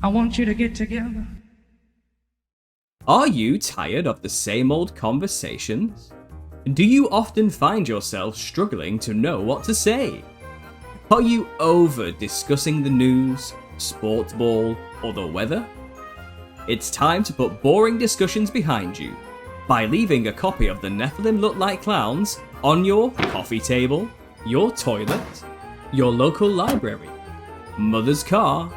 I want you to get together. Are you tired of the same old conversations? Do you often find yourself struggling to know what to say? Are you over discussing the news, sports ball, or the weather? It's time to put boring discussions behind you by leaving a copy of The Nephilim Look Like Clowns on your coffee table, your toilet, your local library, mother's car,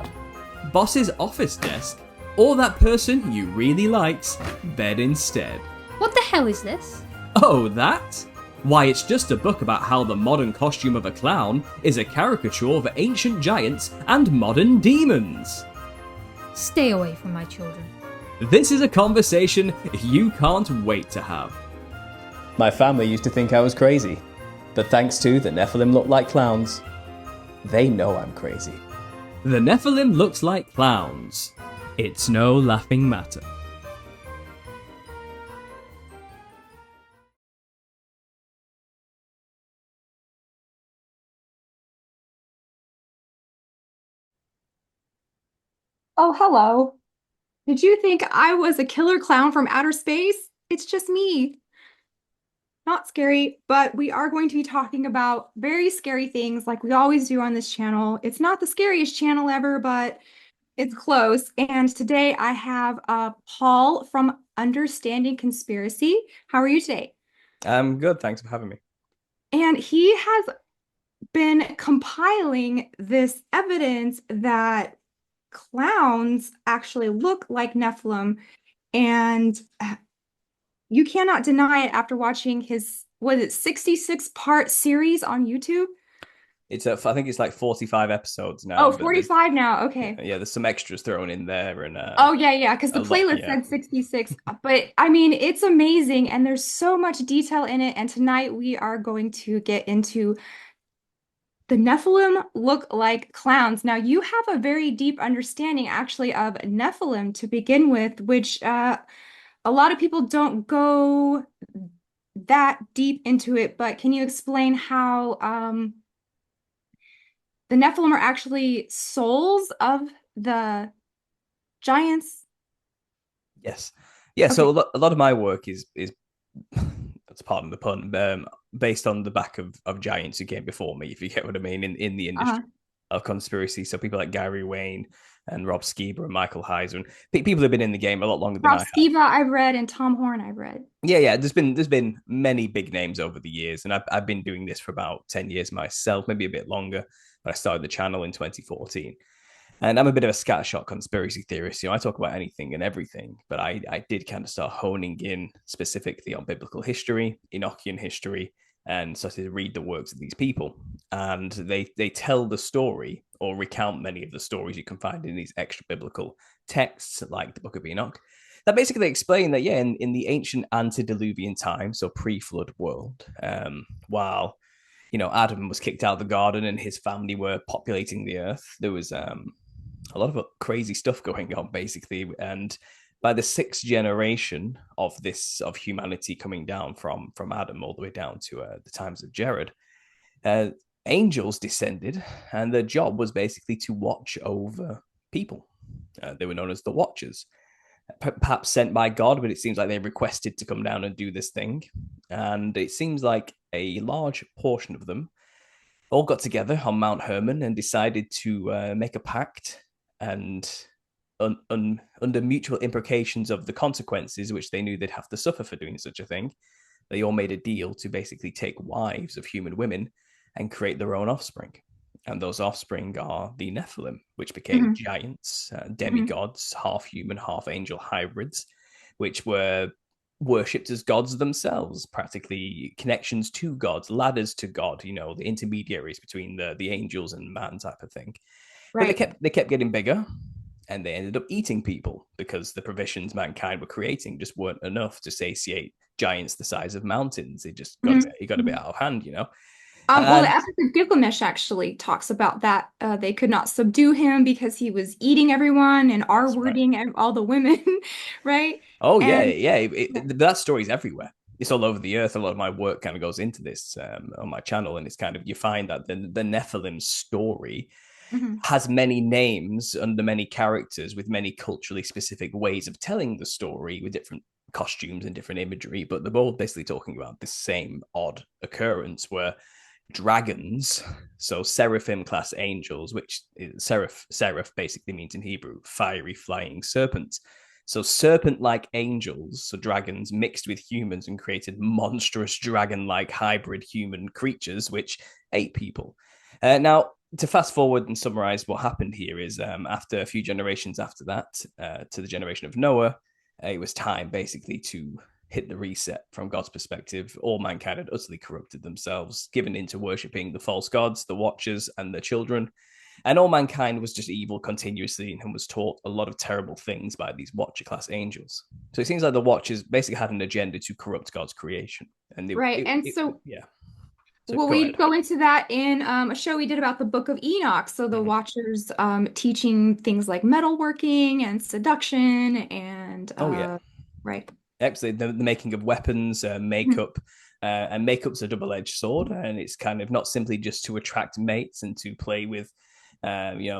boss's office desk, or that person you really likes bed instead. What the hell is this? Oh, that? Why, it's just a book about how the modern costume of a clown is a caricature of ancient giants and modern demons. Stay away from my children. This is a conversation you can't wait to have. My family used to think I was crazy, but thanks to The Nephilim Look Like Clowns, they know I'm crazy. The Nephilim looks like clowns. It's no laughing matter. Oh, hello. Did you think I was a killer clown from outer space? It's just me. Not scary, but we are going to be talking about very scary things like we always do on this channel. It's not the scariest channel ever, but it's close. And today I have Paul from Understanding Conspiracy. How are you today? I'm good, thanks for having me. And he has been compiling this evidence that clowns actually look like Nephilim, and you cannot deny it after watching his, what is it, 66-part series on YouTube? I think it's like 45 episodes now. Oh, 45 now, okay. Yeah, there's some extras thrown in there. And oh, yeah, because the playlist said 66. But, I mean, it's amazing, and there's so much detail in it, and tonight we are going to get into the Nephilim look like clowns. Now, you have a very deep understanding, actually, of Nephilim to begin with, which a lot of people don't go that deep into it. But can you explain how the Nephilim are actually souls of the giants? Yes. Yeah, okay. So a lot of my work is that's pardon the pun, based on the back of giants who came before me, if you get what I mean, in the industry of conspiracy. So people like Gary Wayne and Rob Skiba and Michael Heiser, and people have been in the game a lot longer than I have. Rob Skiba I've read, and Tom Horn I've read. Yeah. There's been many big names over the years, and I've been doing this for about 10 years myself, maybe a bit longer. But I started the channel in 2014. And I'm a bit of a scattershot conspiracy theorist. I talk about anything and everything, but I did kind of start honing in specifically on biblical history, Enochian history, and started to read the works of these people. And they tell the story, or recount many of the stories you can find in these extra biblical texts, like the Book of Enoch, that basically explain that, in the ancient antediluvian time, so pre-flood world, while Adam was kicked out of the garden and his family were populating the earth, there was a lot of crazy stuff going on, basically. And by the sixth generation of humanity coming down from Adam all the way down to the times of Jared, angels descended, and their job was basically to watch over people. They were known as the Watchers, perhaps sent by God, but it seems like they requested to come down and do this thing. And it seems like a large portion of them all got together on Mount Hermon and decided to make a pact, and under mutual imprecations of the consequences, which they knew they'd have to suffer for doing such a thing, they all made a deal to basically take wives of human women and create their own offspring. And those offspring are the Nephilim, which became giants, demigods, half human, half angel hybrids, which were worshipped as gods themselves, practically connections to gods, ladders to God, the intermediaries between the angels and man type of thing. Right. But they kept getting bigger, and they ended up eating people because the provisions mankind were creating just weren't enough to satiate giants the size of mountains. It just got a bit out of hand, Well, the Epic of Gilgamesh actually talks about that. They could not subdue him because he was eating everyone and R-wording all the women, right? Oh, that story's everywhere. It's all over the earth. A lot of my work kind of goes into this on my channel, and it's kind of, you find that the Nephilim story has many names under many characters with many culturally specific ways of telling the story with different costumes and different imagery, but they're both basically talking about the same odd occurrence where dragons, so seraphim class angels, which seraph basically means in Hebrew fiery flying serpents. So serpent-like angels, so dragons, mixed with humans and created monstrous dragon-like hybrid human creatures which ate people. Now, to fast forward and summarize what happened here is after a few generations after that, to the generation of Noah, it was time basically to hit the reset from God's perspective. All mankind had utterly corrupted themselves, given into worshipping the false gods, the Watchers, and the children. And all mankind was just evil continuously and was taught a lot of terrible things by these Watcher class angels. So it seems like the Watchers basically had an agenda to corrupt God's creation. And yeah. Well, we go into that in a show we did about the Book of Enoch. So the Watchers teaching things like metalworking and seduction and right. Absolutely, the making of weapons, makeup, and makeup's a double-edged sword, and it's kind of not simply just to attract mates and to play with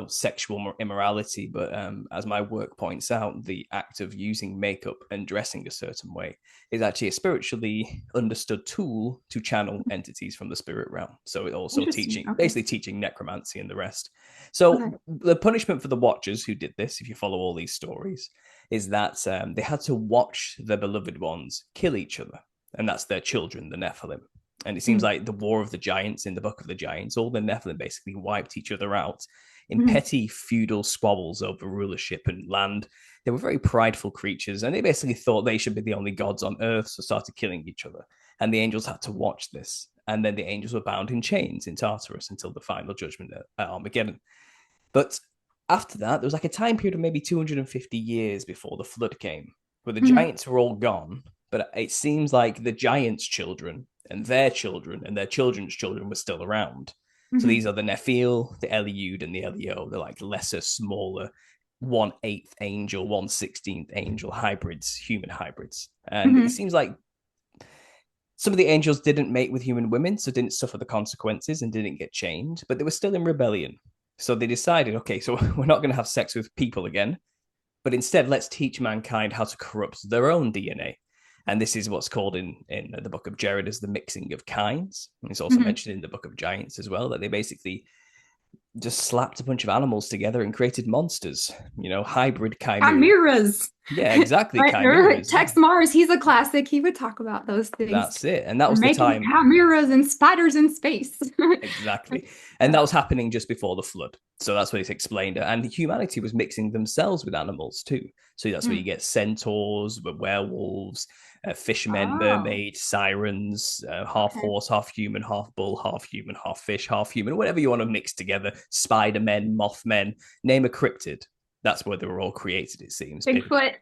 sexual immorality, but as my work points out, the act of using makeup and dressing a certain way is actually basically understood tool to channel entities from the spirit realm. So it also basically teaching necromancy and the rest. So the punishment for the Watchers who did this, if you follow all these stories, is that they had to watch their beloved ones kill each other, and that's their children, the Nephilim. And it seems like the War of the Giants in the Book of the Giants, all the Nephilim basically wiped each other out in petty feudal squabbles over rulership and land. They were very prideful creatures, and they basically thought they should be the only gods on earth, so started killing each other. And the angels had to watch this. And then the angels were bound in chains in Tartarus until the final judgment at Armageddon. But after that, there was like a time period of maybe 250 years before the flood came, where the giants were all gone. But it seems like the giants' children and their children's children were still around. So these are the Nephil, the Eliud, and the Elio. They're like lesser, smaller, 1/8 angel, 1/16 angel hybrids, human hybrids. And it seems like some of the angels didn't mate with human women, so didn't suffer the consequences and didn't get chained, but they were still in rebellion. So they decided, okay, so we're not going to have sex with people again, but instead let's teach mankind how to corrupt their own DNA. And this is what's called in the Book of Jared as the mixing of kinds. And it's also mentioned in the Book of Giants as well, that they basically just slapped a bunch of animals together and created monsters, hybrid chimeras. Yeah, exactly. Right, chimeras. Tex Mars, he's a classic. He would talk about those things. That's it. And that was the time. Chimeras and spiders in space. Exactly. And that was happening just before the flood. So that's what it's explained. And humanity was mixing themselves with animals too. So that's where you get centaurs, werewolves, fishermen, mermaids, sirens, half horse, half human, half bull, half fish, half human, whatever you want to mix together. Spider-Men, Mothmen, name a cryptid. That's where they were all created, it seems. Bigfoot.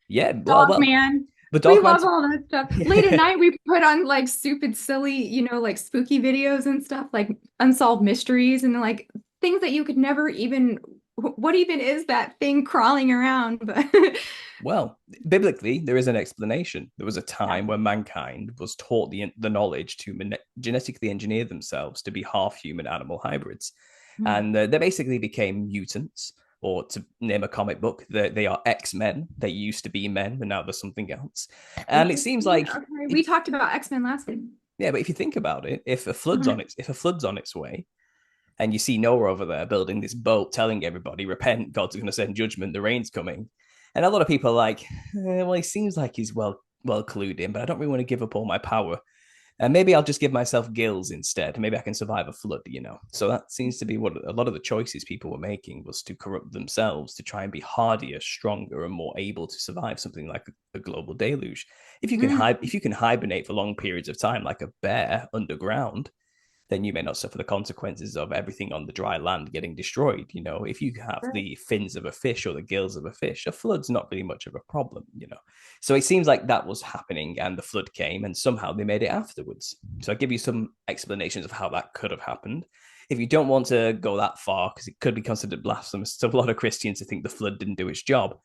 Yeah. Dogman. We love all that stuff. Late at night, we put on like stupid, silly, like spooky videos and stuff, like unsolved mysteries and like things that you could never even, what even is that thing crawling around? But well, biblically, there is an explanation. There was a time when mankind was taught the knowledge to genetically engineer themselves to be half human animal hybrids. And they basically became mutants. Or to name a comic book, they are X-Men. They used to be men, but now they're something else. And it seems like we talked about X-Men last week. Yeah, but if you think about it, if a flood's on its way, and you see Noah over there building this boat, telling everybody, "Repent, God's going to send judgment. The rain's coming," and a lot of people are like, "Well, he seems like he's well clued in, but I don't really want to give up all my power." And maybe I'll just give myself gills instead. Maybe I can survive a flood, So that seems to be what a lot of the choices people were making, was to corrupt themselves to try and be hardier, stronger, and more able to survive something like a global deluge. If you can hibernate for long periods of time, like a bear underground, then you may not suffer the consequences of everything on the dry land getting destroyed. If you have the fins of a fish or the gills of a fish, a flood's not really much of a problem, So it seems like that was happening, and the flood came, and somehow they made it afterwards. So I'll give you some explanations of how that could have happened. If you don't want to go that far, because it could be considered blasphemous to a lot of Christians to think the flood didn't do its job,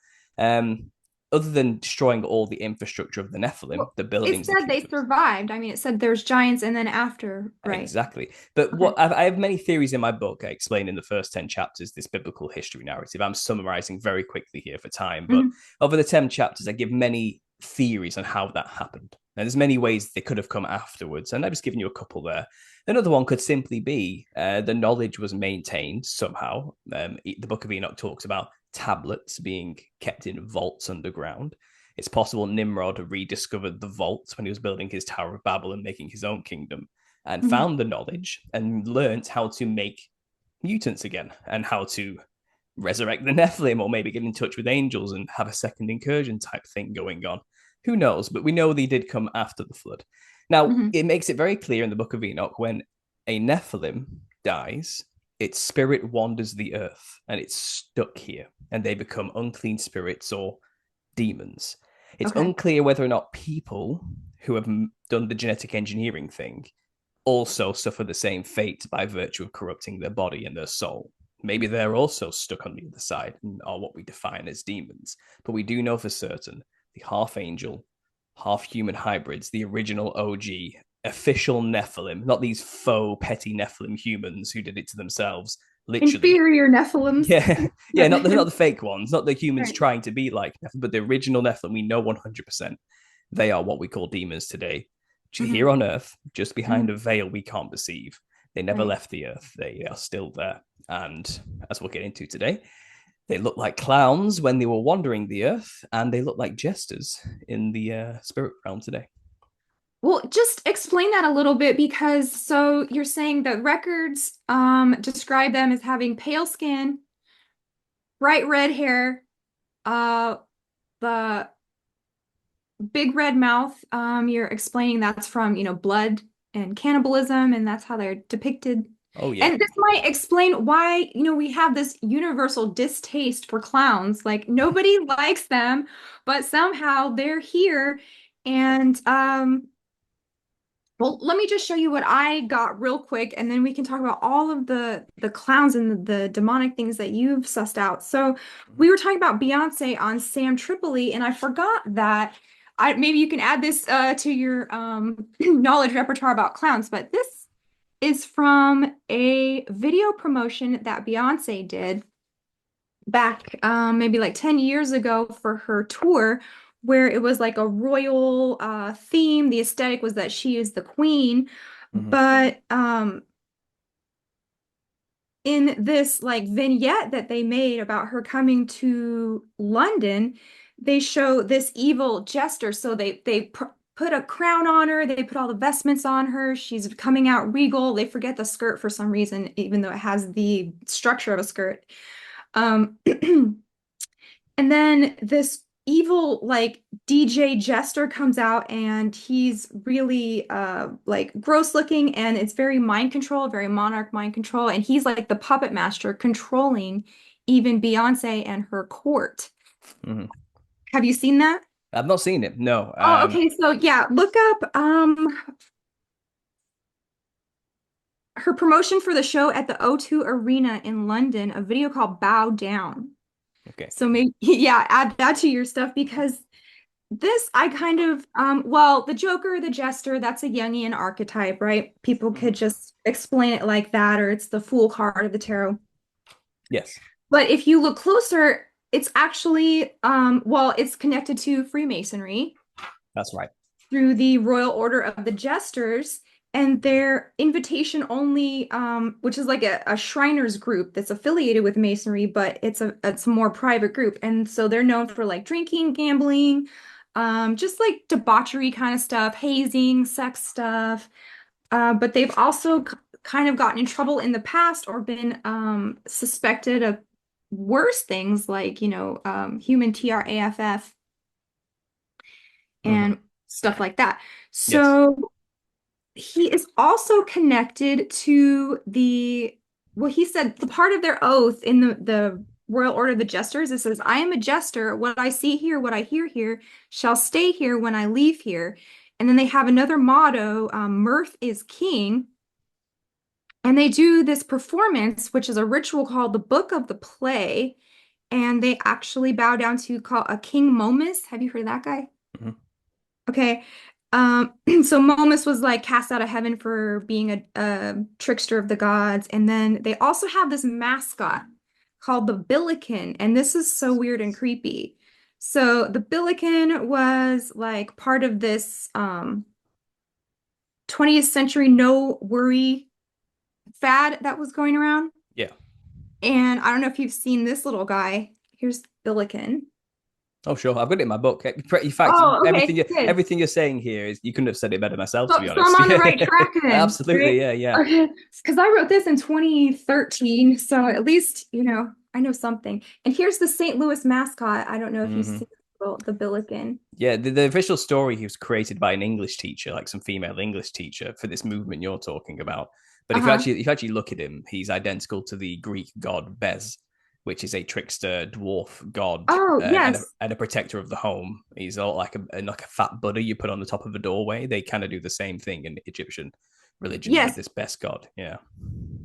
other than destroying all the infrastructure of the Nephilim, Well, the it buildings, the said they kingdoms. survived. I mean, it said there's giants and then after, right? Exactly. But Okay. I have many theories in my book. I explain in the first 10 chapters this biblical history narrative. I'm summarizing very quickly here for time, but over the 10 chapters, I give many theories on how that happened. Now, there's many ways they could have come afterwards, and I've just given you a couple there. Another one could simply be the knowledge was maintained somehow. The Book of Enoch talks about tablets being kept in vaults underground. It's possible Nimrod rediscovered the vaults when he was building his Tower of Babel and making his own kingdom, and found the knowledge and learnt how to make mutants again and how to resurrect the Nephilim, or maybe get in touch with angels and have a second incursion type thing going on. Who knows? But we know they did come after the flood. Now, it makes it very clear in the Book of Enoch when a Nephilim dies, its spirit wanders the earth and it's stuck here, and they become unclean spirits or demons. It's unclear whether or not people who have done the genetic engineering thing also suffer the same fate by virtue of corrupting their body and their soul. Maybe they're also stuck on the other side and are what we define as demons. But we do know for certain the half angel, half human hybrids, the original OG, official Nephilim, not these faux petty Nephilim humans who did it to themselves. Literally. Inferior Nephilims. Yeah, not the fake ones, not the humans trying to be like Nephilim, but the original Nephilim. We know 100% they are what we call demons today. Here on Earth, just behind a veil we can't perceive. They never left the Earth. They are still there. And as we'll get into today, they look like clowns when they were wandering the Earth, and they look like jesters in the spirit realm today. Well, just explain that a little bit, because so you're saying that records describe them as having pale skin, bright red hair, the big red mouth. You're explaining that's from, blood and cannibalism, and that's how they're depicted. Oh, yeah. And this might explain why, we have this universal distaste for clowns. Like, nobody likes them, but somehow they're here. And well, let me just show you what I got real quick, and then we can talk about all of the clowns and the demonic things that you've sussed out. So we were talking about Beyonce on Sam Tripoli, and I forgot that maybe you can add this to your knowledge repertoire about clowns, but this is from a video promotion that Beyonce did back maybe like 10 years ago for her tour, where it was like a royal theme. The aesthetic was that she is the queen, but in this like vignette that they made about her coming to London, they show this evil jester. So they put a crown on her, they put all the vestments on her, she's coming out regal. They forget the skirt for some reason, even though it has the structure of a skirt. And then this evil like DJ jester comes out, and he's really like gross looking, and it's very mind control, very monarch mind control, and he's like the puppet master controlling even Beyonce and her court. Have you seen that? I've not seen it, no. Oh, okay, so yeah, look up her promotion for the show at the O2 Arena in London, a video called Bow Down. Okay. So maybe, yeah, add that to your stuff, because this I kind of, well, the Joker, the Jester, that's a Jungian archetype, right? People could just explain it like that, or it's the Fool card of the tarot. Yes. But if you look closer, it's actually, well, it's connected to Freemasonry. That's right. Through the Royal Order of the Jesters, and their invitation only, which is like a Shriners group that's affiliated with Masonry, but it's a more private group. And so they're known for like drinking, gambling, just like debauchery kind of stuff, hazing, sex stuff. But they've also kind of gotten in trouble in the past, or been suspected of worse things like, human TRAFF and stuff like that. So he is also connected to well, he said the part of their oath in the Royal Order of the Jesters, it says, I am a jester. What I see here, what I hear here, shall stay here when I leave here. And then they have another motto, mirth is king. And they do this performance, which is a ritual called the Book of the Play. and they actually bow down to call a King Momus. Have you heard of that guy? Mm-hmm. Okay. So Momus was like cast out of heaven for being a trickster of the gods. And then they also have this mascot called the Billiken. And this is so weird and creepy. So the Billiken was like part of this 20th century no worry fad that was going around. Yeah. And I don't know if you've seen this little guy. Here's Billiken. Oh, sure. I've got it in my book. In fact, Oh, okay, everything you're saying here is, you couldn't have said it better myself, to be honest. So I'm on the right track then. Absolutely, right? yeah. Okay, because I wrote this in 2013, so at least, I know something. And here's the St. Louis mascot. I don't know if you've seen the Billiken. Yeah, the official story, he was created by an English teacher, like some female English teacher, for this movement you're talking about. But if you actually look at him, he's identical to the Greek god Bez, which is a trickster dwarf god. Oh, yes. And a protector of the home. He's all like a fat Buddha you put on the top of a doorway. They kind of do the same thing in Egyptian religion. Yes. With this best god. Yeah.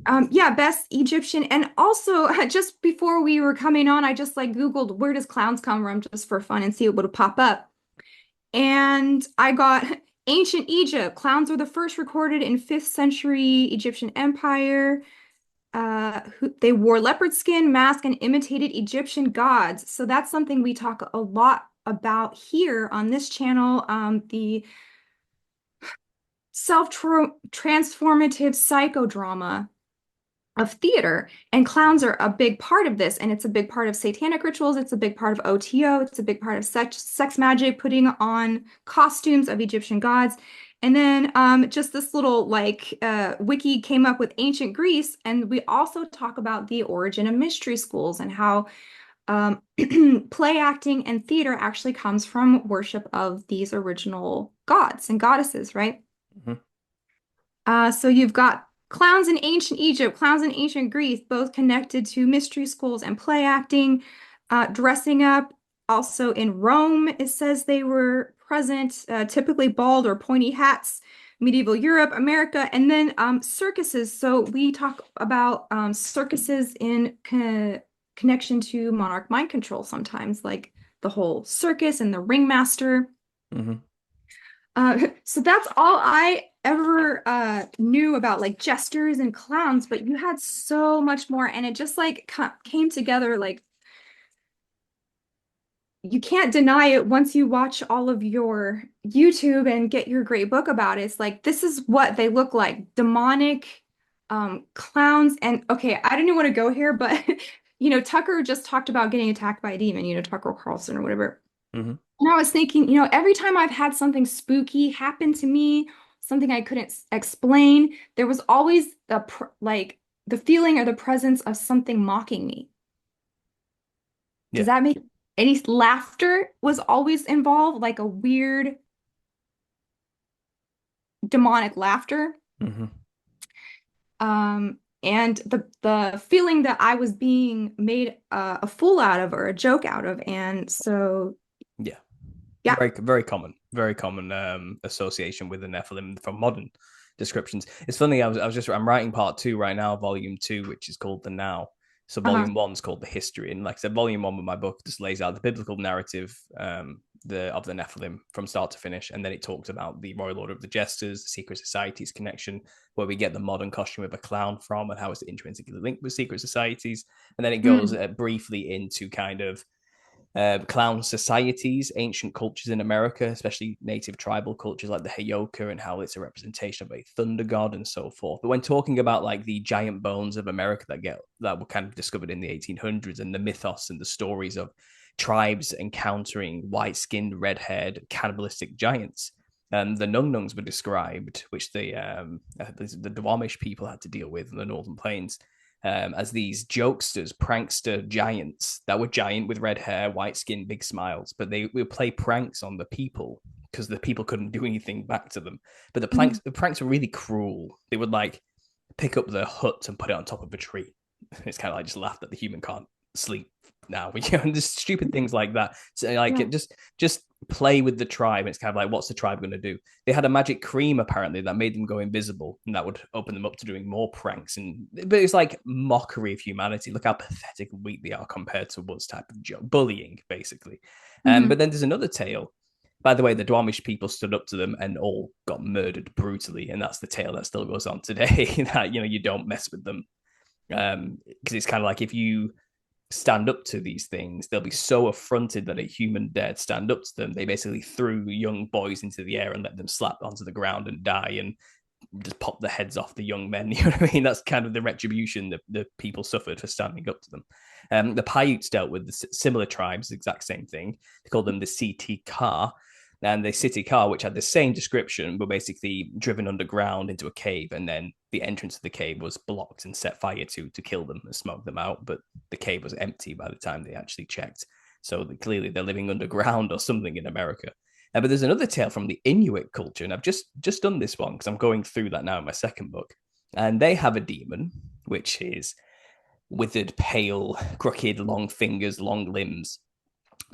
Best Egyptian. And also, just before we were coming on, I just like Googled where does clowns come from just for fun and see what would pop up. And I got ancient Egypt. Clowns were the first recorded in 5th century Egyptian Empire. They wore leopard skin, mask, and imitated Egyptian gods. So that's something we talk a lot about here on this channel. The self-transformative psychodrama of theater, and clowns are a big part of this, and it's a big part of satanic rituals. It's a big part of OTO. It's a big part of sex magic, putting on costumes of Egyptian gods. And then just this little wiki came up with ancient Greece, and we also talk about the origin of mystery schools and how play acting and theater actually comes from worship of these original gods and goddesses, right? So you've got clowns in ancient Egypt, clowns in ancient Greece, both connected to mystery schools and play acting, dressing up. Also in Rome, it says they were present, typically bald or pointy hats, medieval Europe, America, and then circuses. So we talk about circuses in connection to monarch mind control sometimes, like the whole circus and the ringmaster. So that's all I ever knew about like jesters and clowns, but you had so much more, and it just like came together. Like, you can't deny it once you watch all of your YouTube and get your great book about it. It's like, this is what they look like, demonic clowns. And okay, I didn't want to go here, but Tucker just talked about getting attacked by a demon, Tucker Carlson or whatever. And I was thinking, every time I've had something spooky happen to me, something I couldn't explain, there was always the feeling or the presence of something mocking me. Does that make any laughter was always involved, like a weird demonic laughter. And the feeling that I was being made a fool out of or a joke out of. And so yeah, very common association with the Nephilim from modern descriptions. It's funny, I'm writing part 2 right now, volume 2, which is called The Now. So volume 1 is called The History, and like I said, volume 1 of my book just lays out the biblical narrative of the Nephilim from start to finish, and then it talks about the Royal Order of the Jesters, the secret societies connection, where we get the modern costume of a clown from, and how it's intrinsically linked with secret societies, and then it goes briefly into kind of clown societies, ancient cultures in America, especially native tribal cultures like the Heyoka, and how it's a representation of a thunder god and so forth. But when talking about like the giant bones of America that were kind of discovered in the 1800s, and the mythos and the stories of tribes encountering white-skinned, red-haired, cannibalistic giants, the Nung-Nungs were described, which the Duwamish people had to deal with in the Northern Plains, as these jokesters, prankster giants that were giant with red hair, white skin, big smiles. But they would play pranks on the people because the people couldn't do anything back to them. But the pranks were really cruel. They would like pick up the hut and put it on top of a tree. It's kind of like just laugh that the human can't sleep now. Just stupid things like that. So like it just play with the tribe. And it's kind of like, what's the tribe going to do? They had a magic cream apparently that made them go invisible, and that would open them up to doing more pranks. But it's like mockery of humanity. Look how pathetic and weak they are compared to what's type of joke, bullying, basically. But then there's another tale. By the way, the Dwarmish people stood up to them and all got murdered brutally, and that's the tale that still goes on today. That you don't mess with them, because it's kind of like if you stand up to these things, they'll be so affronted that a human dared stand up to them. They basically threw young boys into the air and let them slap onto the ground and die, and just pop the heads off the young men. You know what I mean? That's kind of the retribution that the people suffered for standing up to them. The Paiutes dealt with the similar tribes, exact same thing. They called them the City Ka. And the city car, which had the same description, were basically driven underground into a cave, and then the entrance to the cave was blocked and set fire to kill them and smoke them out. But the cave was empty by the time they actually checked. So clearly they're living underground or something in America. But there's another tale from the Inuit culture, and I've just done this one because I'm going through that now in my second book. And they have a demon, which is withered, pale, crooked, long fingers, long limbs,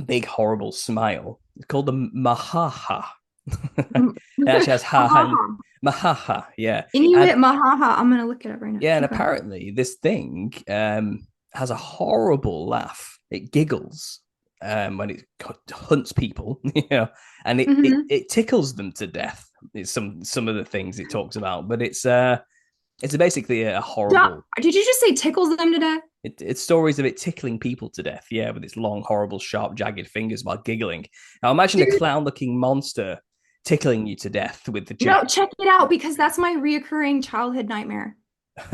big horrible smile. It's called the Mahaha. It actually has Mahaha, yeah. Inuit Mahaha. I'm gonna look it up right now. Yeah, and apparently this thing has a horrible laugh. It giggles when it hunts people, and it tickles them to death. It's some of the things it talks about, but it's basically a horrible. Did you just say tickles them to death? It's stories of it tickling people to death, yeah, with its long, horrible, sharp, jagged fingers while giggling. Now imagine a clown-looking monster tickling you to death with the No, check it out, because that's my reoccurring childhood nightmare.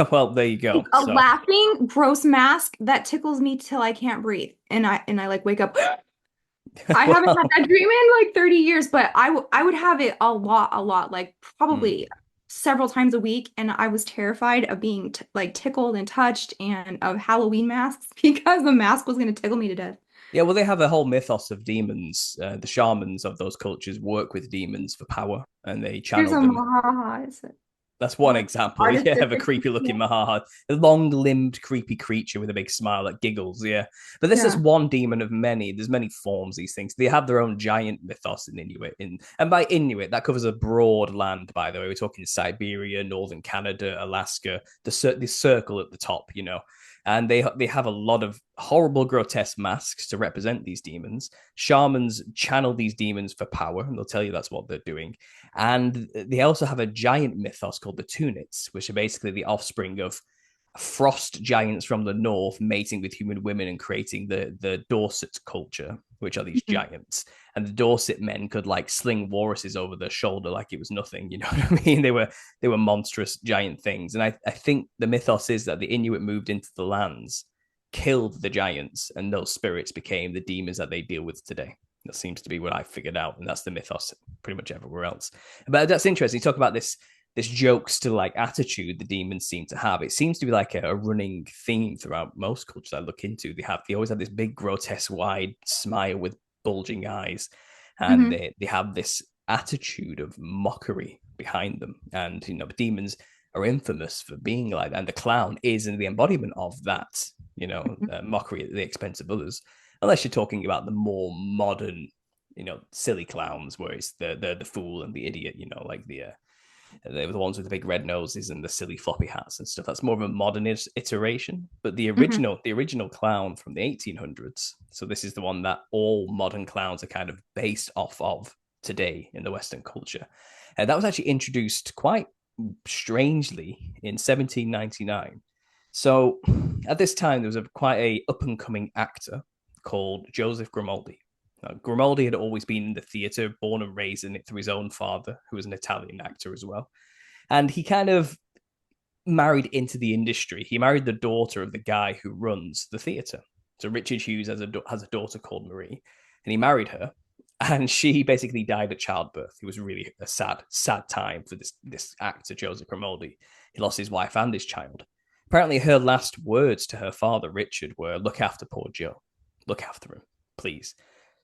Well, there you go. A laughing, gross mask that tickles me till I can't breathe, and I like wake up. I haven't had that dream in like 30 years, but I would have it a lot, like probably several times a week, and I was terrified of being tickled and touched, and of Halloween masks, because the mask was going to tickle me to death. Yeah, well, they have a whole mythos of demons. The shamans of those cultures work with demons for power, and they channel them. Mahaha, is it? That's one example, of a creepy-looking Mahaha, a long-limbed, creepy creature with a big smile that giggles, yeah. But this is one demon of many. There's many forms, these things. They have their own giant mythos in Inuit. And by Inuit, that covers a broad land, by the way. We're talking Siberia, northern Canada, Alaska, the circle at the top, And they have a lot of horrible, grotesque masks to represent these demons. Shamans channel these demons for power, and they'll tell you that's what they're doing. And they also have a giant mythos called the Tunits, which are basically the offspring of frost giants from the north mating with human women and creating the Dorset culture, which are these giants. And the Dorset men could sling walruses over their shoulder like it was nothing. You know what I mean? They were monstrous giant things. And I think the mythos is that the Inuit moved into the lands, killed the giants, and those spirits became the demons that they deal with today. That seems to be what I figured out, and that's the mythos pretty much everywhere else. But that's interesting. You talk about this jokes to attitude the demons seem to have. It seems to be a running theme throughout most cultures I look into. They always have this big, grotesque, wide smile with bulging eyes, and they have this attitude of mockery behind them. And demons are infamous for being like that, and the clown is the embodiment of that. Mockery at the expense of others. Unless you're talking about the more modern, silly clowns, where it's the fool and the idiot. They were the ones with the big red noses and the silly floppy hats and stuff. That's more of a modern iteration. But the original clown from the 1800s. So this is the one that all modern clowns are kind of based off of today in the Western culture. And that was actually introduced quite strangely in 1799. So at this time, there was quite a up-and-coming actor called Joseph Grimaldi. Now, Grimaldi had always been in the theatre, born and raised in it through his own father, who was an Italian actor as well. And he kind of married into the industry. He married the daughter of the guy who runs the theatre. So Richard Hughes has a daughter called Marie, and he married her. And she basically died at childbirth. It was really a sad time for this actor, Joseph Grimaldi. He lost his wife and his child. Apparently, her last words to her father, Richard, were, "Look after poor Joe. Look after him, please."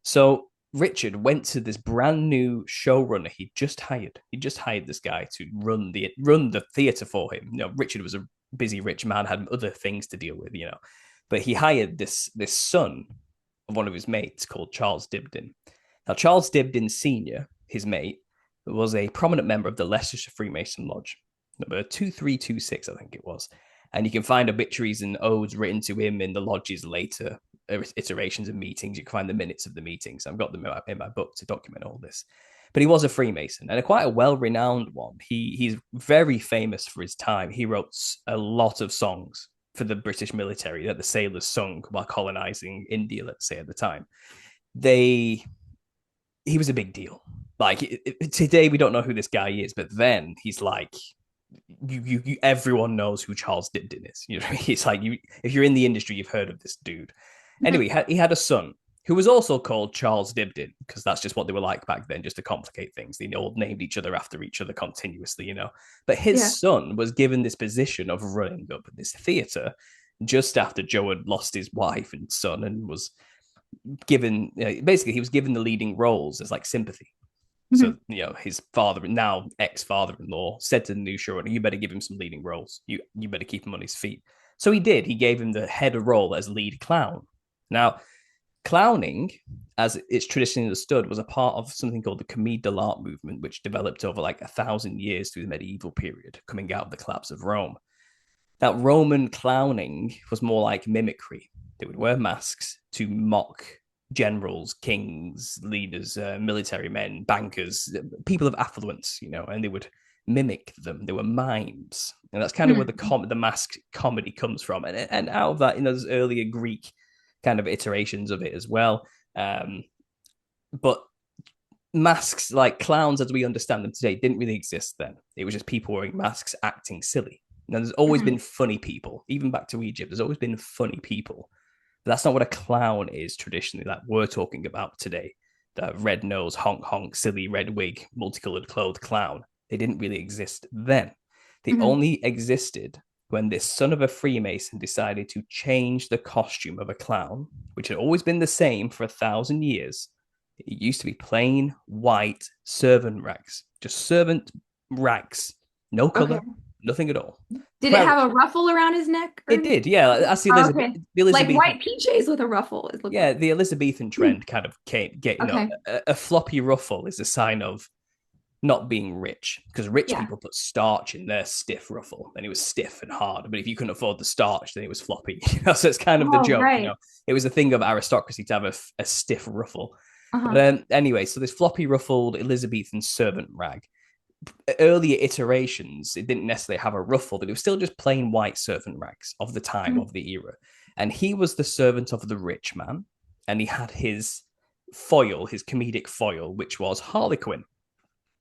So Richard went to this brand new showrunner he just hired. He just hired this guy to run the theatre for him. Richard was a busy rich man, had other things to deal with, But he hired this son of one of his mates called Charles Dibdin. Now, Charles Dibdin Sr., his mate, was a prominent member of the Leicestershire Freemason Lodge, number 2326, I think it was. And you can find obituaries and odes written to him in the lodge's later iterations of meetings. You can find the minutes of the meetings. I've got them in my book to document all this. But he was a Freemason, and quite a well-renowned one. He's very famous for his time. He wrote a lot of songs for the British military that the sailors sung while colonizing India, let's say, at the time. He was a big deal. Like, today we don't know who this guy is, but then he's like, everyone knows who Charles Dibdin is. You know what I mean? It's like, if you're in the industry, you've heard of this dude. Anyway, he had a son who was also called Charles Dibdin, because that's just what they were like back then, just to complicate things. They all named each other after each other continuously, you know. But his son was given this position of running up this theatre just after Joe had lost his wife and son, and was given, basically, he was given the leading roles as like sympathy. So, you know, his father, now ex-father-in-law, said to the new showrunner, you better give him some leading roles. You better keep him on his feet. So he did. He gave him the head role as lead clown. Now, clowning, as it's traditionally understood, was a part of something called the Commedia dell'arte movement, which developed over like 1,000 years through the medieval period, coming out of the collapse of Rome. Now, Roman clowning was more like mimicry. They would wear masks to mock generals, kings, leaders, military men, bankers, people of affluence, you know, and they would mimic them. They were mimes. And that's kind of where the mask comedy comes from. And out of that, you know, there's earlier Greek kind of iterations of it as well. But masks, like clowns as we understand them today, didn't really exist then. It was just people wearing masks acting silly. Now, there's always been funny people, even back to Egypt. There's always been funny people. But that's not what a clown is traditionally, that we're talking about today. The red nose, honk honk, silly red wig, multicolored clothed clown. They didn't really exist then. They only existed when this son of a Freemason decided to change the costume of a clown, which had always been the same for 1,000 years. It used to be plain white servant rags, just servant rags, no color, nothing at all. Did it have a ruffle around his neck? It did, yeah. That's the Elizabethan, like white PJs with a ruffle. Yeah, the Elizabethan trend kind of a floppy ruffle is a sign of not being rich, because rich people put starch in their stiff ruffle, and it was stiff and hard. But if you couldn't afford the starch, then it was floppy. You know? So it's kind of the joke. Right. You know, it was a thing of aristocracy to have a stiff ruffle. But anyway, so this floppy ruffled Elizabethan servant rag. Earlier iterations, it didn't necessarily have a ruffle, but it was still just plain white servant rags of the time, of the era. And he was the servant of the rich man, and he had his foil, his comedic foil, which was Harlequin.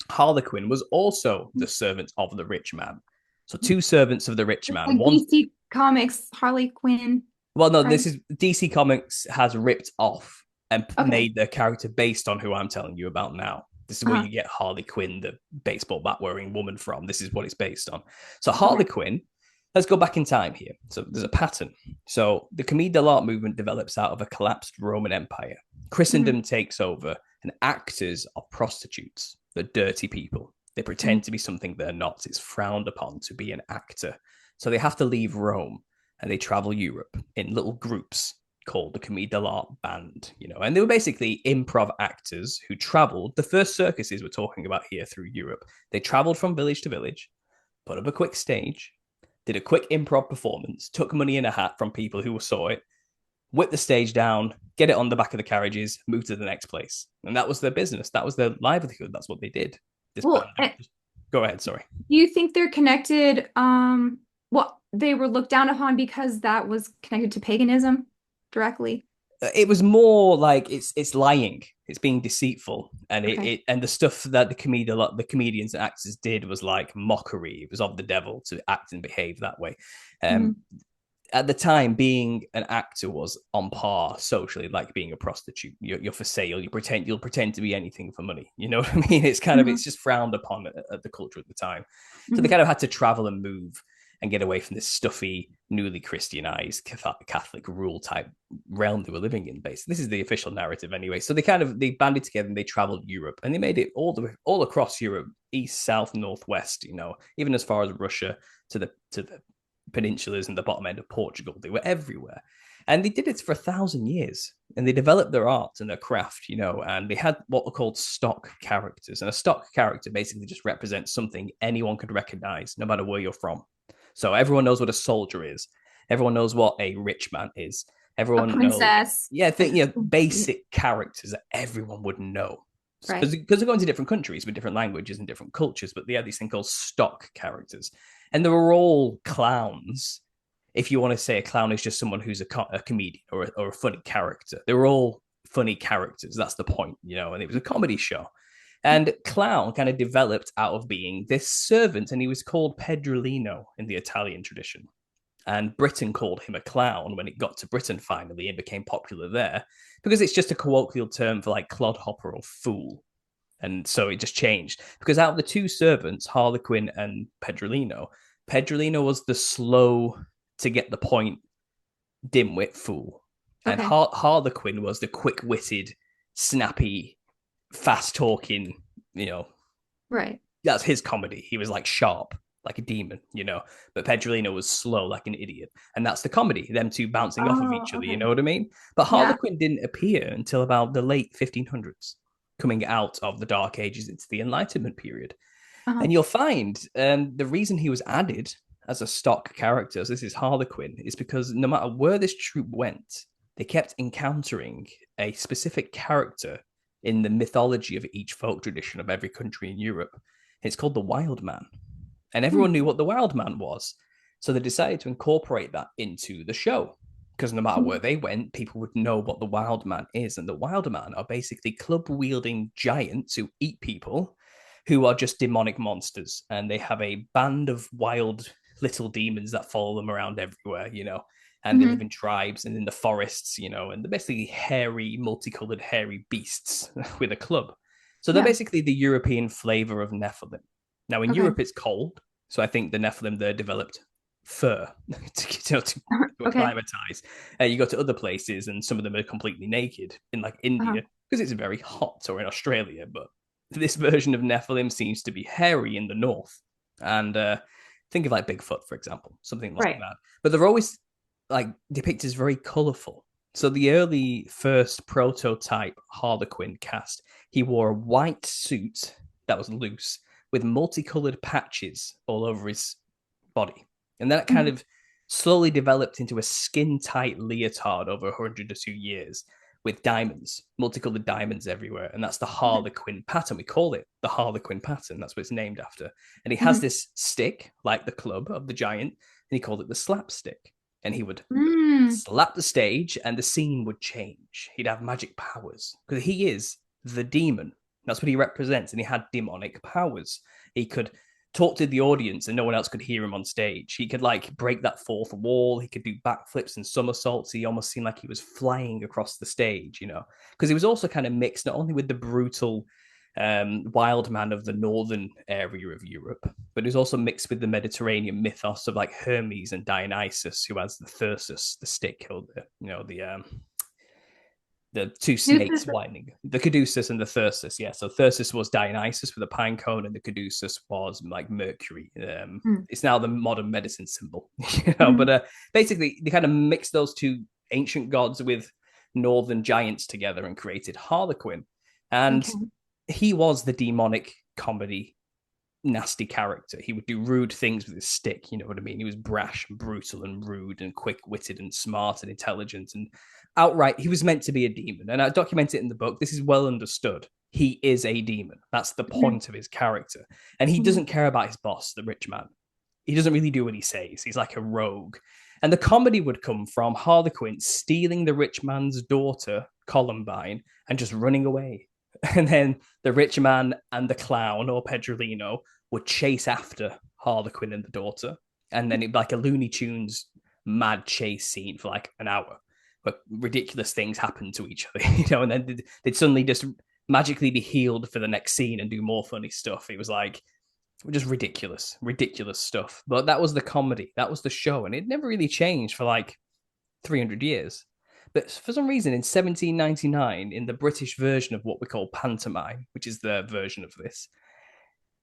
Harlequin was also the servant of the rich man. So two servants of the rich man. Like DC Comics, Harley Quinn. Well, no, this is DC Comics has ripped off and made their character based on who I'm telling you about now. This is where you get Harley Quinn, the baseball bat wearing woman, from. This is what it's based on. So Harley Quinn, let's go back in time here. So there's a pattern. So the Commedia dell'arte movement develops out of a collapsed Roman Empire. Christendom takes over, and actors are prostitutes. They're dirty people. They pretend to be something they're not. It's frowned upon to be an actor. So they have to leave Rome, and they travel Europe in little groups called the Commedia dell'arte band, you know, and they were basically improv actors who traveled. The first circuses we're talking about here through Europe. They traveled from village to village, put up a quick stage, did a quick improv performance, took money in a hat from people who saw it, whipped the stage down, get it on the back of the carriages, move to the next place. And that was their business. That was their livelihood. That's what they did. Go ahead, sorry. Do you think they're connected? They were looked down upon because that was connected to paganism directly? It was more like it's lying, it's being deceitful, and and the stuff that the comedians and actors did was like mockery. It was of the devil to act and behave that way. At the time, being an actor was on par socially, like being a prostitute. You're for sale. You'll pretend to be anything for money. You know what I mean? It's kind of it's just frowned upon at the culture at the time. So they kind of had to travel and move and get away from this stuffy, newly Christianized Catholic rule type realm they were living in. Basically, this is the official narrative anyway. So they banded together and they traveled Europe, and they made it all across Europe, east, south, northwest. You know, even as far as Russia to the peninsulas and the bottom end of Portugal. They were everywhere. And they did it for 1,000 years, and they developed their art and their craft, and they had what were called stock characters. And a stock character basically just represents something anyone could recognize, no matter where you're from. So everyone knows what a soldier is. Everyone knows what a rich man is. Everyone a princess. knows, basic characters that everyone would know. Because they're going to different countries with different languages and different cultures, but they had these things called stock characters. And they were all clowns. If you want to say a clown is just someone who's a comedian or a funny character, they were all funny characters. That's the point, and it was a comedy show. And clown kind of developed out of being this servant, and he was called Pedrolino in the Italian tradition. And Britain called him a clown when it got to Britain finally and became popular there, because it's just a colloquial term for like clodhopper or fool. And so it just changed, because out of the two servants, Harlequin and Pedrolino was the slow to get the point dimwit fool. And Harlequin was the quick-witted, snappy, fast-talking, Right. That's his comedy. He was like sharp, like a demon, but Pedrolino was slow like an idiot. And that's the comedy, them two bouncing off of each other, you know what I mean? But Harlequin didn't appear until about the late 1500s, coming out of the Dark Ages into the Enlightenment period. And you'll find the reason he was added as a stock character, so this is Harlequin, is because no matter where this troupe went, they kept encountering a specific character in the mythology of each folk tradition of every country in Europe. It's called the Wild Man. And everyone knew what the Wild Man was. So they decided to incorporate that into the show, because no matter where they went, people would know what the Wild Man is. And the Wild Man are basically club-wielding giants who eat people, who are just demonic monsters. And they have a band of wild little demons that follow them around everywhere, and they live in tribes and in the forests, and they're basically hairy, multicolored, hairy beasts with a club. So they're basically the European flavor of Nephilim. Now, in Europe, it's cold. So I think the Nephilim there developed fur to acclimatize. You go to other places and some of them are completely naked in like India because it's very hot, or in Australia. But this version of Nephilim seems to be hairy in the north. And think of like Bigfoot, for example, something like that. But they're always like depicted as very colorful. So the early first prototype Harlequin cast, he wore a white suit that was loose with multicolored patches all over his body. And that kind of slowly developed into a skin-tight leotard over 102 years with diamonds, multicolored diamonds everywhere. And that's the Harlequin pattern. We call it the Harlequin pattern. That's what it's named after. And he has this stick, like the club of the giant, and he called it the slapstick. And he would slap the stage and the scene would change. He'd have magic powers because he is the demon. That's what he represents. And he had demonic powers. He could talk to the audience and no one else could hear him on stage. He could like break that fourth wall. He could do backflips and somersaults. He almost seemed like he was flying across the stage, because he was also kind of mixed not only with the brutal wild man of the northern area of Europe, but it was also mixed with the Mediterranean mythos of like Hermes and Dionysus, who has the thesis, the stick, or the two snakes whining, the caduceus and the thyrsus. Yeah, so thyrsus was Dionysus with a pine cone, and the caduceus was like Mercury. It's now the modern medicine symbol, But basically, they kind of mixed those two ancient gods with northern giants together and created Harlequin, and he was the demonic comedy nasty character. He would do rude things with his stick, you know what I mean? He was brash and brutal and rude and quick-witted and smart and intelligent and outright, he was meant to be a demon. And I document it in the book. This is well understood. He is a demon. That's the point of his character. And he doesn't care about his boss, the rich man. He doesn't really do what he says. He's like a rogue. And the comedy would come from Harlequin stealing the rich man's daughter, Columbine, and just running away. And then the rich man and the clown, or Pedrolino, would chase after Harlequin and the daughter. And then it'd be like a Looney Tunes mad chase scene for like an hour. But ridiculous things happen to each other, and then they'd suddenly just magically be healed for the next scene and do more funny stuff. It was like just ridiculous stuff. But that was the comedy. That was the show. And it never really changed for like 300 years. But for some reason, in 1799, in the British version of what we call pantomime, which is their version of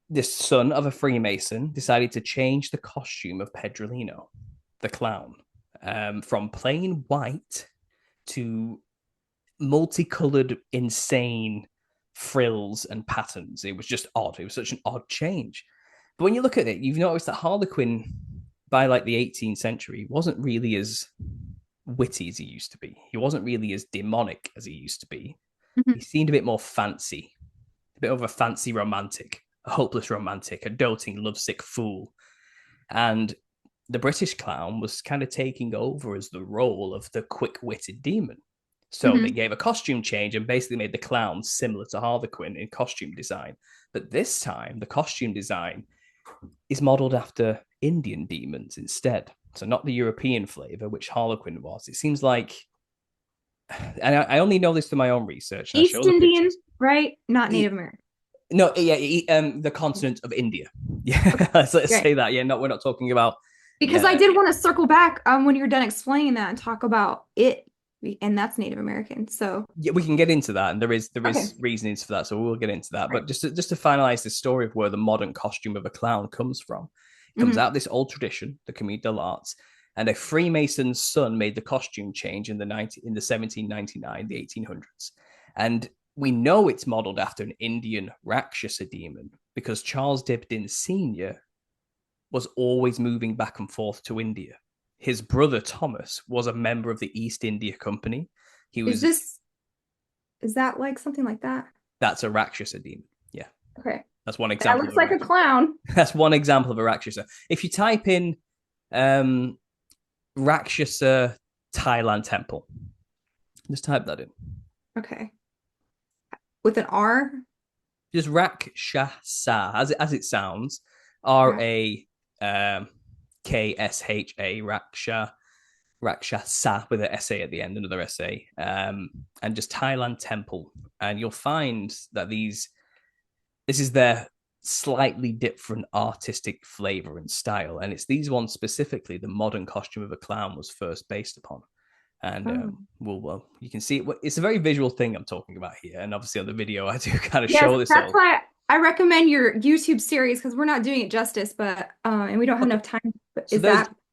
this son of a Freemason decided to change the costume of Pedrolino, the clown. from plain white to multicolored, insane frills and patterns. It was just odd. It was such an odd change. But when you look at it, you've noticed that Harlequin, by like the 18th century, wasn't really as witty as he used to be. He wasn't really as demonic as he used to be. He seemed a bit more fancy, a bit of a fancy romantic, a hopeless romantic, a doting, lovesick fool. And the British clown was kind of taking over as the role of the quick-witted demon. So they gave a costume change and basically made the clown similar to Harlequin in costume design. But this time, the costume design is modeled after Indian demons instead. So not the European flavor, which Harlequin was. It seems like, and I only know this through my own research. East Indian, right? Not Native American. No, yeah, the continent of India. Yeah, okay. let's say that. Yeah, no, we're not talking about. Because I did want to circle back when you're done explaining that and talk about it, and that's Native American. So yeah, we can get into that, and there is reasonings for that, so we'll get into that. Right. But just to finalize the story of where the modern costume of a clown comes from, it comes out of this old tradition, the Commedia dell'arte, and a Freemason's son made the costume change in the 1799, the 1800s, and we know it's modeled after an Indian Rakshasa demon because Charles Dibdin Sr. was always moving back and forth to India. His brother Thomas was a member of the East India Company. He was. Is that like something like that? That's a Rakshasa demon. Yeah. Okay. That's one example. That looks like a clown. That's one example of a Rakshasa. If you type in Rakshasa Thailand temple, just type that in. Okay. With an R? Just Rakshasa, as it sounds. Rakshsa, Rakshasa with an SA at the end, another SA, and just Thailand temple. And you'll find that this is their slightly different artistic flavor and style. And it's these ones specifically, the modern costume of a clown was first based upon. And well, you can see it. It's a very visual thing I'm talking about here. And obviously on the video, I do kind of show this. That's why I recommend your YouTube series because we're not doing it justice, but and we don't have enough time. But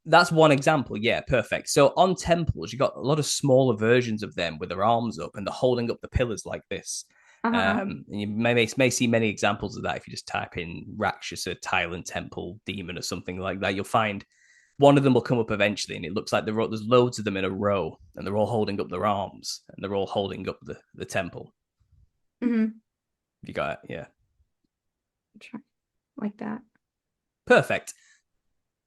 that's one example. Yeah, perfect. So on temples, you got a lot of smaller versions of them with their arms up and they're holding up the pillars like this. And you may see many examples of that if you just type in Rakshasa Thailand temple demon or something like that. You'll find one of them will come up eventually, and it looks like there's loads of them in a row, and they're all holding up their arms, and they're all holding up the temple. Mm-hmm. You got it, yeah. Like that. Perfect.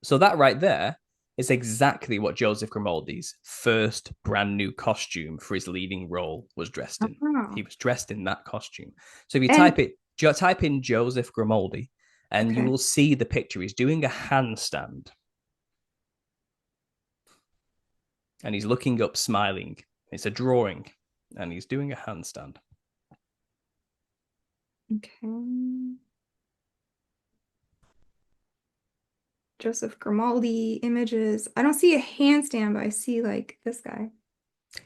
So that right there is exactly what Joseph Grimaldi's first brand new costume for his leading role was dressed in. He was dressed in that costume. So if you type in Joseph Grimaldi, and you will see the picture. He's doing a handstand. And he's looking up, smiling. It's a drawing, and he's doing a handstand. Okay. Joseph Grimaldi images. I don't see a handstand, but I see like this guy.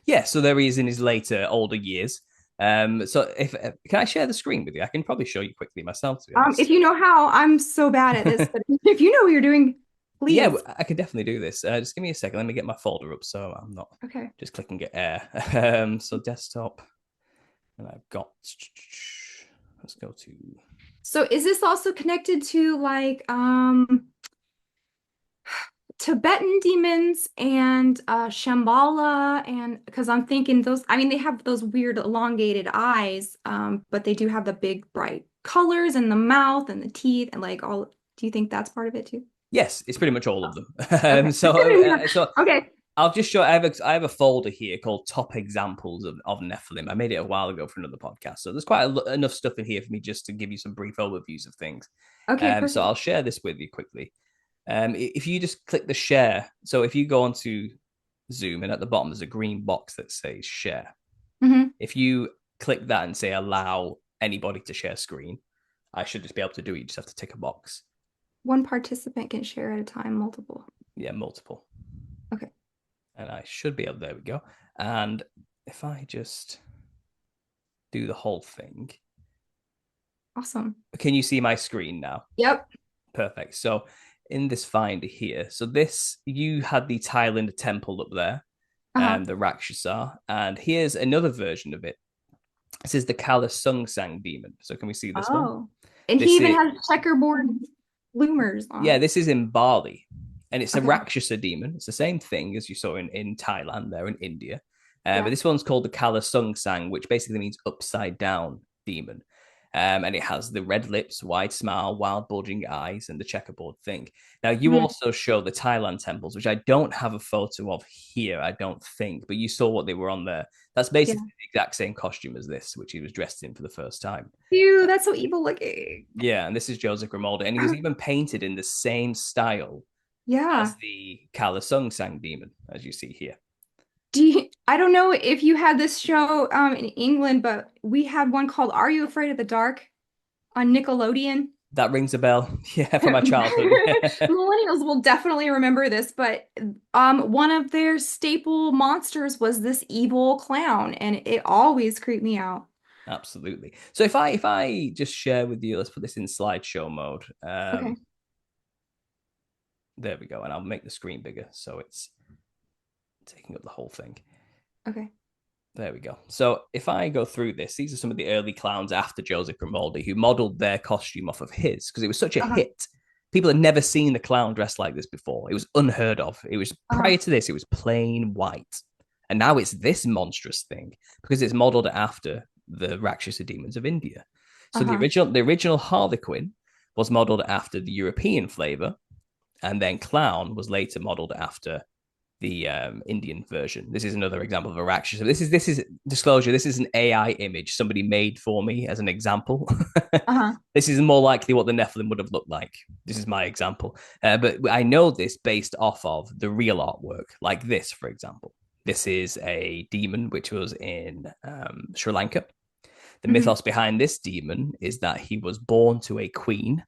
Yeah, so there he is in his later, older years. So can I share the screen with you? I can probably show you quickly myself. To be honest. If you know how, I'm so bad at this. But if you know what you're doing, please. Yeah, I can definitely do this. Just give me a second. Let me get my folder up so I'm not just clicking get air. So desktop, and I've got. Let's go to. So is this also connected to like Tibetan demons and Shambhala, and because I'm thinking those, I mean, they have those weird elongated eyes, but they do have the big bright colors and the mouth and the teeth and like all. Do you think that's part of it too? Yes, it's pretty much all of them. So okay. I'll just show. I have a folder here called Top Examples of Nephilim. I made it a while ago for another podcast, so there's quite enough stuff in here for me just to give you some brief overviews of things. Okay. So I'll share this with you quickly. If you just click the share, so if you go onto Zoom and at the bottom there's a green box that says share. Mm-hmm. If you click that and say allow anybody to share screen, I should just be able to do it. You just have to tick a box. One participant can share at a time, multiple. Yeah, multiple. Okay. And I should be able, there we go. And if I just do the whole thing. Awesome. Can you see my screen now? Yep. Perfect. So in this finder here. So this, you had the Thailand temple up there, the Rakshasa, and here's another version of it. This is the Kala Sung Sang demon. So can we see this one? And he even has checkerboard bloomers on. Yeah, this is in Bali, and it's a Rakshasa demon. It's the same thing as you saw in Thailand there in India. But this one's called the Kala Sung Sang, which basically means upside down demon. And it has the red lips, wide smile, wild bulging eyes, and the checkerboard thing. Now, you also show the Thailand temples, which I don't have a photo of here, I don't think, but you saw what they were on there. That's basically the exact same costume as this, which he was dressed in for the first time. Ew, that's so evil looking. Yeah, and this is Joseph Grimaldi, and he was even painted in the same style as the Kala Sung Sang demon, as you see here. I don't know if you had this show in England, but we had one called Are You Afraid of the Dark on Nickelodeon. That rings a bell. Yeah, from my childhood. Millennials will definitely remember this, but one of their staple monsters was this evil clown, and it always creeped me out. Absolutely. So if I just share with you, let's put this in slideshow mode. Okay. There we go, and I'll make the screen bigger so it's taking up the whole thing. Okay. There we go. So if I go through this, these are some of the early clowns after Joseph Grimaldi who modeled their costume off of his because it was such a hit. People had never seen a clown dressed like this before. It was unheard of. It was prior to this, it was plain white. And now it's this monstrous thing because it's modeled after the Rakshasa demons of India. So the original Harlequin was modeled after the European flavor, and then clown was later modeled after the Indian version. This is another example of a Rakshasa. This is disclosure. This is an AI image somebody made for me as an example. This is more likely what the Nephilim would have looked like. This is my example. But I know this based off of the real artwork, like this, for example. This is a demon which was in Sri Lanka. The mythos behind this demon is that he was born to a queen,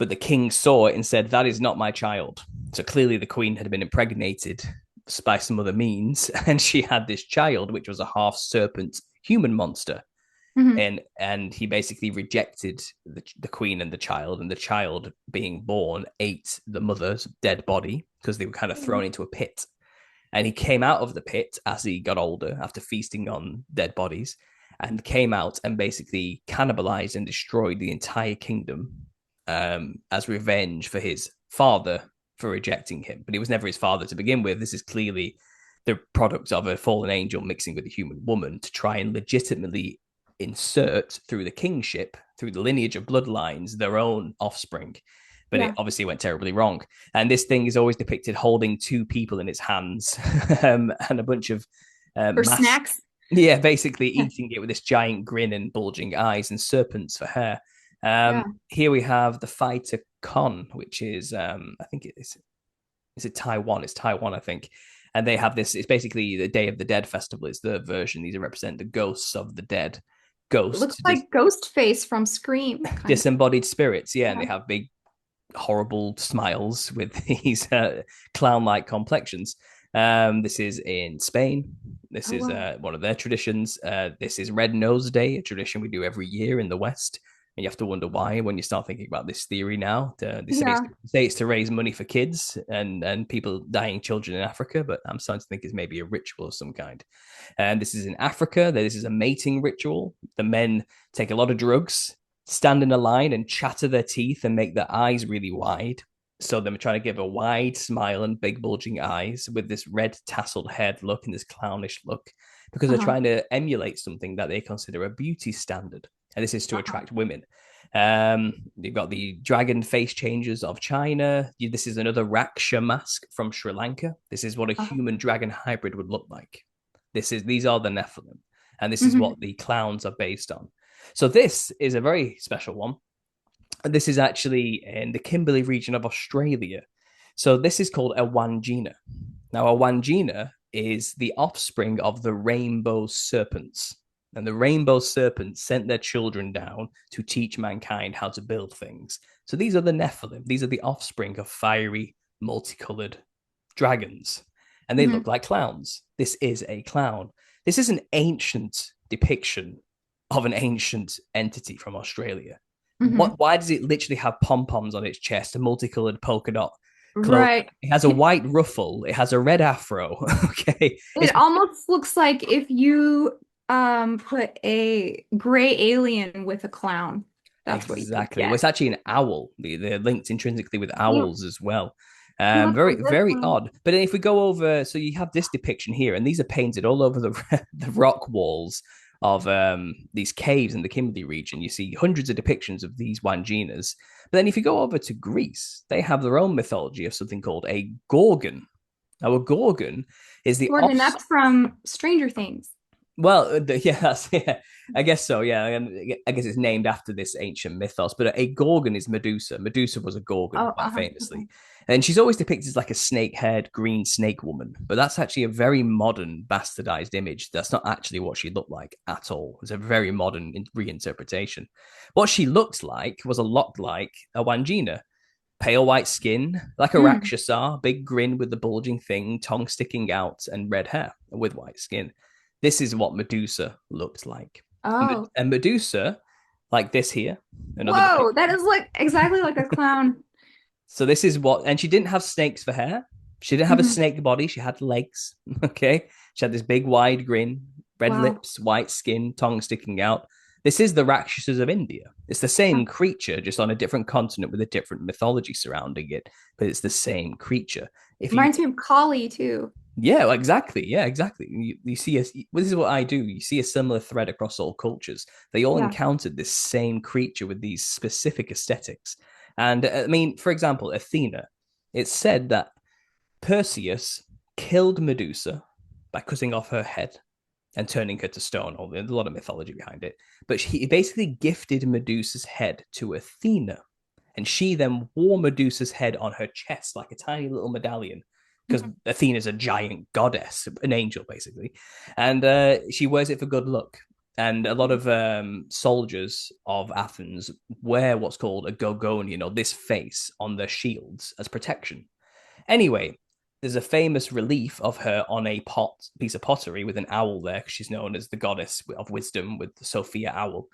but the king saw it and said, that is not my child. So clearly the queen had been impregnated by some other means, and she had this child, which was a half serpent human monster. And he basically rejected the queen and the child being born ate the mother's dead body because they were kind of thrown into a pit. And he came out of the pit as he got older after feasting on dead bodies and came out and basically cannibalized and destroyed the entire kingdom as revenge for his father for rejecting him. But it was never his father to begin with. This is clearly the product of a fallen angel mixing with a human woman to try and legitimately insert through the kingship, through the lineage of bloodlines, their own offspring. But it obviously went terribly wrong. And this thing is always depicted holding two people in its hands and a bunch of snacks. Yeah, basically eating it with this giant grin and bulging eyes and serpents for hair. Here we have the fighter Con, which is I think is it Taiwan? It's Taiwan, I think. And they have this, it's basically the Day of the Dead festival. It's their version. These represent the ghosts of the dead. Ghosts. It looks like Ghostface from Scream. Disembodied spirits, and they have big, horrible smiles with these clown-like complexions. This is in Spain. This is one of their traditions. This is Red Nose Day, a tradition we do every year in the West. And you have to wonder why when you start thinking about this theory now. They say it's to raise money for kids and people dying children in Africa, but I'm starting to think it's maybe a ritual of some kind. And this is in Africa. This is a mating ritual. The men take a lot of drugs, stand in a line and chatter their teeth and make their eyes really wide. So they're trying to give a wide smile and big bulging eyes with this red tasseled head look and this clownish look because they're trying to emulate something that they consider a beauty standard. And this is to attract women. You've got the dragon face changes of China. This is another Raksha mask from Sri Lanka. This is what a human dragon hybrid would look like. These are the Nephilim. And this is what the clowns are based on. So this is a very special one. This is actually in the Kimberley region of Australia. So this is called a Wangina. Now, a Wangina is the offspring of the rainbow serpents. And the rainbow serpents sent their children down to teach mankind how to build things. So these are the Nephilim. These are the offspring of fiery, multicolored dragons. And they look like clowns. This is a clown. This is an ancient depiction of an ancient entity from Australia. Mhm. Why does it literally have pom-poms on its chest, a multicolored polka dot clothing? Right. It has a white ruffle. It has a red afro. Okay. It almost looks like if you put a gray alien with a clown. That's what you could Exactly. Well, get. it's actually an owl. They're linked intrinsically with Yeah, owls as well. he looks Very, like this very one. odd. But then if we go over, so you have this depiction here, and these are painted all over the rock walls of these caves in the Kimberley region. You see hundreds of depictions of these Wanginas. But then if you go over to Greece, they have their own mythology of something called a gorgon. Now, a gorgon is the Morgan, that's from Stranger Things. well, yeah, yeah, I guess so. Yeah, and I guess it's named after this ancient mythos. But a gorgon is Medusa. Medusa was a gorgon, Oh, quite famously, and she's always depicted as like a snake-haired green snake woman. But that's actually a very modern, bastardized image. That's not actually what she looked like at all. It's a very modern reinterpretation. What she looked like was a lot like a Wangina. Pale white skin, like a Rakshasa, big grin with the bulging thing, tongue sticking out, and red hair with white skin. This is what Medusa looked like. Oh. And Medusa, like this here. Whoa, that is like exactly like a clown. So this is what, and she didn't have snakes for hair. She didn't have a snake body. She had legs. Okay. She had this big wide grin, red lips, white skin, tongue sticking out. This is the Rakshasas of India. It's the same creature, just on a different continent with a different mythology surrounding it, but it's the same creature. Reminds me of Kali too. Yeah, well, exactly. Yeah, exactly. You see, this is what I do. You see a similar thread across all cultures. They all encountered this same creature with these specific aesthetics. And I mean, for example, Athena, it's said that Perseus killed Medusa by cutting off her head and turning her to stone. There's a lot of mythology behind it. But he basically gifted Medusa's head to Athena. And she then wore Medusa's head on her chest like a tiny little medallion, because Athena's a giant goddess, an angel, basically. And she wears it for good luck. And a lot of soldiers of Athens wear what's called a gorgonian, or this face, on their shields as protection. Anyway, there's a famous relief of her on a piece of pottery with an owl there, because she's known as the goddess of wisdom with the Sophia owl.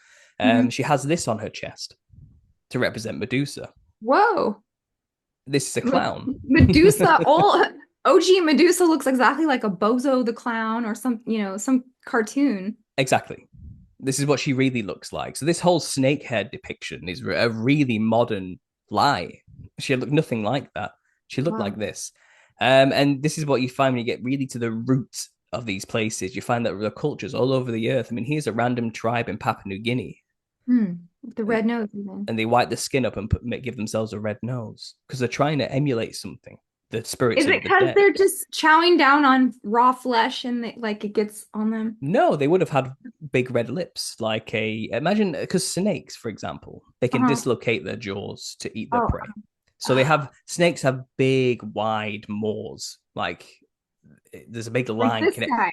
She has this on her chest to represent Medusa. Whoa. This is a clown. Medusa, OG Medusa looks exactly like a Bozo the Clown or some cartoon. Exactly. This is what she really looks like. So this whole snakehead depiction is a really modern lie. She looked nothing like that. She looked like this. And this is what you find when you get really to the root of these places. You find that there are cultures all over the earth. I mean, here's a random tribe in Papua New Guinea. The red nose, even. And they wipe the skin up and give themselves a red nose because they're trying to emulate something. The spirits. Is it because they're just chowing down on raw flesh and it gets on them? No, they would have had big red lips, imagine, because snakes, for example, they can dislocate their jaws to eat their prey. So snakes have big, wide maws. Like there's a big line. Like this guy.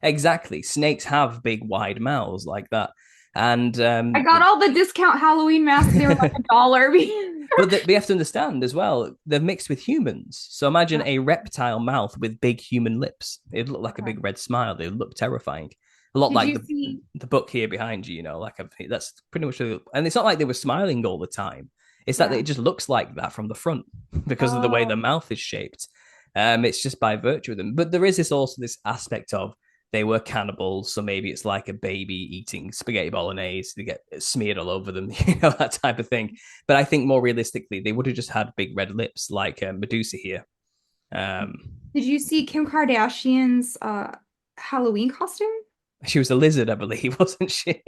Exactly. Snakes have big, wide mouths like that. And I got all the discount Halloween masks. They were like $1. But they have to understand as well, they're mixed with humans. So imagine a reptile mouth with big human lips. It'd look like a big red smile. They would look terrifying. A lot like the book here behind you, that's pretty much, and it's not like they were smiling all the time. It's that it just looks like that from the front because of the way the mouth is shaped. It's just by virtue of them. But there is this aspect of they were cannibals, so maybe it's like a baby eating spaghetti bolognese. They get smeared all over them, that type of thing. But I think more realistically, they would have just had big red lips like Medusa here. Did you see Kim Kardashian's Halloween costume? She was a lizard, I believe, wasn't she?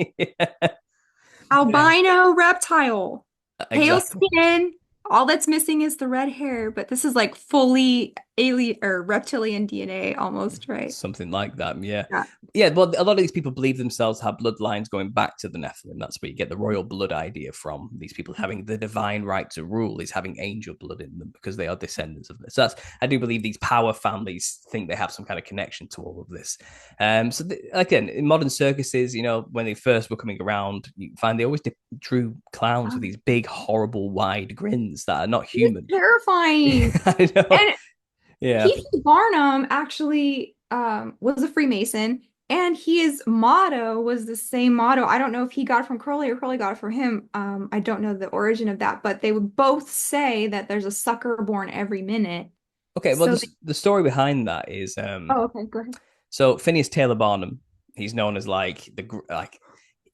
Albino reptile. Exactly. Pale skin. All that's missing is the red hair, but this is like fully alien or reptilian DNA almost, right? Something like that, yeah. Well, a lot of these people believe themselves have bloodlines going back to the Nephilim. That's where you get the royal blood idea from. These people having the divine right to rule is having angel blood in them because they are descendants of this. So I do believe these power families think they have some kind of connection to all of this. Again, in modern circuses, when they first were coming around, you find they always drew clowns with these big, horrible, wide grins that are not human. It's terrifying. I know. And P.T. Barnum actually was a Freemason. And his motto was the same motto. I don't know if he got it from Crowley or Crowley got it from him. I don't know the origin of that, but they would both say that there's a sucker born every minute. Okay, well, So the story behind that is oh, okay, go ahead. so Phineas Taylor Barnum, he's known as like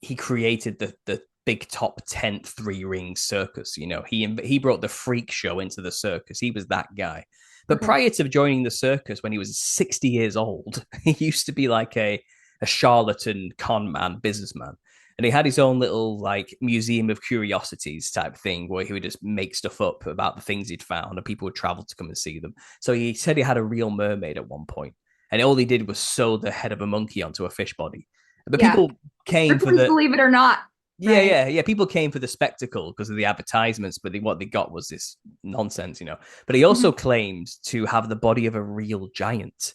he created the big top tent three ring circus. You know, he brought the freak show into the circus. He was that guy. But Okay. prior to joining the circus, when he was 60 years old, he used to be like a charlatan con man businessman. And he had his own little like museum of curiosities type thing where he would just make stuff up about the things he'd found and people would travel to come and see them. So he said he had a real mermaid at one point, and all he did was sew the head of a monkey onto a fish body. But Yeah. people came for the Believe it or not. yeah, Right. yeah, yeah. People came for the spectacle because of the advertisements, but what they got was this nonsense, you know. But he also claimed to have the body of a real giant.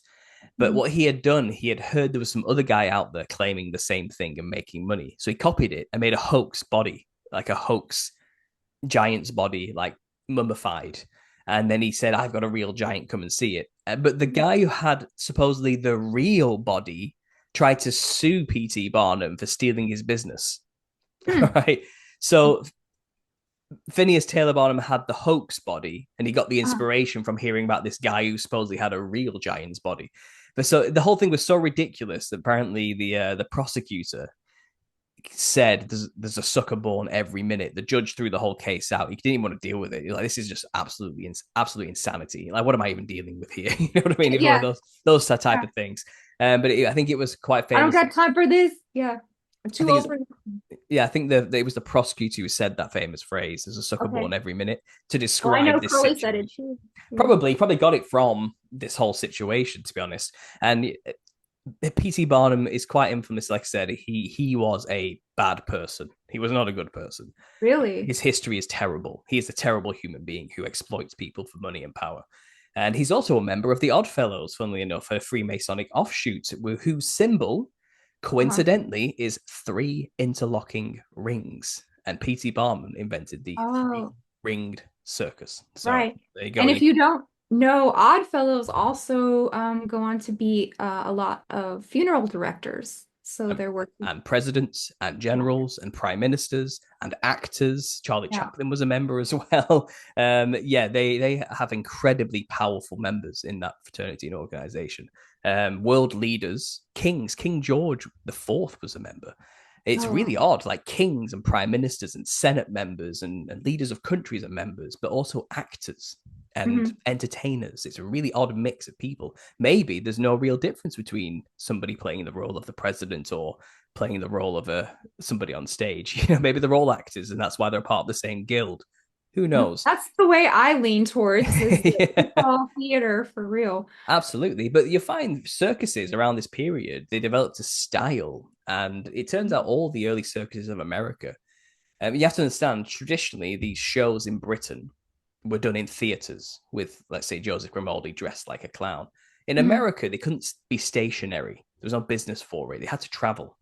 But Mhm. what he had done, he had heard there was some other guy out there claiming the same thing and making money. So he copied it and made a hoax body, like a hoax giant's body, like mummified. And then he said, I've got a real giant, come and see it. But the guy who had supposedly the real body tried to sue P.T. Barnum for stealing his business. Hmm. Right. So Phineas Taylor Barnum had the hoax body, and he got the Ah. inspiration from hearing about this guy who supposedly had a real giant's body. But so the whole thing was so ridiculous that apparently the prosecutor said there's a sucker born every minute. The judge threw the whole case out. He didn't even want to deal with it. He's like, this is just absolutely insanity. Like, what am I even dealing with here? You know what I mean? It's one Yeah. of those type Yeah. of things. But I think it was quite I don't famous. got time for this. Yeah. I'm I too think old for this. yeah, I think it was the prosecutor who said that famous phrase, there's a sucker Okay. born every minute, to Well, I know describe this Crowley said it situation. too. Yeah. Probably got it from this whole situation, to be honest. And P.T. Barnum is quite infamous. Like I said, he was a bad person. He was not a good person. Really? His history is terrible. He is a terrible human being who exploits people for money and power. And he's also a member of the Oddfellows, funnily enough, a Freemasonic offshoot whose symbol, coincidentally, is three interlocking rings. And P.T. Barnum invented the Oh, three-ringed circus. So right. there you go. And if you don't know, Oddfellows also go on to be a lot of funeral directors. So they're working. And presidents and generals and prime ministers and actors. Charlie Yeah. Chaplin was a member as well. Yeah, they have incredibly powerful members in that fraternity and organization. World leaders, kings. King George IV was a member. It's Oh, really wow. odd, like kings and prime ministers and senate members and leaders of countries are members, but also actors and Mhm. entertainers. It's a really odd mix of people. Maybe there's no real difference between somebody playing the role of the president or playing the role of somebody on stage. You know, maybe they're all actors and that's why they're part of the same guild. Who knows? That's the way I lean towards is Yeah. all theater for real. Absolutely. But you find circuses around this period, they developed a style. And it turns out all the early circuses of America, you have to understand, traditionally, these shows in Britain were done in theaters with, let's say, Joseph Grimaldi dressed like a clown. In Mhm. America, they couldn't be stationary. There was no business for it. They had to travel.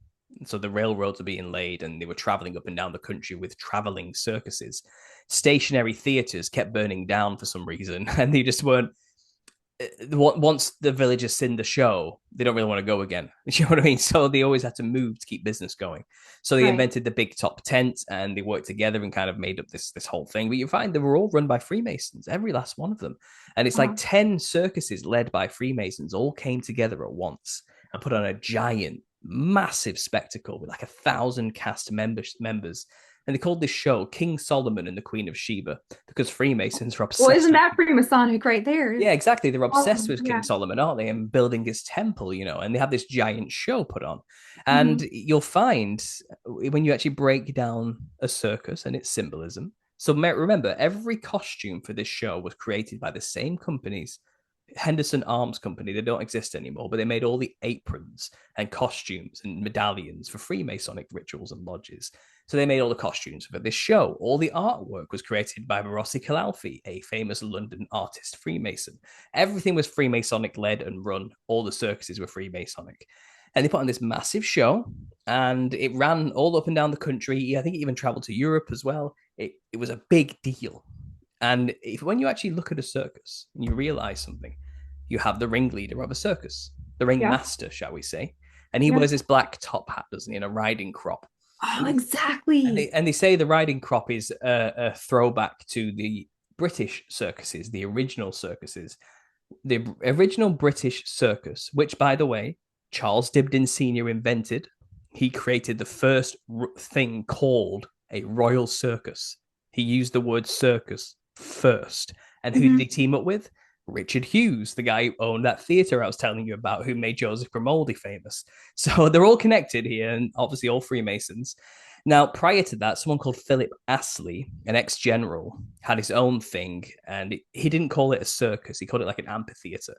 So the railroads were being laid and they were traveling up and down the country with traveling circuses. Stationary theaters kept burning down for some reason, and they just weren't. Once the villagers seen the show, they don't really want to go again. You know what I mean? So they always had to move to keep business going. So they Right. invented the big top tent and they worked together and kind of made up this whole thing. But you find they were all run by Freemasons, every last one of them. And it's like Uh-huh. 10 circuses led by Freemasons all came together at once and put on a giant, massive spectacle with like 1,000 cast members. And they called this show King Solomon and the Queen of Sheba because Freemasons are Well, obsessed isn't with that Freemasonic right there? yeah, exactly. They're obsessed with King Yeah. Solomon, aren't they? And building his temple, you know, and they have this giant show put on. And Mhm. you'll find when you actually break down a circus and its symbolism. So remember, every costume for this show was created by the same companies. Henderson Arms Company, they don't exist anymore, but they made all the aprons and costumes and medallions for Freemasonic rituals and lodges. So they made all the costumes for this show. All the artwork was created by Rossi Calalfi, a famous London artist Freemason. Everything was Freemasonic led and run. All the circuses were Freemasonic. And they put on this massive show and it ran all up and down the country. I think it even traveled to Europe as well. It was a big deal. And when you actually look at a circus and you realize something, you have the ringleader of a circus, the Yeah. ringmaster, shall we say, and he wears this black top hat, doesn't he, and a riding crop. Oh, exactly. And they say the riding crop is a throwback to the British circuses, the original circuses, the original British circus, which, by the way, Charles Dibdin Sr. invented. He created the first thing called a royal circus. He used the word circus first. And who did he team up with? Richard Hughes, the guy who owned that theater I was telling you about, who made Joseph Grimaldi famous. So they're all connected here, and obviously all Freemasons. Now, prior to that, someone called Philip Astley, an ex-general, had his own thing, and he didn't call it a circus. He called it like an amphitheater.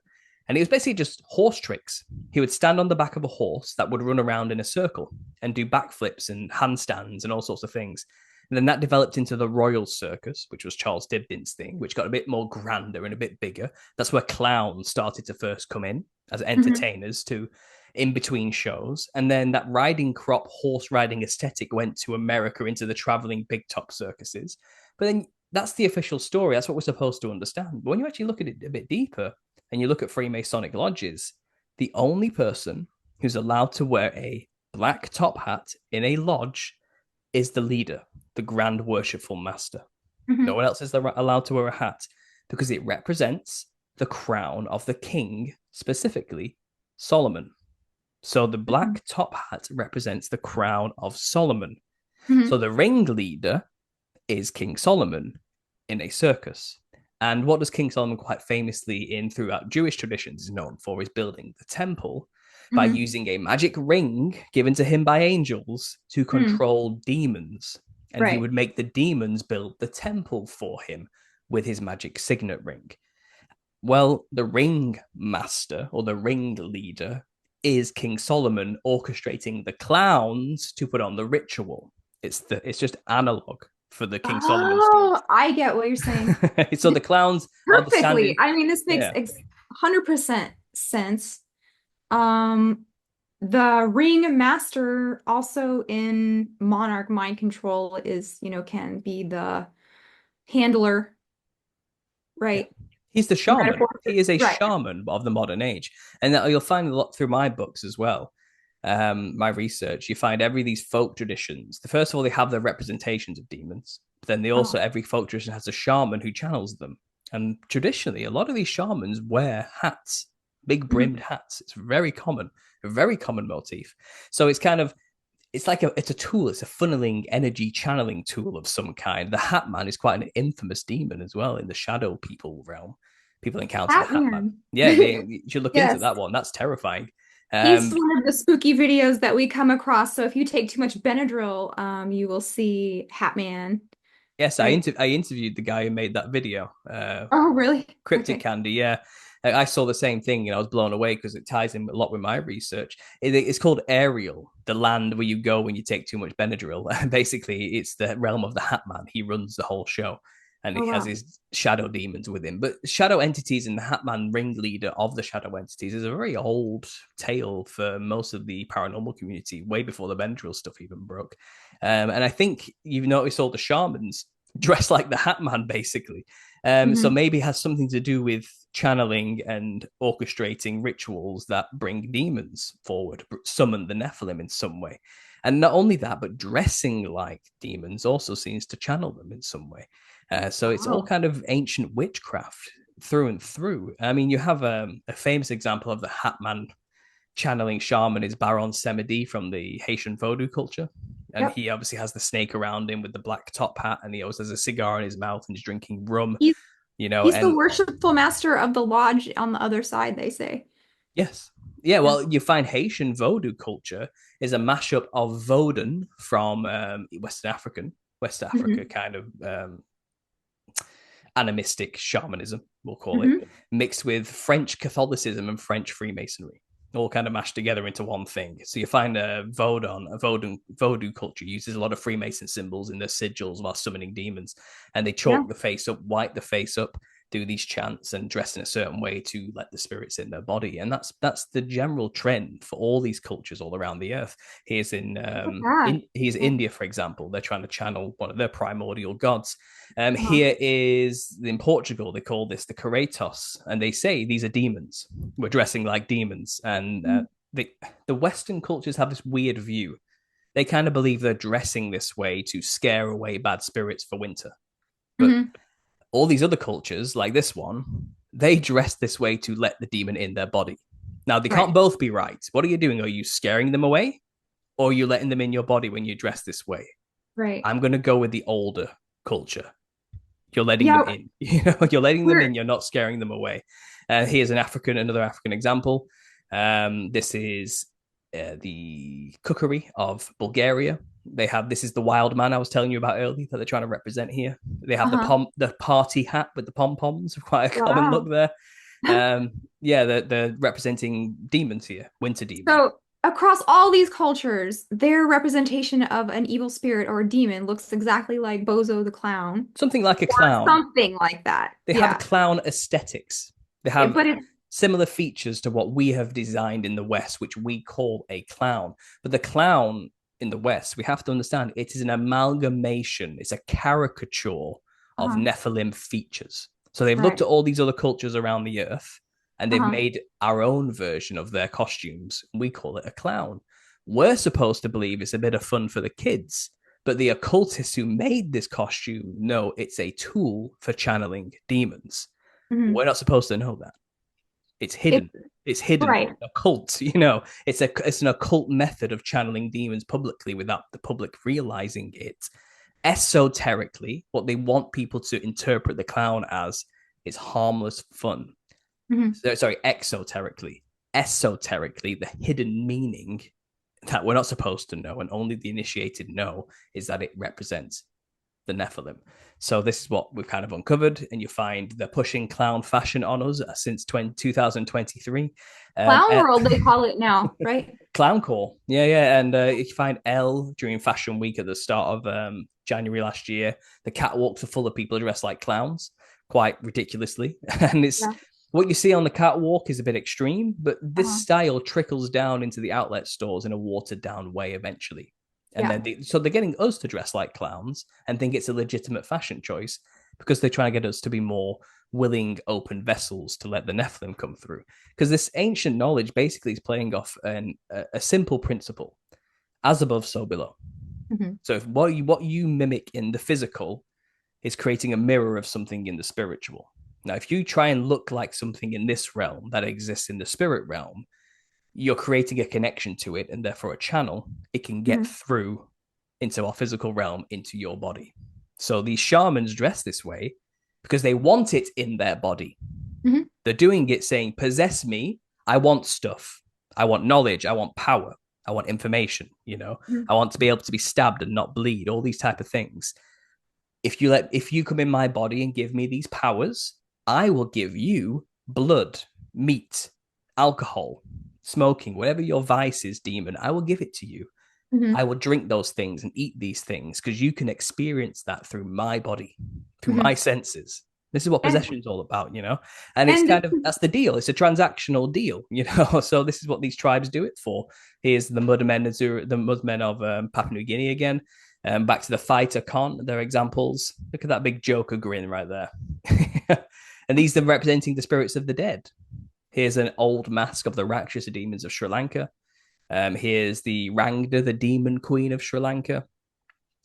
And it was basically just horse tricks. He would stand on the back of a horse that would run around in a circle and do backflips and handstands and all sorts of things. And then that developed into the Royal Circus, which was Charles Dibdin's thing, which got a bit more grander and a bit bigger. That's where clowns started to first come in as entertainers to in between shows. And then that riding crop, horse riding aesthetic went to America into the traveling big top circuses. But then that's the official story. That's what we're supposed to understand. But when you actually look at it a bit deeper and you look at Freemasonic lodges, the only person who's allowed to wear a black top hat in a lodge is the leader, the Grand Worshipful Master. No one else is allowed to wear a hat because it represents the crown of the king, specifically Solomon. So the black top hat represents the crown of Solomon. So the ringleader is King Solomon in a circus. And what does King Solomon quite famously in throughout Jewish traditions is known for is building the temple by using a magic ring given to him by angels to control demons. And he would make the demons build the temple for him with his magic signet ring. Well, the ring master or the ring leader is King Solomon orchestrating the clowns to put on the ritual. It's just analog for the King Solomon story. Oh, I get what you're saying. So the clowns perfectly. I mean, this makes 100% sense. The ring master also in monarch mind control is, can be the handler, right? Yeah. He's the shaman. He is a shaman of the modern age. And you'll find a lot through my books as well. My research, you find these folk traditions. First of all, they have the representations of demons. But then they also, every folk tradition has a shaman who channels them. And traditionally, a lot of these shamans wear hats, big brimmed hats. It's very common, a very common motif. So it's kind of, it's a tool. It's a funneling energy channeling tool of some kind. The Hat Man is quite an infamous demon as well in the shadow people realm. People encounter the Hat Man. Yeah, you should look into that one. That's terrifying. He's one of the spooky videos that we come across. So if you take too much Benadryl, you will see Hat Man. Yes, right? I interviewed the guy who made that video. Oh, really? Cryptic Candy, yeah. I saw the same thing and I was blown away because it ties in a lot with my research. It's called Ariel, the land where you go when you take too much Benadryl. Basically, it's the realm of the Hat Man. He runs the whole show and he has his shadow demons with him. But shadow entities and the Hat Man, ringleader of the shadow entities, is a very old tale for most of the paranormal community, way before the Benadryl stuff even broke. And I think you've noticed all the shamans dressed like the Hat Man, basically. So maybe it has something to do with channeling and orchestrating rituals that bring demons forward, summon the Nephilim in some way. And not only that, but dressing like demons also seems to channel them in some way. So it's all kind of ancient witchcraft through and through. I mean, you have a famous example of the Hat Man channeling shaman is Baron Samedi from the Haitian Vodou culture. And he obviously has the snake around him with the black top hat, and he always has a cigar in his mouth and he's drinking rum. He's the worshipful master of the lodge on the other side, they say. Yes. Yeah, well, you find Haitian Vodou culture is a mashup of Vodun from West Africa kind of animistic shamanism, we'll call it, mixed with French Catholicism and French Freemasonry, all kind of mashed together into one thing. So you find a Vodou culture uses a lot of Freemason symbols in their sigils while summoning demons, and they chalk the face up, white the face up, do these chants and dress in a certain way to let the spirits in their body. And that's the general trend for all these cultures all around the earth. Here's India, for example. They're trying to channel one of their primordial gods. Here is in Portugal, they call this the Kratos, and they say these are demons. We're dressing like demons, and the Western cultures have this weird view. They kind of believe they're dressing this way to scare away bad spirits for winter. But all these other cultures, like this one, they dress this way to let the demon in their body. Now, they can't both be right. What are you doing? Are you scaring them away? Or are you letting them in your body when you dress this way? Right. I'm going to go with the older culture. You're letting them in. You're letting them in. You're not scaring them away. Here's another African example. This is the cookery of Bulgaria. This is the wild man I was telling you about earlier that they're trying to represent here. They have the party hat with the pom-poms, quite a common look there. They're representing demons here, winter demons. So across all these cultures, their representation of an evil spirit or a demon looks exactly like Bozo the clown. Something like a clown. Something like that. They have clown aesthetics. They have similar features to what we have designed in the West, which we call a clown. But the clown in the West, we have to understand, it is an amalgamation. It's a caricature of Nephilim features. So they've looked at all these other cultures around the earth, and they've made our own version of their costumes. We call it a clown. We're supposed to believe it's a bit of fun for the kids, but the occultists who made this costume know it's a tool for channeling demons. We're not supposed to know that. It's hidden. It's hidden. Right. Occult. It's an occult method of channeling demons publicly without the public realizing it. Esoterically, what they want people to interpret the clown as is harmless fun. Exoterically. Esoterically, the hidden meaning that we're not supposed to know and only the initiated know is that it represents the Nephilim. So this is what we've kind of uncovered, and you find they're pushing clown fashion on us since 2023. Clown world, they call it now, right? Clowncore. Yeah. And you find Elle during Fashion Week at the start of January last year. The catwalks are full of people dressed like clowns, quite ridiculously. And it's what you see on the catwalk is a bit extreme, but this style trickles down into the outlet stores in a watered down way eventually. And then they're getting us to dress like clowns and think it's a legitimate fashion choice because they're trying to get us to be more willing, open vessels to let the Nephilim come through. Because this ancient knowledge basically is playing off a simple principle: as above, so below. So if what you mimic in the physical is creating a mirror of something in the spiritual. Now, if you try and look like something in this realm that exists in the spirit realm, you're creating a connection to it, and therefore a channel. It can get through into our physical realm, into your body. So these shamans dress this way because they want it in their body. They're doing it saying, possess me. I want stuff. I want knowledge. I want power. I want information. I want to be able to be stabbed and not bleed, all these type of things. If you come in my body and give me these powers, I will give you blood, meat, alcohol, smoking, whatever your vice is, demon, I will give it to you. I will drink those things and eat these things because you can experience that through my body, through my senses. This is what possession is all about, and it's kind of, that's the deal. It's a transactional deal, so this is what these tribes do it for. Here's the Mudmen of Papua New Guinea again. Back to the fighter Khan, their examples. Look at that big Joker grin right there. And these are representing the spirits of the dead. Here's an old mask of the Rakshasa demons of Sri Lanka. Here's the Rangda, the demon queen of Sri Lanka,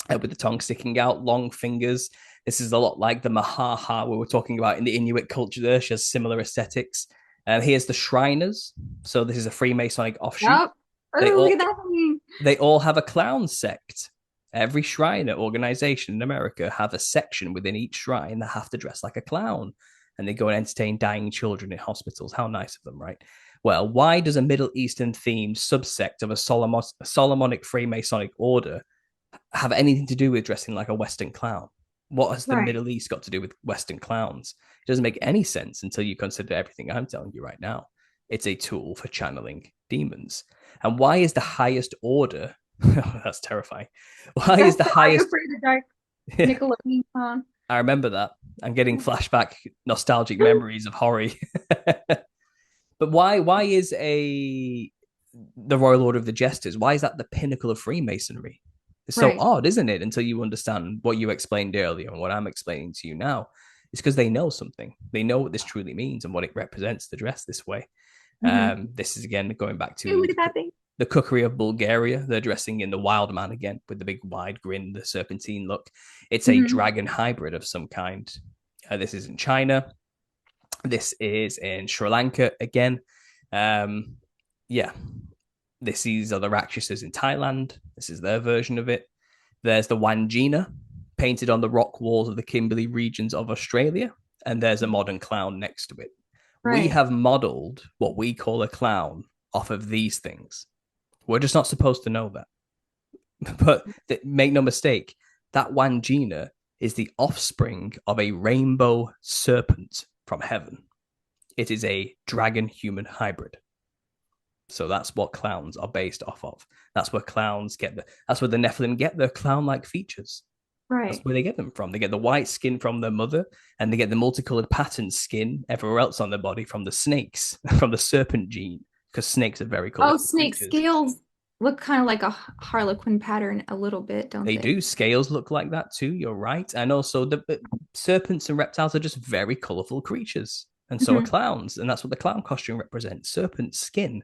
with the tongue sticking out, long fingers. This is a lot like the Mahaha we were talking about in the Inuit culture there. She has similar aesthetics. And here's the Shriners. So this is a Freemasonic offshoot. Yep. Look at that. They all have a clown sect. Every Shriner organization in America have a section within each shrine that have to dress like a clown. And they go and entertain dying children in hospitals. How nice of them, right? Well, why does a Middle Eastern-themed subsect of a Solomonic Freemasonic order have anything to do with dressing like a Western clown? What has the Middle East got to do with Western clowns? It doesn't make any sense until you consider everything I'm telling you right now. It's a tool for channeling demons. And why is the highest order... That's terrifying. Why is the highest... Nickelodeon clown. I remember that. I'm getting flashback nostalgic memories of horror. But why is the Royal Order of the Jesters, why is that the pinnacle of Freemasonry? It's so odd, isn't it? Until you understand what you explained earlier and what I'm explaining to you now. It's because they know something. They know what this truly means and what it represents to dress this way. This is again going back Hey, to look at that thing. the cookery of Bulgaria. They're dressing in the wild man again with the big wide grin, the serpentine look. It's a dragon hybrid of some kind. This is in China. This is in Sri Lanka again. These are the Rakshasas in Thailand. This is their version of it. There's the Wangina painted on the rock walls of the Kimberley regions of Australia. And there's a modern clown next to it. Right. We have modeled what we call a clown off of these things. We're just not supposed to know that. But make no mistake, that Wangina is the offspring of a rainbow serpent from heaven. It is a dragon-human hybrid. So that's what clowns are based off of. That's where clowns that's where the Nephilim get their clown-like features. Right. That's where they get them from. They get the white skin from their mother, and they get the multicolored patterned skin everywhere else on their body from the snakes, from the serpent gene, because snakes are very colorful. Oh, snake scales look kind of like a harlequin pattern a little bit, don't they? They do. Scales look like that too. You're right. And also the serpents and reptiles are just very colorful creatures. And so are clowns. And that's what the clown costume represents. Serpent skin.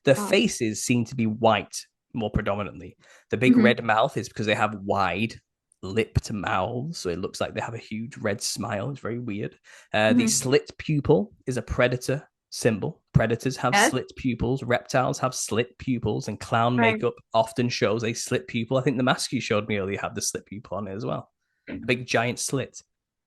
Their faces seem to be white more predominantly. The big red mouth is because they have wide lipped mouths. So it looks like they have a huge red smile. It's very weird. The slit pupil is a predator symbol. Predators have slit pupils. Reptiles have slit pupils. And clown makeup often shows a slit pupil. I think the mask you showed me earlier had the slit pupil on it as well. A big giant slit.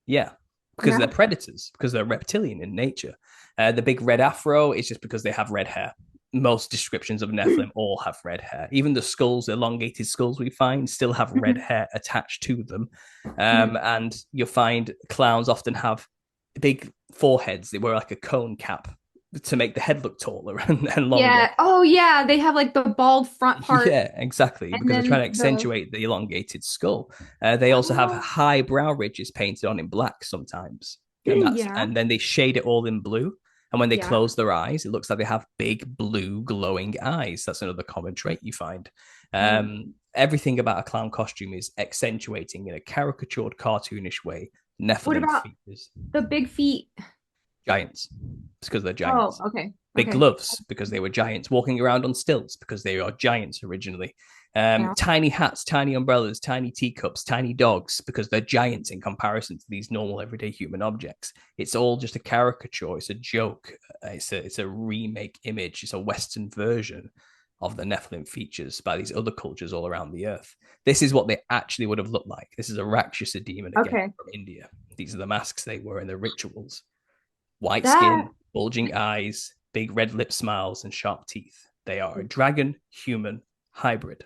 Yeah. Because they're predators, because they're reptilian in nature. The big red afro is just because they have red hair. Most descriptions of Nephilim all have red hair. Even the skulls, the elongated skulls we find, still have red hair attached to them. And you'll find clowns often have big foreheads. They wear like a cone cap to make the head look taller and longer. Yeah. Oh, yeah. They have like the bald front part. Yeah, exactly. Because they're trying to accentuate the elongated skull. They also have high brow ridges painted on in black sometimes. And then they shade it all in blue. And when they close their eyes, it looks like they have big blue glowing eyes. That's another common trait you find. Everything about a clown costume is accentuating in a caricatured, cartoonish way Nephilim what about features. The big feet? Giants. It's because they're giants. Oh, okay. Big gloves because they were giants. Walking around on stilts because they are giants originally. Tiny hats, tiny umbrellas, tiny teacups, tiny dogs because they're giants in comparison to these normal everyday human objects. It's all just a caricature. It's a joke. It's a remake image. It's a Western version of the Nephilim features by these other cultures all around the earth. This is what they actually would have looked like. This is a Rakshasa demon again from India. These are the masks they wear in their rituals. White skin, bulging eyes, big red lip smiles, and sharp teeth. They are a dragon-human hybrid.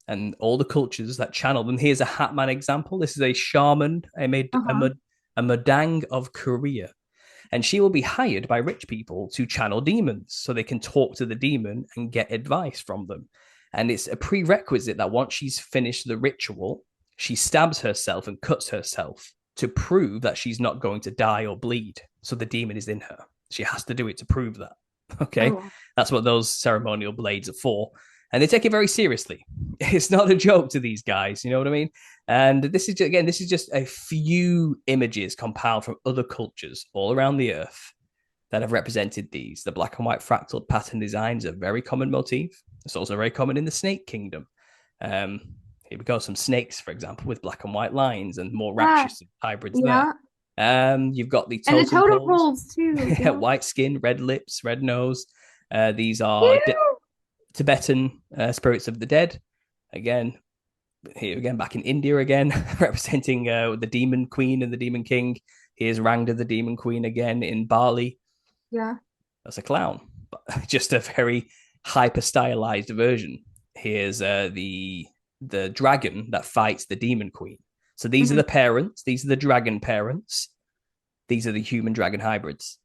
And all the cultures that channel them. Here's a Hatman example. This is a shaman, a Madang of Korea. And she will be hired by rich people to channel demons so they can talk to the demon and get advice from them. And it's a prerequisite that once she's finished the ritual, she stabs herself and cuts herself to prove that she's not going to die or bleed. So the demon is in her. She has to do it to prove that. Okay? That's what those ceremonial blades are for. And they take it very seriously. It's not a joke to these guys, you know what I mean? And this is just a few images compiled from other cultures all around the earth that have represented these. The black and white fractal pattern designs are a very common motif. It's also very common in the snake kingdom. Here we go, some snakes, for example, with black and white lines and more Rakshasa hybrids there. You've got the totem poles too. White skin, red lips, red nose. These are Tibetan spirits of the dead. Again, here again, back in India again, representing the demon queen and the demon king. Here's Rangda, the demon queen again in Bali. Yeah. That's a clown, but just a very hyper stylized version. Here's the dragon that fights the demon queen. So these are the parents. These are the dragon parents. These are the human dragon hybrids.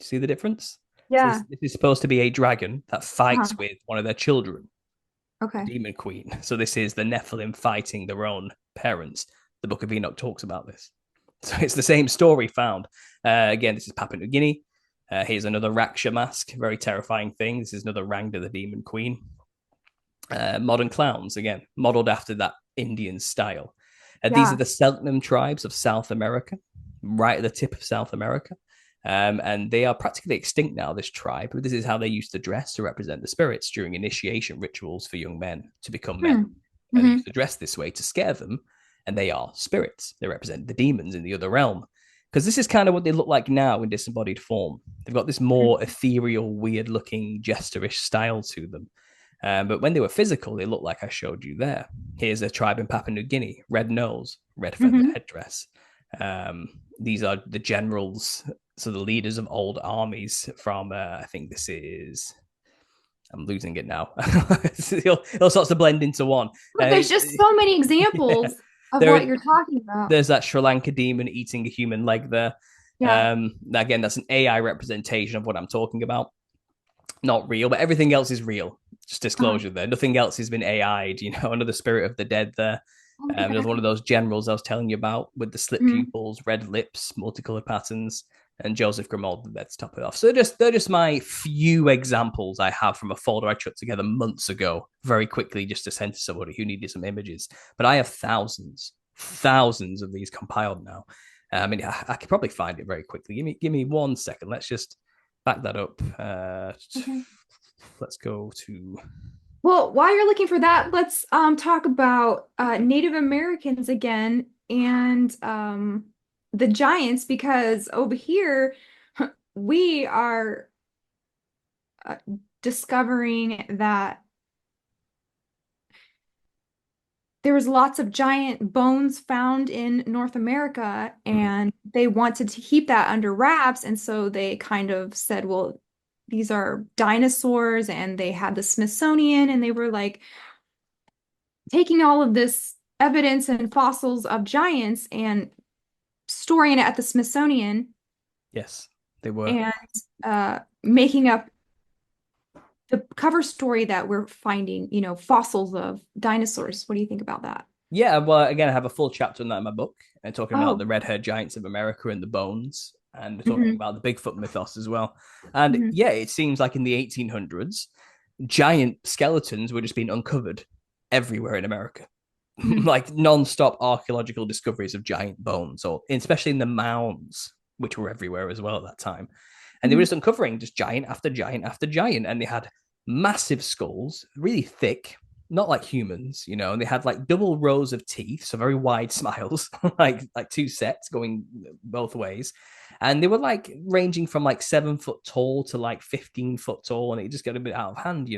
See the difference? Yeah. So this is supposed to be a dragon that fights with one of their children. Okay. Demon queen. So this is the Nephilim fighting their own parents. The Book of Enoch talks about this. So it's the same story found. Again, this is Papua New Guinea. Here's another Raksha mask. Very terrifying thing. This is another Rangda, the demon queen. Modern clowns, again, modeled after that Indian style. These are the Selknam tribes of South America, right at the tip of South America. And they are practically extinct now, this tribe. But this is how they used to dress to represent the spirits during initiation rituals for young men to become men. And they used to dress this way to scare them. And they are spirits. They represent the demons in the other realm. Because this is kind of what they look like now in disembodied form. They've got this more ethereal, weird-looking, gesterish style to them. But when they were physical, they looked like I showed you there. Here's a tribe in Papua New Guinea, red nose, red feather headdress. These are the generals, so the leaders of old armies from, I think this is... I'm losing it now. It all sorts to blend into one. But there's just so many examples of what you're talking about. There's that Sri Lanka demon eating a human leg there. Yeah. Again, that's an AI representation of what I'm talking about. Not real, but everything else is real. Just disclosure there. Nothing else has been AI'd, another spirit of the dead there. There's one of those generals I was telling you about with the slit pupils, red lips, multicolored patterns, and Joseph Grimaud there to top it off. So they're just my few examples I have from a folder I chucked together months ago, very quickly, just to send to somebody who needed some images. But I have thousands of these compiled now. I mean, I could probably find it very quickly. Give me 1 second. Let's just back that up. Let's go to... Well, while you're looking for that, let's talk about Native Americans again and the giants, because over here we are discovering that there was lots of giant bones found in North America, and they wanted to keep that under wraps. And so they kind of said, well, these are dinosaurs, and they had the Smithsonian, and they were like taking all of this evidence and fossils of giants and storing it at the Smithsonian. Yes, they were. And making up the cover story that we're finding, fossils of dinosaurs. What do you think about that? Yeah, well, again, I have a full chapter on that in my book, and talking about the red-haired giants of America and the bones, and talking about the Bigfoot mythos as well. And yeah, it seems like in the 1800s, giant skeletons were just being uncovered everywhere in America. Like non-stop archaeological discoveries of giant bones, or especially in the mounds, which were everywhere as well at that time. And they were just uncovering just giant after giant after giant. And they had massive skulls, really thick, not like humans, and they had like double rows of teeth, so very wide smiles, like 2 sets going both ways. And they were like ranging from like 7 foot tall to like 15 foot tall, and it just got a bit out of hand,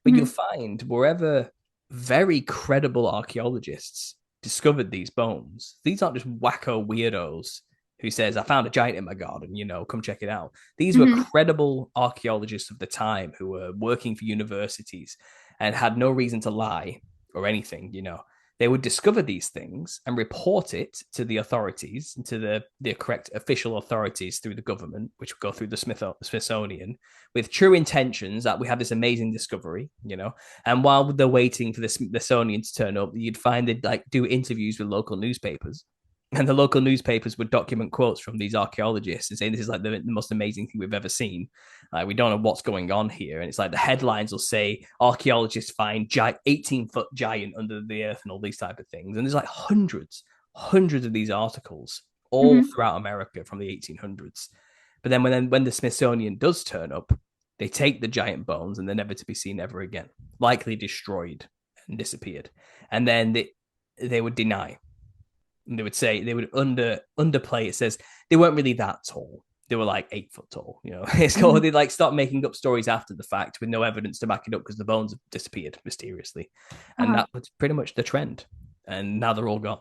But you'll find wherever very credible archaeologists discovered these bones, these aren't just wacko weirdos who says, I found a giant in my garden, come check it out. These were credible archaeologists of the time who were working for universities and had no reason to lie or anything, They would discover these things and report it to the authorities, to the correct official authorities through the government, which would go through the Smithsonian, with true intentions that we have this amazing discovery, And while they're waiting for the Smithsonian to turn up, you'd find they'd like do interviews with local newspapers. And the local newspapers would document quotes from these archaeologists and say, this is like the most amazing thing we've ever seen. We don't know what's going on here. And it's like the headlines will say, archaeologists find 18-foot giant under the earth and all these type of things. And there's like hundreds of these articles all throughout America from the 1800s. But then when the Smithsonian does turn up, they take the giant bones and they're never to be seen ever again, likely destroyed and disappeared. And then they would deny. And they would say, they would underplay. It says they weren't really that tall. They were like 8 foot tall. It's called, they like start making up stories after the fact with no evidence to back it up because the bones have disappeared mysteriously. And that was pretty much the trend. And now they're all gone.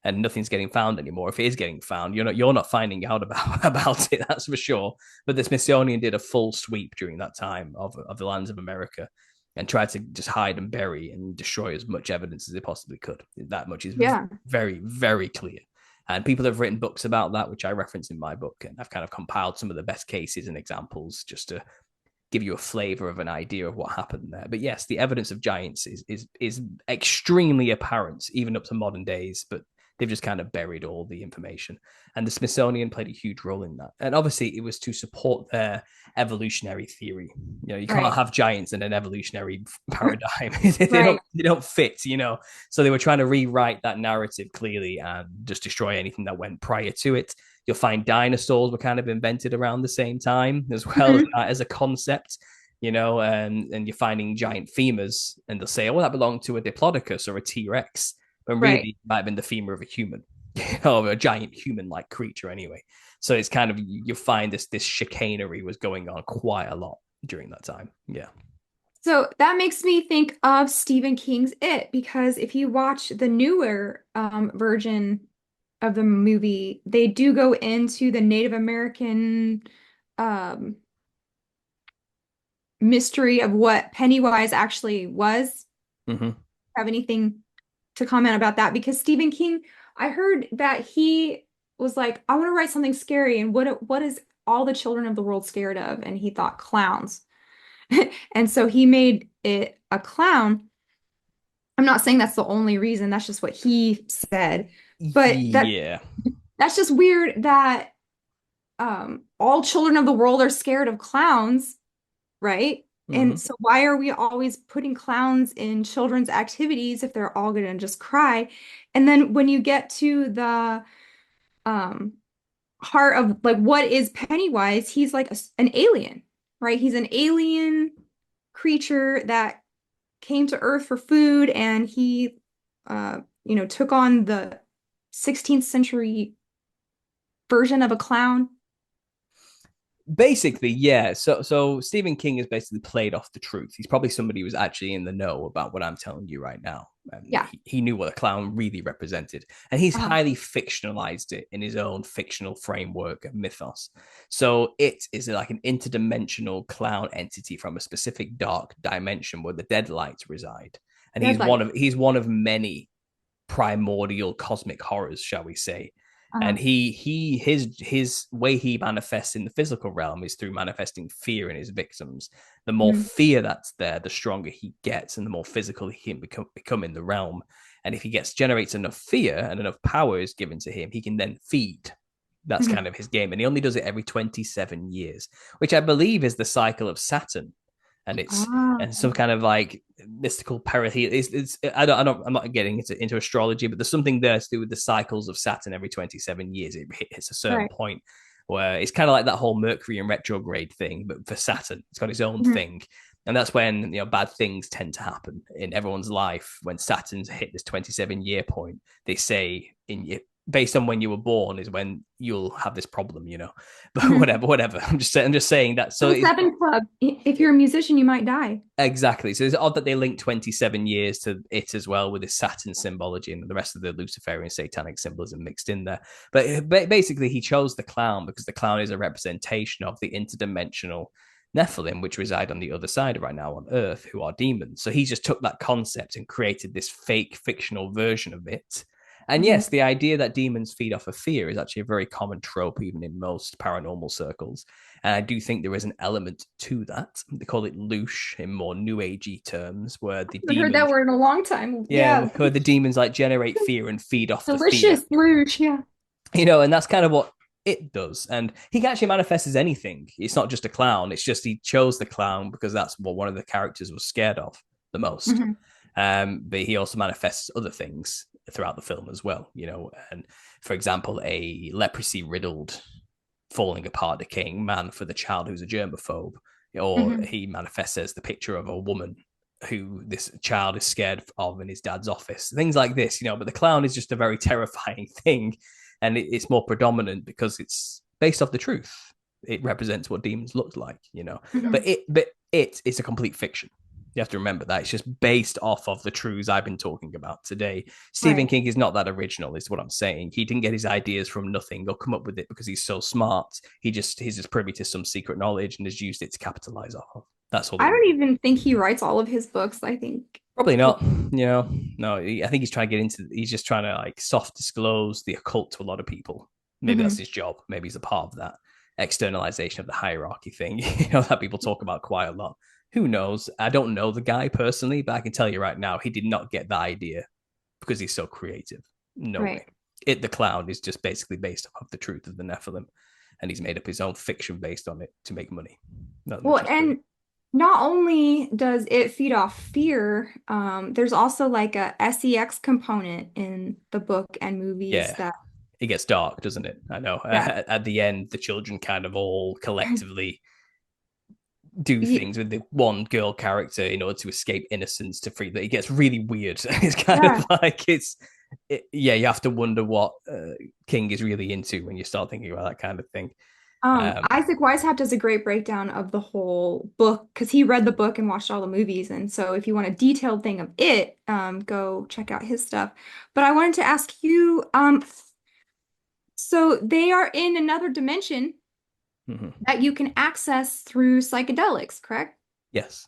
And nothing's getting found anymore. If it is getting found, you're not finding out about it, that's for sure. But the Smithsonian did a full sweep during that time of the lands of America and tried to just hide and bury and destroy as much evidence as they possibly could. That much is very, very clear. And people have written books about that, which I reference in my book. And I've kind of compiled some of the best cases and examples just to give you a flavor of an idea of what happened there. But yes, the evidence of giants is extremely apparent, even up to modern days. But they've just kind of buried all the information. And the Smithsonian played a huge role in that. And obviously it was to support their evolutionary theory. You can't have giants in an evolutionary paradigm. They don't fit, So they were trying to rewrite that narrative clearly and just destroy anything that went prior to it. You'll find dinosaurs were kind of invented around the same time as well as a concept, and you're finding giant femurs, and they'll say, oh, well, that belonged to a diplodocus or a T-Rex, but really Right. it might have been the femur of a human or a giant human-like creature anyway. So it's kind of, you find this chicanery was going on quite a lot during that time. Yeah. So that makes me think of Stephen King's It, because if you watch the newer version of the movie, they do go into the Native American um, mystery of what Pennywise actually was. Mm-hmm. Have anything to comment about that? Because Stephen King, I heard that he was like, I want to write something scary, and what is all the children of the world scared of? And he thought clowns. And so he made it a clown. I'm not saying that's the only reason, that's just what he said. But Yeah. that's just weird that all children of the world are scared of clowns, right? Mm-hmm. And so why are we always putting clowns in children's activities if they're all gonna just cry? And then when you get to the um heart of like what is Pennywise, he's like an alien, right? He's an alien creature that came to Earth for food, and he took on the 16th century version of a clown. Basically, yeah. So Stephen King has basically played off the truth. He's probably somebody who's actually in the know about what I'm telling you right now. Yeah. He knew what a clown really represented, and he's Uh-huh. highly fictionalized it in his own fictional framework of mythos. So it is like an interdimensional clown entity from a specific dark dimension where the deadlights reside, and he's Deadlight. one of many primordial cosmic horrors, shall we say. Uh-huh. And his way he manifests in the physical realm is through manifesting fear in his victims. The more Mhm. fear that's there, the stronger he gets, and the more physical he can become in the realm. And if he generates enough fear and enough power is given to him, he can then feed. That's Mhm. kind of his game, and he only does it every 27 years, which I believe is the cycle of Saturn. And it's Ah. and some kind of like mystical parity. I'm not getting into astrology, but there's something there to do with the cycles of Saturn every 27 years. It hits a certain Right. point where it's kind of like that whole Mercury and retrograde thing, but for Saturn, it's got its own Mhm. thing. And that's when bad things tend to happen in everyone's life. When Saturn's hit this 27-year point, they say based on when you were born is when you'll have this problem. But Mhm. whatever. I'm just saying that. So So Seven Club. If you're a musician, you might die. exactly. So it's odd that they link 27 years to it as well, with this Saturn symbology and the rest of the Luciferian satanic symbolism mixed in there. But basically, he chose the clown because the clown is a representation of the interdimensional Nephilim, which reside on the other side right now on Earth, who are demons. So he just took that concept and created this fake fictional version of it. And Mhm. yes, the idea that demons feed off of fear is actually a very common trope, even in most paranormal circles. And I do think there is an element to that. They call it loosh in more new agey terms, where the I haven't heard that demons, word in a long time. yeah, Yeah. where the demons like generate fear and feed off the fear. Delicious luge. Yeah. And that's kind of what it does. And he can actually manifest as anything. It's not just a clown. It's just he chose the clown because that's what one of the characters was scared of the most. Mhm. But he also manifests other things throughout the film as well. And for example, a leprosy riddled, falling apart, decaying man for the child who's a germaphobe, or Mhm. he manifests as the picture of a woman who this child is scared of in his dad's office, things like this. But the clown is just a very terrifying thing, and it's more predominant because it's based off the truth. It represents what demons look like. Mhm. But it's a complete fiction. You have to remember that it's just based off of the truths I've been talking about today. Stephen Right. King is not that original, is what I'm saying. He didn't get his ideas from nothing or come up with it because he's so smart. He's just privy to some secret knowledge and has used it to capitalize off of. That's all. I don't even think he writes all of his books. I think Probably not. No. I think he's trying to get into. He's just trying to like soft disclose the occult to a lot of people. Maybe that's Mhm. his job. Maybe he's a part of that externalization of the hierarchy thing. That people talk about quite a lot. Who knows? I don't know the guy personally, but I can tell you right now, he did not get that idea because he's so creative. No Right. way. The clown is just basically based off the truth of the Nephilim, and he's made up his own fiction based on it to make money. Well, and not only does it feed off fear, there's also like a sex component in the book and movies Yeah, that it gets dark, doesn't it? I know. Yeah. At the end, the children kind of all collectively do Ye- things with the one girl character in order to escape innocence to free that. It gets really weird. It's kind Yeah. of like yeah, you have to wonder what King is really into when you start thinking about that kind of thing. Isaac Weishaupt does a great breakdown of the whole book because he read the book and watched all the movies. And so if you want a detailed thing of it, go check out his stuff. But I wanted to ask you, so they are in another dimension that you can access through psychedelics, correct? Yes.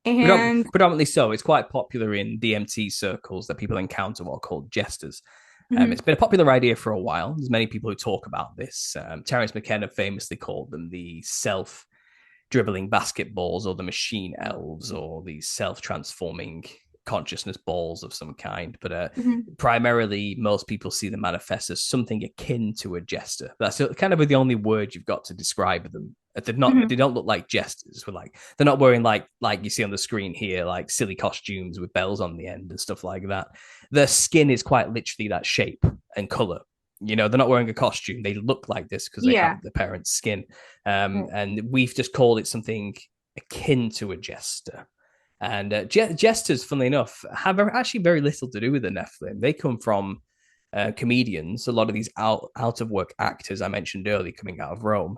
And Predominantly so. It's quite popular in DMT circles that people encounter what are called jesters. It's been a popular idea for a while. There's many people who talk about this. Terence McKenna famously called them the self-dribbling basketballs or the machine elves or these self-transforming consciousness balls of some kind. But primarily, most people see them manifest as something akin to a jester. That's kind of the only word you've got to describe them. They don't look like jesters. They're not wearing like you see on the screen here, like silly costumes with bells on the end and stuff like that. Their skin is quite literally that shape and color. You know, they're not wearing a costume. They look like this because they have the parents' skin. And we've just called it something akin to a jester. And jesters, funnily enough, have actually very little to do with the Nephilim. They come from comedians. A lot of these out of work actors I mentioned earlier coming out of Rome.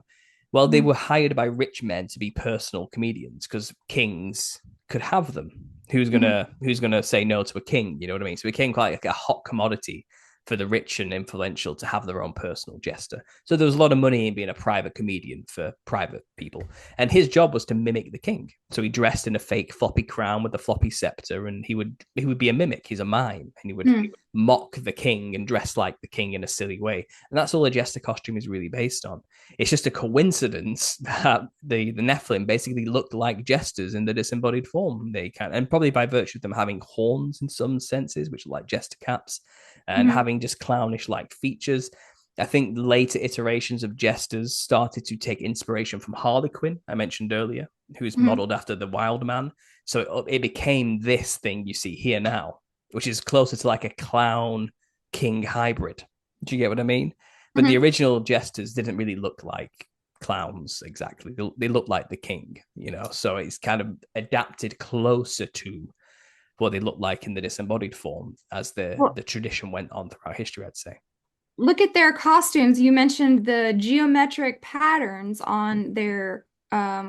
Well, they were hired by rich men to be personal comedians because kings could have them. Who's gonna say no to a king? You know what I mean? So it became quite like a hot commodity for the rich and influential to have their own personal jester. So there was a lot of money in being a private comedian for private people. And his job was to mimic the king. So he dressed in a fake floppy crown with a floppy scepter, and he would be a mimic. He's a mime, and he would mock the king and dress like the king in a silly way. And that's all a jester costume is really based on. It's just a coincidence that the Nephilim basically looked like jesters in the disembodied form. They can, and probably by virtue of them having horns in some senses, which are like jester caps, and having just clownish like features. I think later iterations of jesters started to take inspiration from Harlequin, I mentioned earlier, who is modeled after the wild man. So it became this thing you see here now, which is closer to like a clown king hybrid. Do you get what I mean? But the original jesters didn't really look like clowns exactly. They look like the king, you know? So it's kind of adapted closer to what they look like in the disembodied form as the tradition went on throughout history, I'd say. Look at their costumes. You mentioned the geometric patterns on their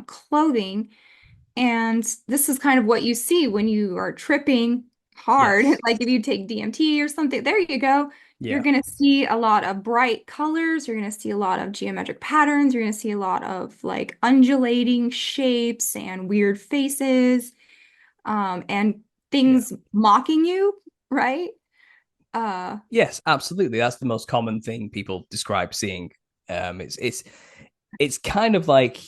clothing. And this is kind of what you see when you are tripping hard. Yes. Like if you take DMT or something, there you go. Yeah. You're going to see a lot of bright colors. You're going to see a lot of geometric patterns. You're going to see a lot of like undulating shapes and weird faces, and things mocking you, right? Yes, absolutely. That's the most common thing people describe seeing. It's kind of like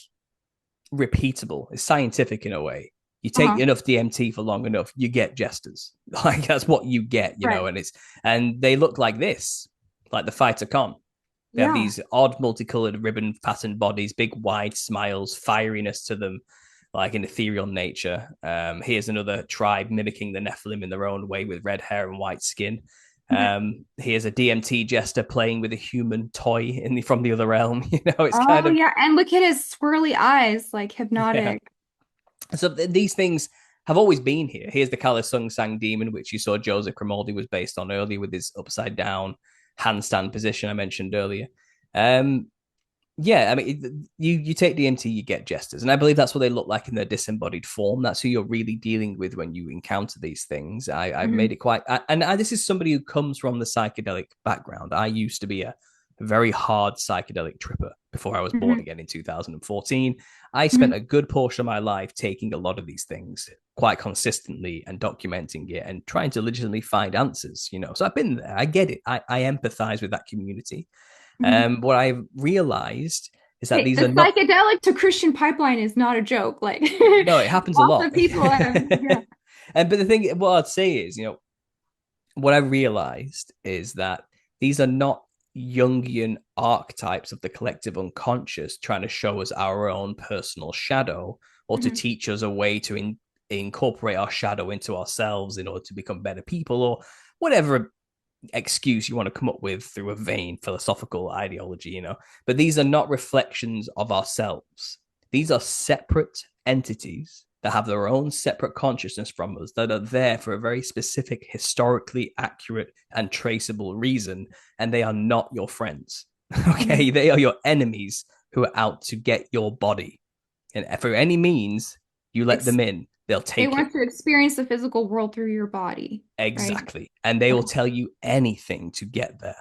repeatable. It's scientific in a way. You take enough DMT for long enough, you get jesters. Like that's what you get, you know. And they look like this, like the fighter con. They have these odd multicolored ribbon patterned bodies, big wide smiles, fieriness to them, like an ethereal nature. Here's another tribe mimicking the Nephilim in their own way with red hair and white skin. Here's a DMT jester playing with a human toy from the other realm. You know, it's kind of and look at his swirly eyes, like hypnotic. So these things have always been here. Here's the Kala Sung Sang demon, which you saw Joseph Grimaldi was based on earlier with his upside down handstand position I mentioned earlier. I mean, you take DMT, you get jesters, and I believe that's what they look like in their disembodied form. That's who you're really dealing with when you encounter these things. I've made it quite, and this is somebody who comes from the psychedelic background. I used to be a very hard psychedelic tripper before I was born again in 2014. I spent a good portion of my life taking a lot of these things quite consistently and documenting it and trying to legitimately find answers, you know. So I've been there. I get it. I empathize with that community. What I've realized is that these are not psychedelic to Christian pipeline is not a joke. Like no, it happens a lot. People but the thing, what I'd say is, you know, what I realized is that these are not Jungian archetypes of the collective unconscious trying to show us our own personal shadow or to teach us a way to incorporate our shadow into ourselves in order to become better people or whatever excuse you want to come up with through a vain philosophical ideology, but these are not reflections of ourselves. These are separate entities that have their own separate consciousness from us, that are there for a very specific, historically accurate and traceable reason, and they are not your friends. Okay, they are your enemies who are out to get your body, and for any means you let them in, they'll take it. They want to experience the physical world through your body. Exactly. Right? And they will tell you anything to get there,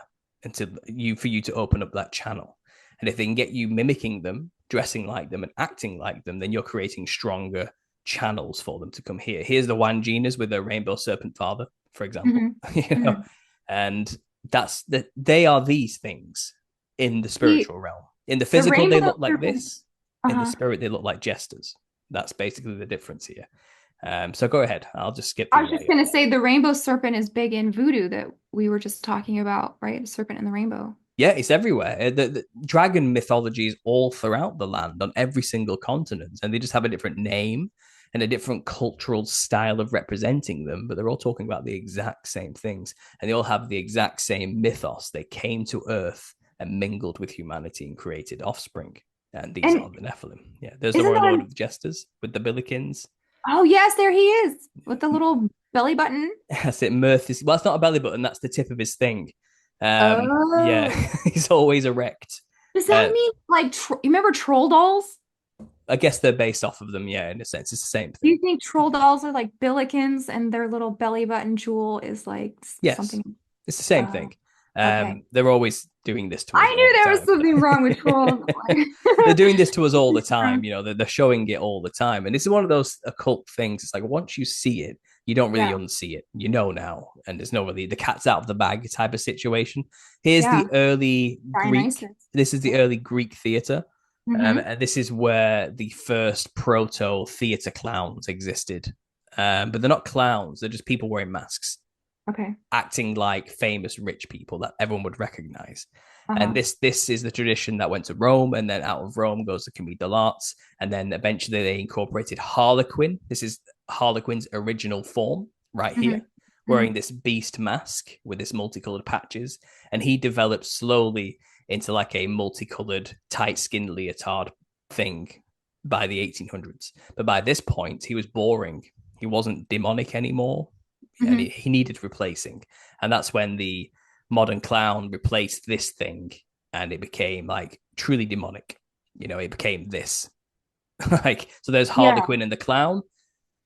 and for you to open up that channel. And if they can get you mimicking them, dressing like them, and acting like them, then you're creating stronger channels for them to come here. Here's the Wanjinas with their rainbow serpent father, for example. And they are these things in the spiritual realm. In the physical, they look like this. In the spirit, they look like jesters. That's basically the difference here. So go ahead. I'll just skip. I was just going to say the rainbow serpent is big in voodoo that we were just talking about, right? The serpent in the rainbow. Yeah, it's everywhere. The dragon mythology is all throughout the land on every single continent, and they just have a different name and a different cultural style of representing them, but they're all talking about the exact same things, and they all have the exact same mythos. They came to Earth and mingled with humanity and created offspring, and these are the Nephilim. Yeah, there's the Royal Lord of the Jesters with the Billikens. Oh yes, there he is with the little belly button. That's it. Mirth is, well, it's not a belly button. That's the tip of his thing. Yeah, he's always erect. Does that mean like you remember troll dolls? I guess they're based off of them. Yeah, in a sense, it's the same thing. Do you think troll dolls are like Billikens and their little belly button jewel is like something? It's the same thing. Okay. They're always doing this to us. I knew there was something wrong with trolls. They're doing this to us all the time. They're showing it all the time, and it's one of those occult things. It's like once you see it, you don't really unsee it. You know now, and there's no really the cat's out of the bag type of situation. Here's the early Greek. This is the early Greek theater. And this is where the first proto theater clowns existed. But they're not clowns. They're just people wearing masks. Okay. Acting like famous rich people that everyone would recognize. And this is the tradition that went to Rome, and then out of Rome goes the comedial arts. And then eventually they incorporated Harlequin. This is Harlequin's original form right here, wearing this beast mask with this multicolored patches. And he developed slowly into like a multicolored tight-skinned leotard thing by the 1800s. But by this point, he was boring. He wasn't demonic anymore. And he needed replacing. And that's when the modern clown replaced this thing, and it became like truly demonic. It became this. So there's Harlequin and the clown.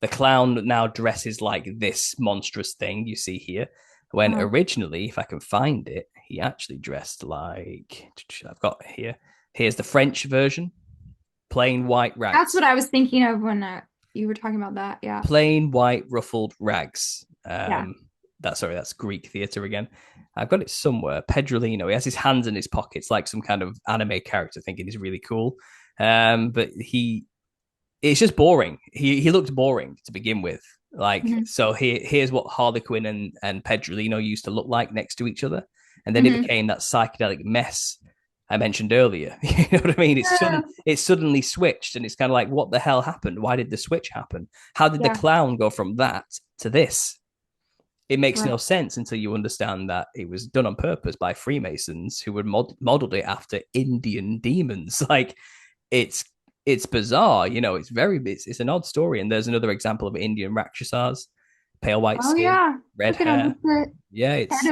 The clown now dresses like this monstrous thing you see here. When originally, if I can find it, he actually dressed like, I've got here. Here's the French version. Plain white rags. That's what I was thinking of when you were talking about that. Yeah. Plain white ruffled rags. That's Greek theater again. I've got it somewhere. Pedrolino. He has his hands in his pockets like some kind of anime character, thinking he's really cool. But it's just boring. He looked boring to begin with. So here's what Harlequin and Pedrolino used to look like next to each other. And then it became that psychedelic mess I mentioned earlier. You know what I mean? It suddenly switched, and it's kind of like, what the hell happened? Why did the switch happen? How did the clown go from that to this? It makes no sense until you understand that it was done on purpose by Freemasons who had modeled it after Indian demons. It's bizarre, it's an odd story. And there's another example of Indian Rakshasas, pale white skin, red hair. It's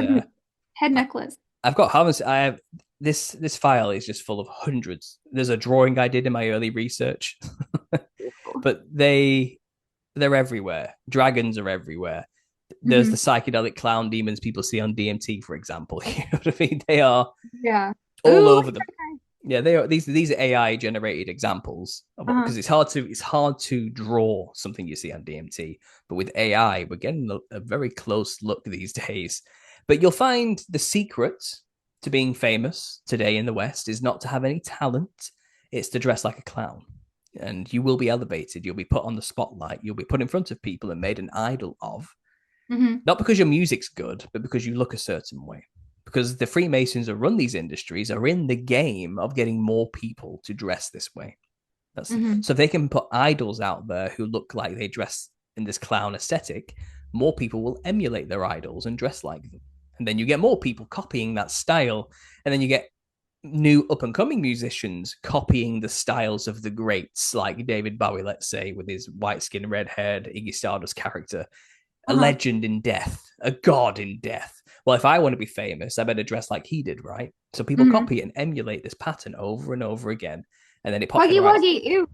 head necklace. I've got I have this file is just full of hundreds. There's a drawing I did in my early research, but they're everywhere. Dragons are everywhere. There's the psychedelic clown demons people see on DMT, for example. You know what I mean? They are all over them. Yeah, they are. These are AI generated examples because it's hard to draw something you see on DMT, but with AI, we're getting a very close look these days. But you'll find the secret to being famous today in the West is not to have any talent; it's to dress like a clown, and you will be elevated. You'll be put on the spotlight. You'll be put in front of people and made an idol of. Not because your music's good, but because you look a certain way. Because the Freemasons who run these industries are in the game of getting more people to dress this way. So if they can put idols out there who look like they dress in this clown aesthetic, more people will emulate their idols and dress like them. And then you get more people copying that style. And then you get new up and coming musicians copying the styles of the greats, like David Bowie, let's say, with his white skin, red haired Iggy Stardust character, a legend in death, a god in death. Well, if I want to be famous, I better dress like he did, right? So people copy and emulate this pattern over and over again. And then it popularizes. Wuggy Wuggy, ew.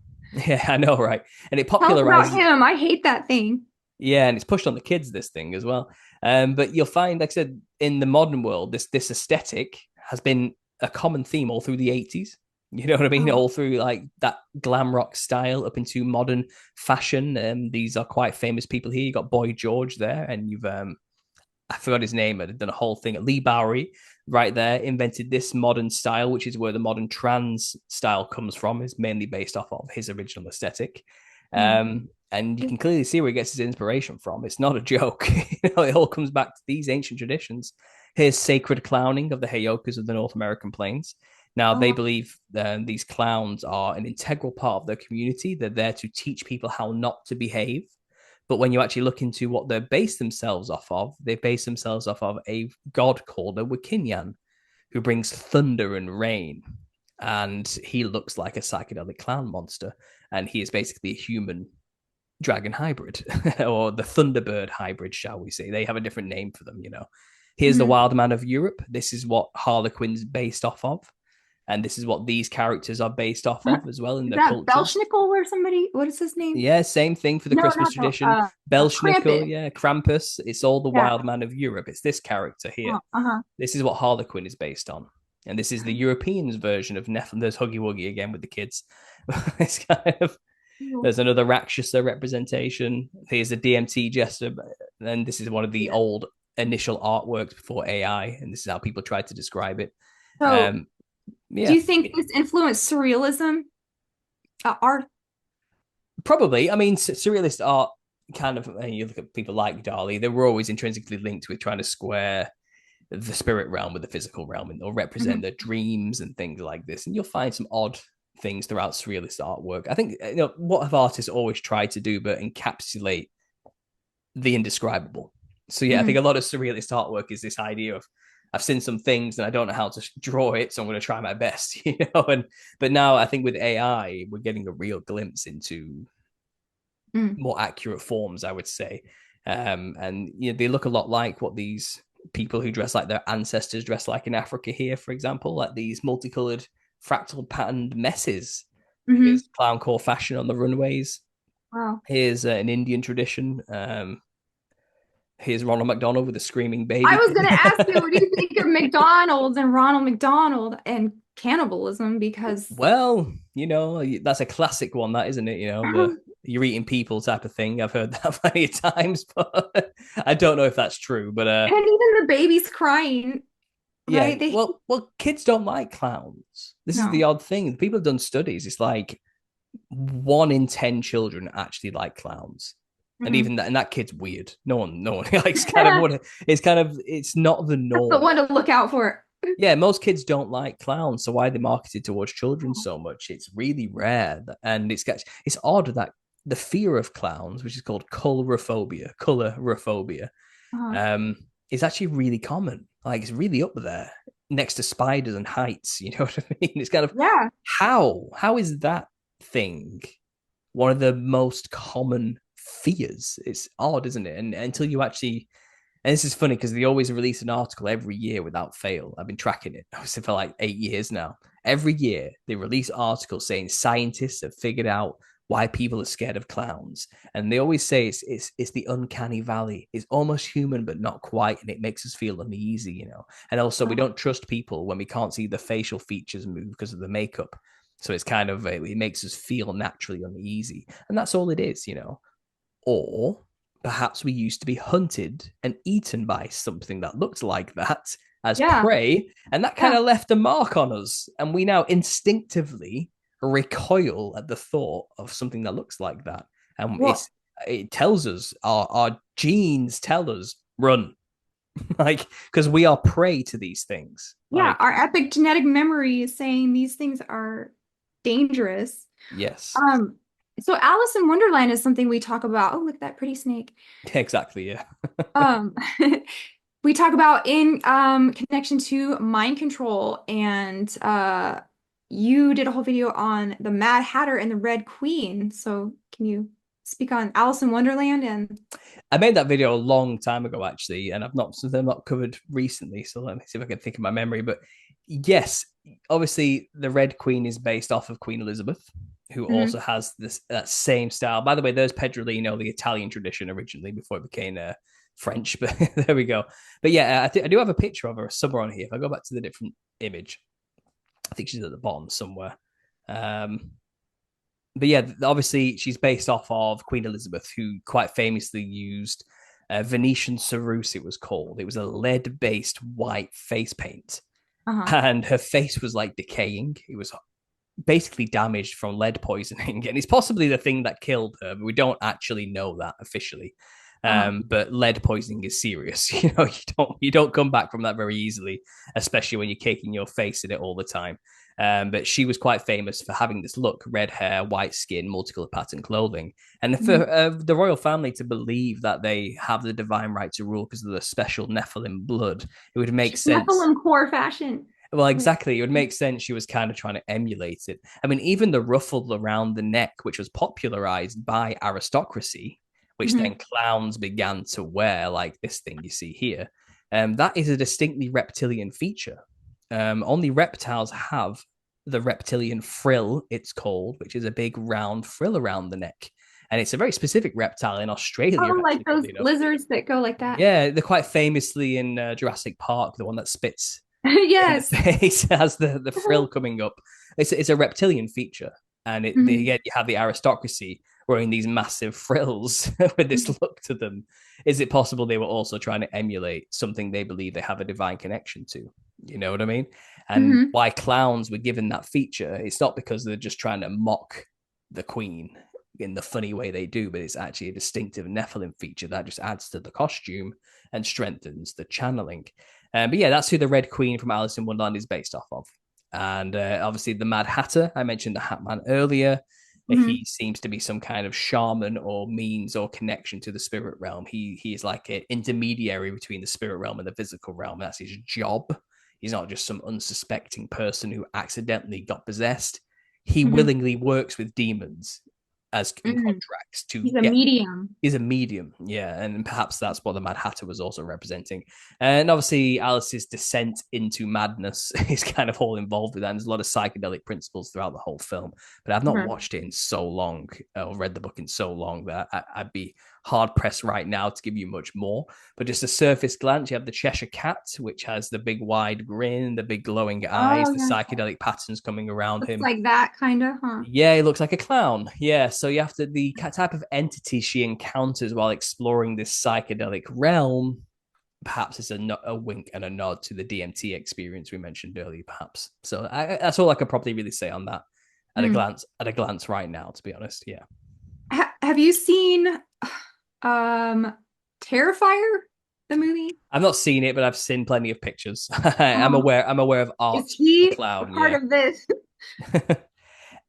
Yeah, I know, right? And it popularizes. Tell us about him. I hate that thing. Yeah, and it's pushed on the kids, this thing as well. But you'll find, like I said, in the modern world, this aesthetic has been a common theme all through the 80s. You know what I mean? All through like that glam rock style up into modern fashion. These are quite famous people here. You got Boy George there, and you've I forgot his name. I'd done a whole thing. Lee Bowery, right there, invented this modern style, which is where the modern trance style comes from. Is mainly based off of his original aesthetic. And you can clearly see where he gets his inspiration from. It's not a joke. It all comes back to these ancient traditions. Here's sacred clowning of the Heyokas of the North American plains. Now, they believe these clowns are an integral part of their community. They're there to teach people how not to behave. But when you actually look into what they base themselves off of, they base themselves off of a god called a Wikinyan, who brings thunder and rain. And he looks like a psychedelic clown monster. And he is basically a human dragon hybrid, or the Thunderbird hybrid, shall we say. They have a different name for them, Here's the Wild Man of Europe. This is what Harlequin's based off of. And this is what these characters are based off of as well in their culture. Belschnickel or somebody? What is his name? Yeah, same thing for the Christmas tradition. Belschnickel, Krampus. It's all the Wild Man of Europe. It's this character here. This is what Harlequin is based on. And this is the Europeans' version of Nephilim. There's Huggy Wuggy again with the kids. It's kind of... There's another Rakshasa representation. Here's a DMT jester. And this is one of the old initial artworks before AI. And this is how people tried to describe it. So, do you think this influenced surrealism art? Probably. I mean, surrealist art kind of, you look at people like Dali, they were always intrinsically linked with trying to square the spirit realm with the physical realm, and they'll represent their dreams and things like this. And you'll find some odd things throughout surrealist artwork. I think, what have artists always tried to do but encapsulate the indescribable. So I think a lot of surrealist artwork is this idea of, I've seen some things and I don't know how to draw it, so I'm going to try my best, but now I think with AI we're getting a real glimpse into more accurate forms, I would say. And they look a lot like what these people who dress like their ancestors dress like in Africa here, for example, like these multicolored fractal patterned messes. Here's clowncore fashion on the runways. Wow. Here's an Indian tradition. Here's Ronald McDonald with a screaming baby. I was going to ask you, what do you think of McDonald's and Ronald McDonald and cannibalism? Because, well, that's a classic one, that, isn't it? The you're eating people type of thing. I've heard that plenty of times, but I don't know if that's true. But and even the baby's crying. Yeah, right? Well, kids don't like clowns. This is the odd thing. People have done studies. It's like 1 in 10 children actually like clowns. And even that, and that kid's weird. No one likes it's not the norm. That's the one to look out for. Yeah, most kids don't like clowns, so why are they marketed towards children so much? It's really rare, and it's odd that the fear of clowns, which is called colorophobia, is actually really common. Like, it's really up there next to spiders and heights. You know what I mean? It's kind of how is that thing one of the most common fears? It's odd, isn't it? And until you actually, and this is funny because they always release an article every year without fail. I've been tracking it for like 8 years now. Every year they release articles saying scientists have figured out why people are scared of clowns, and they always say it's the uncanny valley. It's almost human but not quite, and it makes us feel uneasy, And also, we don't trust people when we can't see the facial features move because of the makeup. So it's kind of it makes us feel naturally uneasy, and that's all it is, Or perhaps we used to be hunted and eaten by something that looked like that as prey, and that kind of left a mark on us, and we now instinctively recoil at the thought of something that looks like that. And it tells us, our genes tell us, run. Like, because we are prey to these things. Yeah, our epigenetic memory is saying these things are dangerous. Yes. So Alice in Wonderland is something we talk about. Oh, look at that pretty snake. Exactly, yeah. we talk about in connection to mind control, and you did a whole video on the Mad Hatter and the Red Queen. So can you speak on Alice in Wonderland and I made that video a long time ago, actually, and they're not covered recently. So let me see if I can think of my memory. But yes, obviously, the Red Queen is based off of Queen Elizabeth, who Mhm. also has that same style. By the way, there's Pedrolino, the Italian tradition originally before it became French. But there we go. But yeah, I do have a picture of her somewhere on here. If I go back to the different image, I think she's at the bottom somewhere. Um, but yeah, obviously she's based off of Queen Elizabeth, who quite famously used Venetian ceruse, it was called. It was a lead-based white face paint, Uh-huh. and her face was like decaying. It was basically damaged from lead poisoning, and it's possibly the thing that killed her, but we don't actually know that officially. Uh-huh. But lead poisoning is serious. You don't come back from that very easily, especially when you're caking your face in it all the time. But she was quite famous for having this look: red hair, white skin, multicolor pattern clothing, and Mhm. for the royal family to believe that they have the divine right to rule because of the special Nephilim blood, it would make sense. Nephilim core fashion. Well, Wait. exactly. It would make sense she was kind of trying to emulate it. I mean, even the ruffle around the neck, which was popularized by aristocracy, which then Mhm. clowns began to wear, like this thing you see here, that is a distinctly reptilian feature. Only reptiles have the reptilian frill, it's called, which is a big round frill around the neck. And it's a very specific reptile in Australia, Oh, like actually, those weirdly enough. lizards that go like that. Yeah, they're quite famously in Jurassic Park, the one that spits in the Yes. face has the frill coming up. It's a reptilian feature, and Mhm. again you have the aristocracy wearing these massive frills with this look to them. Is it possible they were also trying to emulate something they believe they have a divine connection to? You know what I mean? And Mhm. why clowns were given that feature? It's not because they're just trying to mock the queen in the funny way they do, but it's actually a distinctive Nephilim feature that just adds to the costume and strengthens the channeling. But yeah, that's who the Red Queen from Alice in Wonderland is based off of. And obviously, the Mad Hatter, I mentioned the Hat Man earlier. Mhm. He seems to be some kind of shaman or means or connection to the spirit realm. He is like an intermediary between the spirit realm and the physical realm. That's his job. He's not just some unsuspecting person who accidentally got possessed. He Mhm. willingly works with demons as in Mhm. contracts to He's a get medium. is a medium, yeah, and perhaps that's what the Mad Hatter was also representing. And obviously, Alice's descent into madness is kind of all involved with that. And there's a lot of psychedelic principles throughout the whole film, but I've not Okay. watched it in so long or read the book in so long that I'd be hard pressed right now to give you much more. But just a surface glance, you have the Cheshire Cat, which has the big wide grin, the big glowing eyes, Oh, the yeah. psychedelic patterns coming around Looks him. like that kind of, huh? Yeah, he looks like a clown. Yeah, so you have to the type of entity she encounters while exploring this psychedelic realm. Perhaps it's a wink and a nod to the DMT experience we mentioned earlier. Perhaps so. That's all I could probably really say on that at a Hmm. glance. At a glance, right now, to be honest. Yeah, Have you seen um Terrifier, the movie? I've not seen it, but I've seen plenty of pictures. I'm Oh, aware. I'm aware of is Art the he a clown. part Yeah. of this?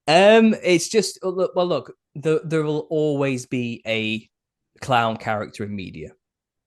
It's just look. There will always be a clown character in media.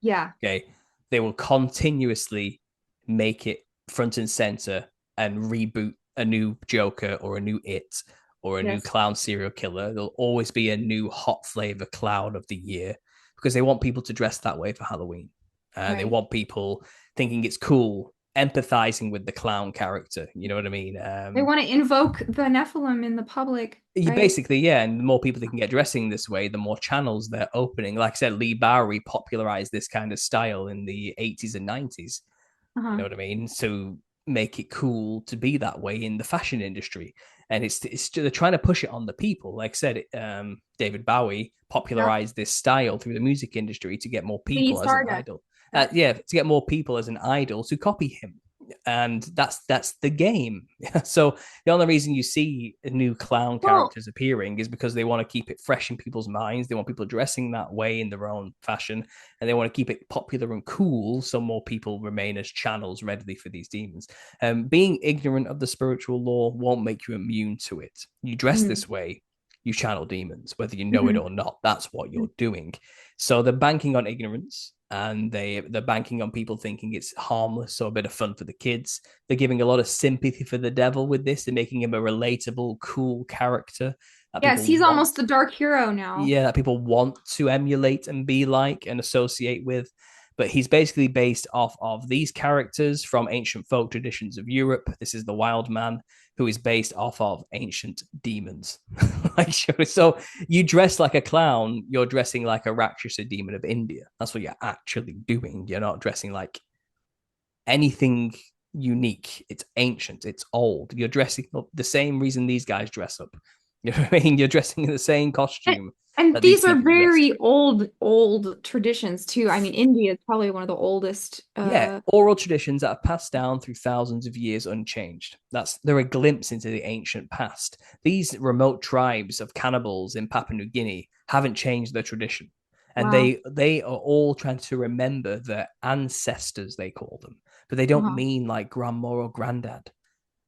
Yeah. Okay. They will continuously make it front and center and reboot a new Joker or a new It or a new Yes. clown serial killer. There'll always be a new hot flavor clown of the year because they want people to dress that way for Halloween. And they Right. want people thinking it's cool, empathizing with the clown character. You know what I mean? They want to invoke the Nephilim in the public, You right? basically, yeah, and the more people they can get dressing this way, the more channels they're opening. Like I said, Lee Bowery popularized this kind of style in the 80s and 90s. You know Uh-huh. what I mean? So make it cool to be that way in the fashion industry. And it's they're trying to push it on the people. Like I said, David Bowie Yep. popularized this style through the music industry to get more We need people as an Stardust. idol. Yeah. Yeah, to get more people as an idol to copy him. And that's the game. So the only reason you see new clown Well, characters appearing is because they want to keep it fresh in people's minds. They want people dressing that way in their own fashion, and they want to keep it popular and cool so more people remain as channels readily for these demons. Being ignorant of the spiritual law won't make you immune to it. You dress mhm. this way, you channel demons, whether you know it Mhm. or not. That's what you're doing. So they're banking on ignorance and they're banking on people thinking it's harmless, so a bit of fun for the kids. They're giving a lot of sympathy for the devil with this. They're making him a relatable, cool character. Yes, he's almost the dark hero now. Yeah, that people want to emulate and be like and associate with. But he's basically based off of these characters from ancient folk traditions of Europe. This is the wild man who is based off of ancient demons. So you dress like a clown, you're dressing like a Rakshasa demon of India. That's what you're actually doing. You're not dressing like anything unique. It's ancient, it's old. You're dressing up the same reason these guys dress up. You know what I mean? You're dressing in the same costume. And these are very old traditions too. I mean, India is probably one of the oldest. Oral traditions that have passed down through thousands of years unchanged. They're a glimpse into the ancient past. These remote tribes of cannibals in Papua New Guinea haven't changed their tradition. And they are all trying to remember their ancestors, they call them. But they don't mean like grandma or granddad.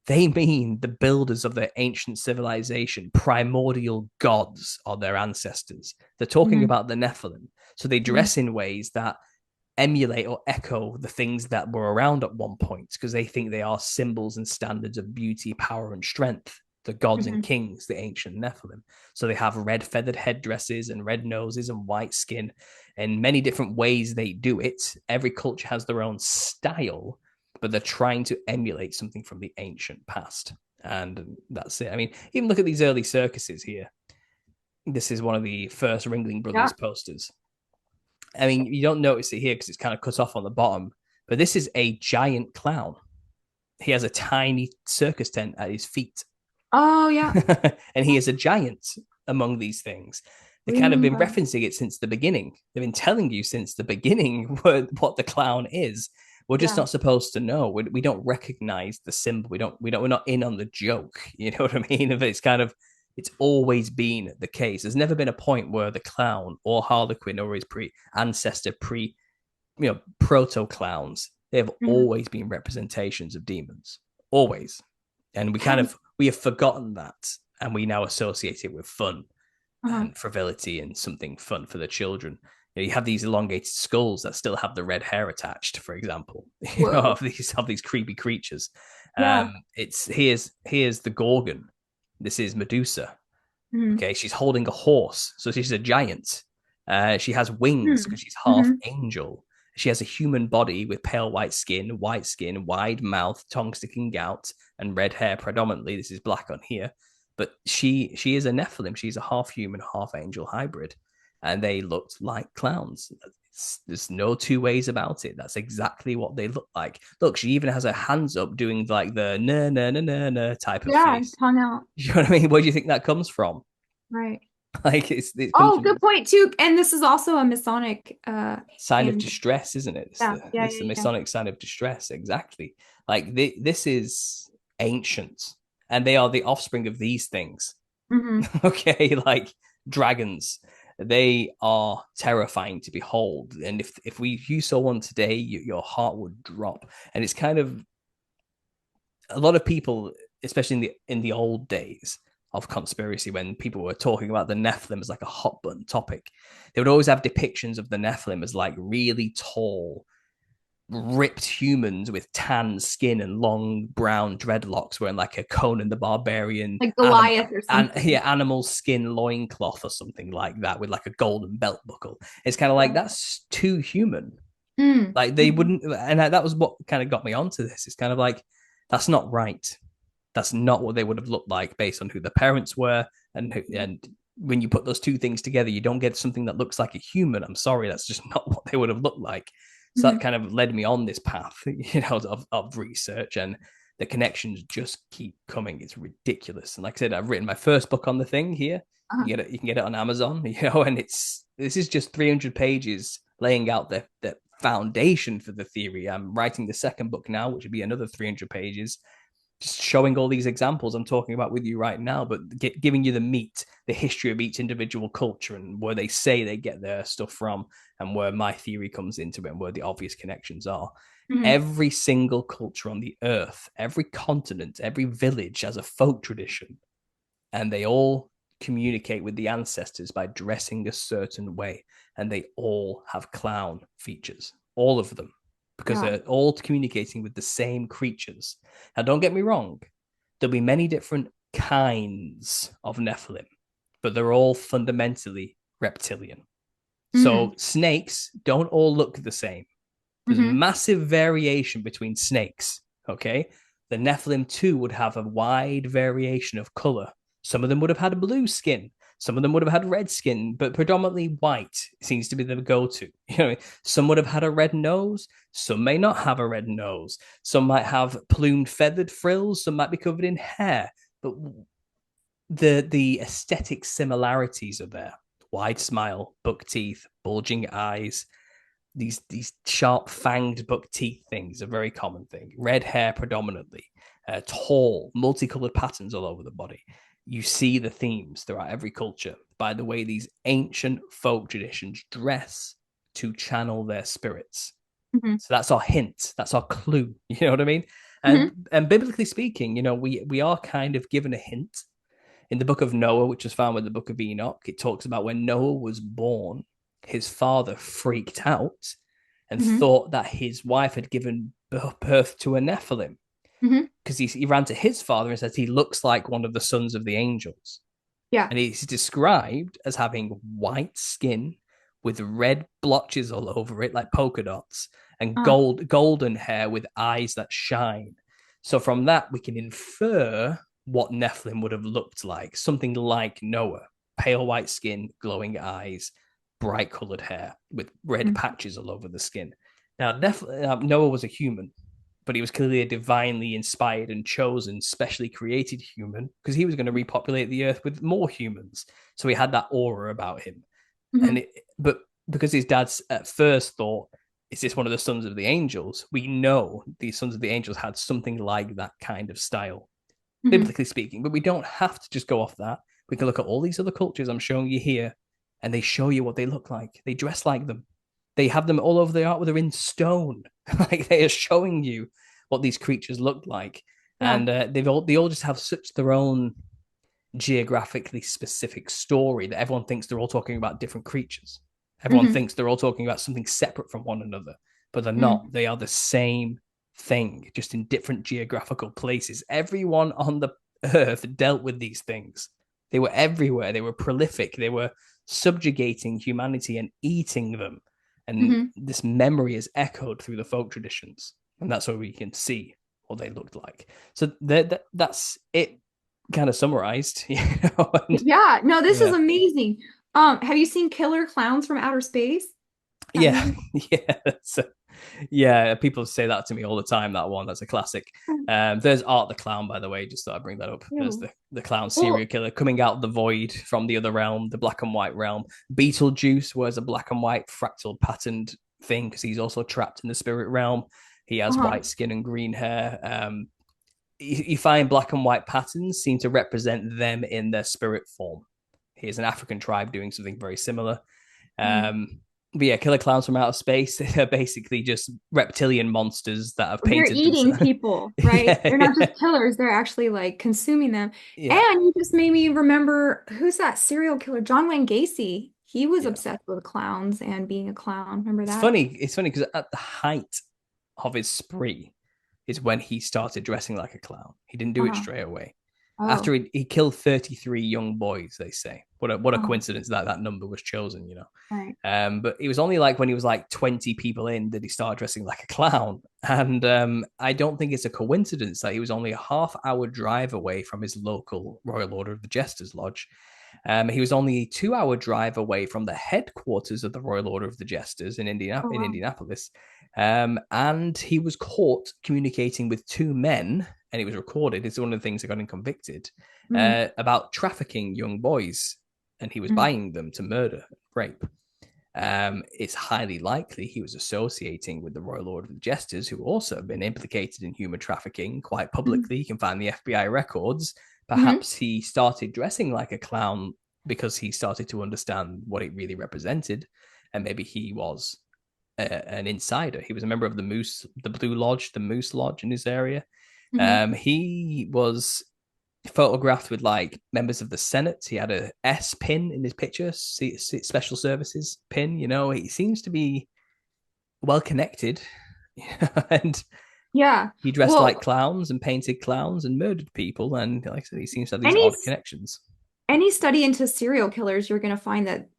They mean the builders of their ancient civilization, primordial gods are their ancestors. They're talking about the Nephilim. So they dress in ways that emulate or echo the things that were around at one point because they think they are symbols and standards of beauty, power, and strength. The gods and kings, the ancient Nephilim. So they have red feathered headdresses and red noses and white skin. In many different ways they do it. Every culture has their own style, but they're trying to emulate something from the ancient past. And that's it. I mean, even look at these early circuses here. This is one of the first Ringling Brothers posters. I mean, you don't notice it here because it's kind of cut off on the bottom, but this is a giant clown. He has a tiny circus tent at his feet. Oh, yeah. And he is a giant among these things. They've kind of been referencing it since the beginning. They've been telling you since the beginning what the clown is. We're just not supposed to know. We don't recognize the symbol. We're not in on the joke. You know what I mean? It's always been the case. There's never been a point where the clown or Harlequin or his proto clowns, they have always been representations of demons. Always. And we have forgotten that, and we now associate it with fun and frivolity and something fun for the children. You have these elongated skulls that still have the red hair attached, for example, of these creepy creatures. Here's the Gorgon. This is Medusa. Okay, she's holding a horse, so she's a giant. She has wings because she's half angel. She has a human body with pale white skin, wide mouth, tongue sticking out, and red hair predominantly. This is black on here, but she is a Nephilim. She's a half human, half angel hybrid. And they looked like clowns. There's no two ways about it. That's exactly what they look like. Look, she even has her hands up doing like the na na na na na type of face. Tongue out. You know what I mean? Where do you think that comes from? Right. Like good point too. And this is also a Masonic sign of distress, isn't it? It's the Masonic sign of distress. Exactly. Like this is ancient, and they are the offspring of these things. Okay, like dragons. They are terrifying to behold, and if you saw one today, your heart would drop. And it's kind of a lot of people, especially in the old days of conspiracy, when people were talking about the Nephilim as like a hot button topic, they would always have depictions of the Nephilim as like really tall, ripped humans with tan skin and long brown dreadlocks, wearing like a Conan the Barbarian, like Goliath or something. Animal skin loincloth or something like that, with like a golden belt buckle. It's kind of like that's too human. Like they wouldn't, and that was what kind of got me onto this. It's kind of like that's not right. That's not what they would have looked like based on who the parents were, and when you put those two things together, you don't get something that looks like a human. I'm sorry, that's just not what they would have looked like. So that kind of led me on this path, of research, and the connections just keep coming. It's ridiculous. And like I said, I've written my first book on the thing here. You can get it on Amazon, and this is just 300 pages laying out the foundation for the theory. I'm writing the second book now, which would be another 300 pages, just showing all these examples I'm talking about with you right now, but giving you the meat, the history of each individual culture and where they say they get their stuff from, and where my theory comes into it and where the obvious connections are. Every single culture on the earth, every continent, every village has a folk tradition, and they all communicate with the ancestors by dressing a certain way, and they all have clown features, all of them, because they're all communicating with the same creatures. Now, don't get me wrong, there'll be many different kinds of Nephilim, but they're all fundamentally reptilian. So snakes don't all look the same. There's massive variation between snakes, okay? The Nephilim too would have a wide variation of color. Some of them would have had blue skin. Some of them would have had red skin, but predominantly white seems to be the go-to. You know, some would have had a red nose. Some may not have a red nose. Some might have plumed feathered frills. Some might be covered in hair. But the aesthetic similarities are there. Wide smile, buck teeth, bulging eyes. These sharp fanged buck teeth things are a very common thing. Red hair predominantly. Tall, multicolored patterns all over the body. You see the themes throughout every culture by the way these ancient folk traditions dress to channel their spirits. So that's our hint. That's our clue. You know what I mean? And biblically speaking, you know, we are kind of given a hint. In the book of Noah, which is found with the book of Enoch, it talks about when Noah was born, his father freaked out and thought that his wife had given birth to a Nephilim, because he ran to his father and says he looks like one of the sons of the angels. Yeah. And he's described as having white skin with red blotches all over it, like polka dots, and golden hair with eyes that shine. So from that, we can infer what Nephilim would have looked like. Something like Noah, pale white skin, glowing eyes, bright colored hair with red patches all over the skin. Now, Noah was a human, but he was clearly a divinely inspired and chosen, specially created human, because he was going to repopulate the earth with more humans. So he had that aura about him. But because his dad's at first thought, is this one of the sons of the angels? We know these sons of the angels had something like that kind of style, biblically speaking. But we don't have to just go off that. We can look at all these other cultures I'm showing you here, and they show you what they look like. They dress like them. They have them all over the art, where they're in stone. Like, they are showing you what these creatures look like. And they all just have such their own geographically specific story that everyone thinks they're all talking about different creatures. Everyone thinks they're all talking about something separate from one another, but they're not. They are the same thing, just in different geographical places. Everyone on the earth dealt with these things. They were everywhere. They were prolific. They were subjugating humanity and eating them. And this memory is echoed through the folk traditions. And that's where we can see what they looked like. So that's it, kind of summarized. You know? This is amazing. Have you seen Killer Clowns from Outer Space? People say that to me all the time. That one, that's a classic. There's Art the Clown, by the way, just thought I'd bring that up. There's the clown serial killer coming out of the void from the other realm, the black and white realm. Beetlejuice wears a black and white fractal patterned thing because he's also trapped in the spirit realm. He has white skin and green hair. You find black and white patterns seem to represent them in their spirit form. Here's an African tribe doing something very similar. But yeah, killer clowns from outer space, they're basically just reptilian monsters that have painted. They're eating people, right? They're not just killers, they're actually like consuming them. And you just made me remember, who's that serial killer? John Wayne Gacy. He was obsessed with clowns and being a clown. Remember that? It's funny because at the height of his spree is when he started dressing like a clown. He didn't do it straight away. After he killed 33 young boys, they say. What a coincidence that number was chosen, you know. Right. But it was only like when he was like 20 people in that he started dressing like a clown. And I don't think it's a coincidence that he was only a half-hour drive away from his local Royal Order of the Jesters Lodge. He was only a 2-hour drive away from the headquarters of the Royal Order of the Jesters in Indianapolis. And he was caught communicating with two men, and it was recorded. It's one of the things that got him convicted about trafficking young boys, and he was buying them to murder, rape. It's highly likely he was associating with the Royal Order of the Jesters, who also have been implicated in human trafficking quite publicly. You can find the FBI records. Perhaps he started dressing like a clown because he started to understand what it really represented, and maybe he was an insider. He was a member of the Blue Lodge, the Moose Lodge in his area. He was photographed with like members of the Senate. He had a S pin in his picture, special services pin. You know, he seems to be well connected, and Yeah. he dressed Well, like clowns and painted clowns and murdered people. And like I said, he seems to have these any odd connections. any study into serial killers, you're going to find that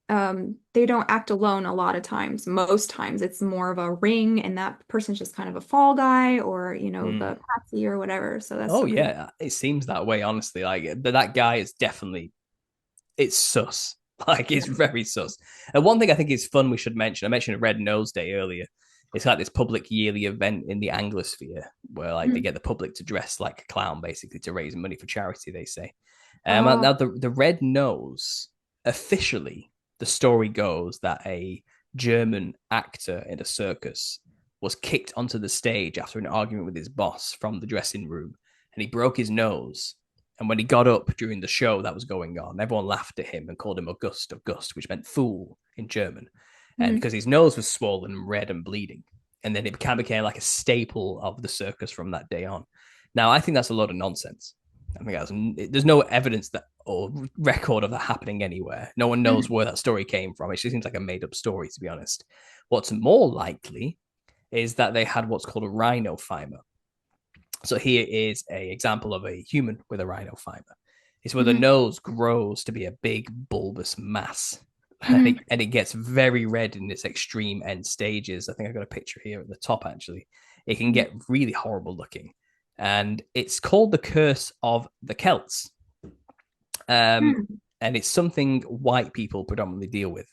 they don't act alone a lot of times. Most times it's more of a ring, and that person's just kind of a fall guy or, Mm. the patsy or whatever. So that's Oh something. yeah, it seems that way. Honestly, like, but that guy is definitely it's sus. Like it's Yeah. very sus. And one thing I think is fun we should mention. I mentioned Red Nose Day earlier. It's like this public yearly event in the Anglosphere where like they Mhm. get the public to dress like a clown basically to raise money for charity. They say. Oh. Now the red nose officially the story goes that a German actor in a circus was kicked onto the stage after an argument with his boss from the dressing room, and he broke his nose. And when he got up during the show that was going on, everyone laughed at him and called him August, August, which meant fool in German. And Mhm. because his nose was swollen and red and bleeding. And then it became like a staple of the circus from that day on. Now, I think that's a lot of nonsense. I think there's no evidence that or record of that happening anywhere. No one knows Mhm. where that story came from. It just seems like a made up story, to be honest. What's more likely is that they had what's called a rhinophyma. So here is a example of a human with a rhinophyma. It's where the Mhm. nose grows to be a big bulbous mass. Mhm. And it gets very red in its extreme end stages. I think I've got a picture here at the top, actually. It can Mhm. get really horrible looking. And it's called the curse of the Celts. Mhm. And it's something white people predominantly deal with.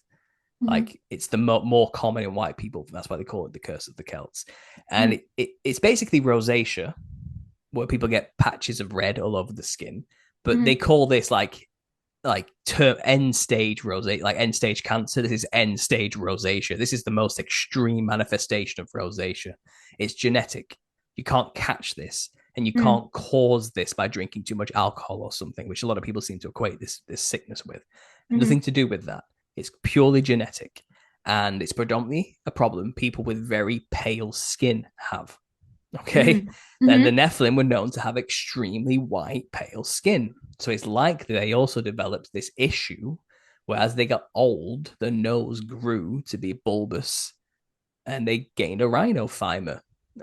Mhm. Like it's the more common in white people. That's why they call it the curse of the Celts. And Mhm. it's basically rosacea, where people get patches of red all over the skin. But they Mhm. call this like term end stage rosacea, like end stage cancer. This is end stage rosacea. This is the most extreme manifestation of rosacea. It's genetic. You can't catch this, and you Mhm. can't cause this by drinking too much alcohol or something, which a lot of people seem to equate this sickness with. Mhm. Nothing to do with that. It's purely genetic, and it's predominantly a problem people with very pale skin have. Okay. Mhm. And the Mhm. Nephilim were known to have extremely white, pale skin. So it's likely they also developed this issue where as they got old, the nose grew to be bulbous and they gained a rhinophyma,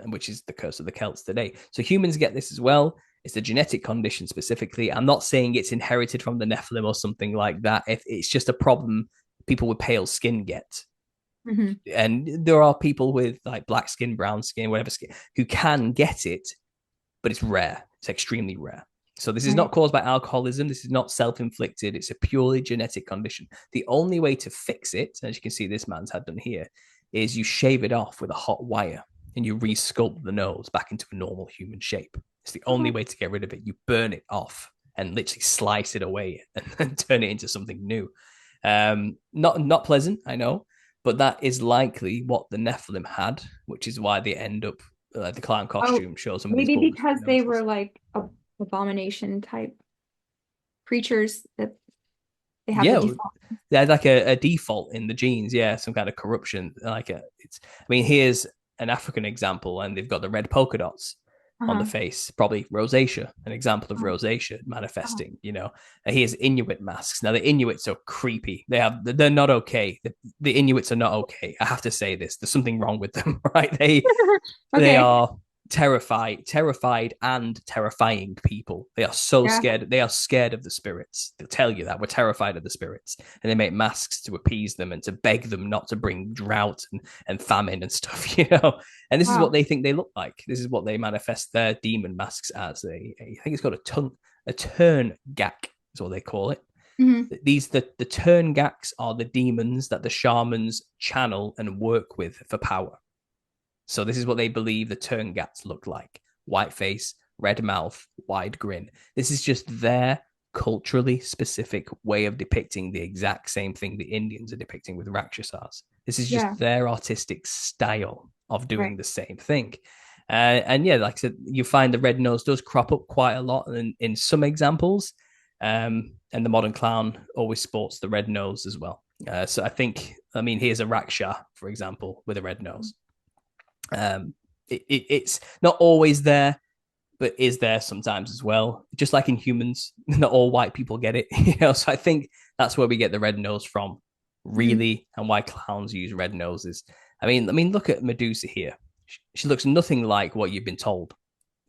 which is the curse of the Celts today. So humans get this as well. It's a genetic condition specifically. I'm not saying it's inherited from the Nephilim or something like that. If it's just a problem people with pale skin get, Mhm. and there are people with like black skin, brown skin, whatever skin, who can get it, but it's rare. It's extremely rare. So this is not Right. caused by alcoholism. This is not self-inflicted. It's a purely genetic condition. The only way to fix it, as you can see this man's had done here, is you shave it off with a hot wire and you resculpt the nose back into a normal human shape. It's the only Oh. way to get rid of it. You burn it off and literally slice it away and turn it into something new. Not pleasant, I know, but that is likely what the Nephilim had, which is why they end up the clown Oh, costume shows some of these maybe bulbous because they were noses. like abomination type creatures that they have the Yeah, default. they had like a default in the genes. Yeah, some kind of corruption. It's. I mean, here's an African example, and they've got the red polka dots on the Uh-huh. face, probably rosacea, an example of Uh-huh. rosacea Uh-huh. manifesting. And here's Inuit masks. Now the Inuits are creepy. They're not okay. The Inuits are not okay. I have to say this. There's something wrong with them, right? They Okay. are terrified and terrifying people. They are so Yeah. scared. They are scared of the spirits. They'll tell you that we're terrified of the spirits, and they make masks to appease them and to beg them not to bring drought and famine and stuff. And this is what Wow. they think they look like. This is what they manifest their demon masks as. I think it's called a turn gak is what they call it. Hmm. The turn gaks are the demons that the shamans channel and work with for power. So this is what they believe the Turngats look like: white face, red mouth, wide grin. This is just their culturally specific way of depicting the exact same thing the Indians are depicting with Rakshasas. This is Yeah. just their artistic style of Right. doing the same thing. And yeah, like I said, you find the red nose does crop up quite a lot in some examples. And the modern clown always sports the red nose as well. So I mean, here's a Raksha, for example, with a red nose. It's not always there, but is there sometimes as well. Just like in humans, not all white people get it. So I think that's where we get the red nose from, really, and why clowns use red noses. I mean, look at Medusa here. She looks nothing like what you've been told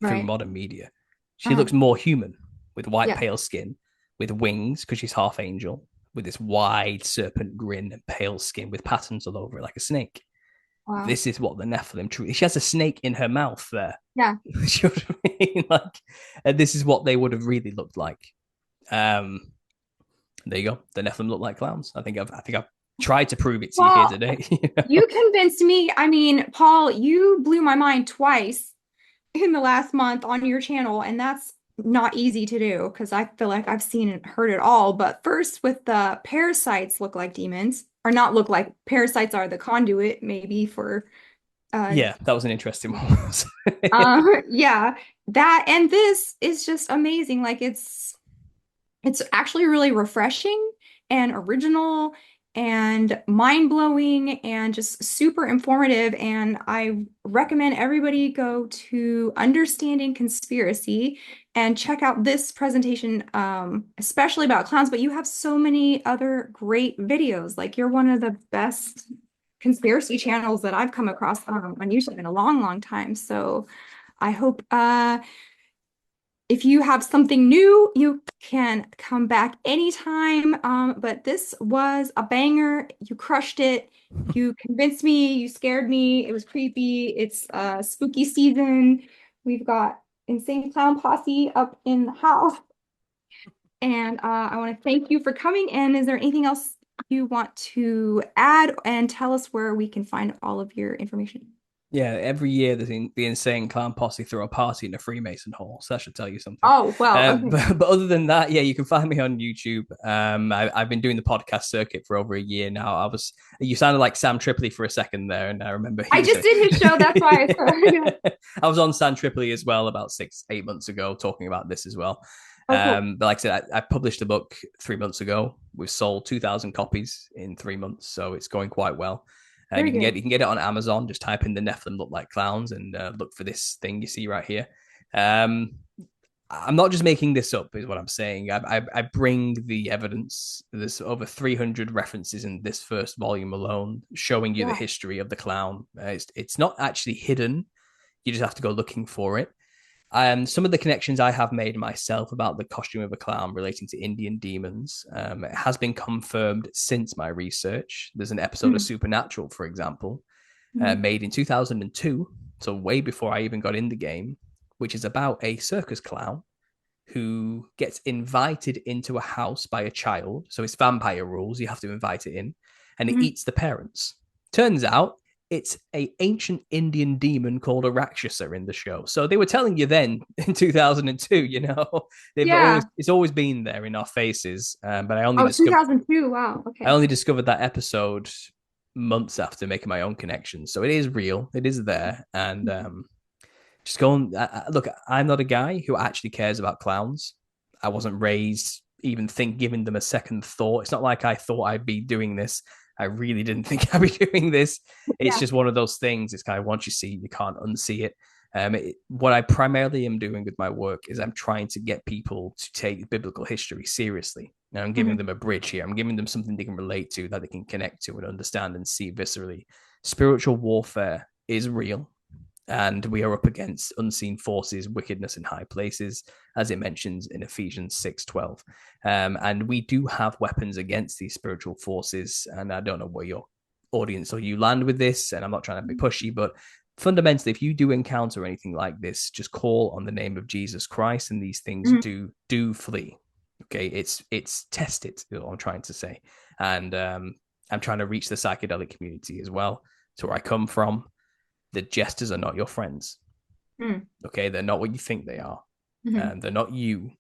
through modern media. She looks more human, with white pale skin, with wings because she's half angel, with this wide serpent grin and pale skin with patterns all over it like a snake. Wow. This is what the Nephilim truly. She has a snake in her mouth there. Yeah. You know what I mean? Like, and this is what they would have really looked like. There you go. The Nephilim look like clowns. I think I've tried to prove it to you here today. You convinced me. I mean, Paul, you blew my mind twice in the last month on your channel, and that's not easy to do because I feel like I've seen and heard it all. But first, with the parasites look like demons, or not look like parasites are the conduit, maybe for. Yeah, that was an interesting one. Yeah, that and this is just amazing. Like it's actually really refreshing and original and mind-blowing and just super informative. And I recommend everybody go to Understanding Conspiracy and check out this presentation, especially about clowns. But you have so many other great videos. Like you're one of the best conspiracy channels that I've come across on YouTube in a long, long time. So I hope if you have something new, you can come back anytime. But this was a banger. You crushed it. You convinced me. You scared me. It was creepy. It's spooky season. We've got Insane Clown Posse up in the house. And I want to thank you for coming in. Is there anything else you want to add and tell us where we can find all of your information? Yeah, every year the Insane Clown Posse throw a party in a Freemason hall, so that should tell you something. Oh, well, okay. But other than that, yeah, you can find me on YouTube. I've been doing the podcast circuit for over a year now. You sounded like Sam Tripoli for a second there, and I remember I just did his show. That's why I started. I was on Sam Tripoli as well about 6-8 months ago, talking about this as well. But like I said, I published a book 3 months ago. We've sold 2,000 copies in 3 months, so it's going quite well. You can get it on Amazon. Just type in the Nephilim look like clowns and look for this thing you see right here. I'm not just making this up, is what I'm saying. I bring the evidence. There's over 300 references in this first volume alone, showing you the history of the clown. It's not actually hidden. You just have to go looking for it. Some of the connections I have made myself about the costume of a clown relating to Indian demons it has been confirmed since my research. There's an episode of Supernatural, for example, made in 2002, so way before I even got in the game, which is about a circus clown who gets invited into a house by a child. So it's vampire rules. You have to invite it in, and it eats the parents. Turns out it's an ancient Indian demon called a Rakshasa in the show. So they were telling you then in 2002, you know, it's always been there in our faces. But I only discovered 2002. Wow. Okay. I only discovered that episode months after making my own connections. So it is real. It is there. And just go and look, I'm not a guy who actually cares about clowns. I wasn't raised even giving them a second thought. It's not like I thought I'd be doing this. I really didn't think I'd be doing this. It's just one of those things. It's kind of once you see it, you can't unsee it. What I primarily am doing with my work is I'm trying to get people to take biblical history seriously. Now I'm giving them a bridge here. I'm giving them something they can relate to, that they can connect to and understand and see viscerally. Spiritual warfare is real. And we are up against unseen forces, wickedness in high places, as it mentions in Ephesians 6:12. And we do have weapons against these spiritual forces. And I don't know where your audience or you land with this, and I'm not trying to be pushy, but fundamentally, if you do encounter anything like this, just call on the name of Jesus Christ, and these things do flee. Okay, it's tested, is what I'm trying to say. And I'm trying to reach the psychedelic community as well. So where I come from, the jesters are not your friends. Okay, they're not what you think they are. They're not you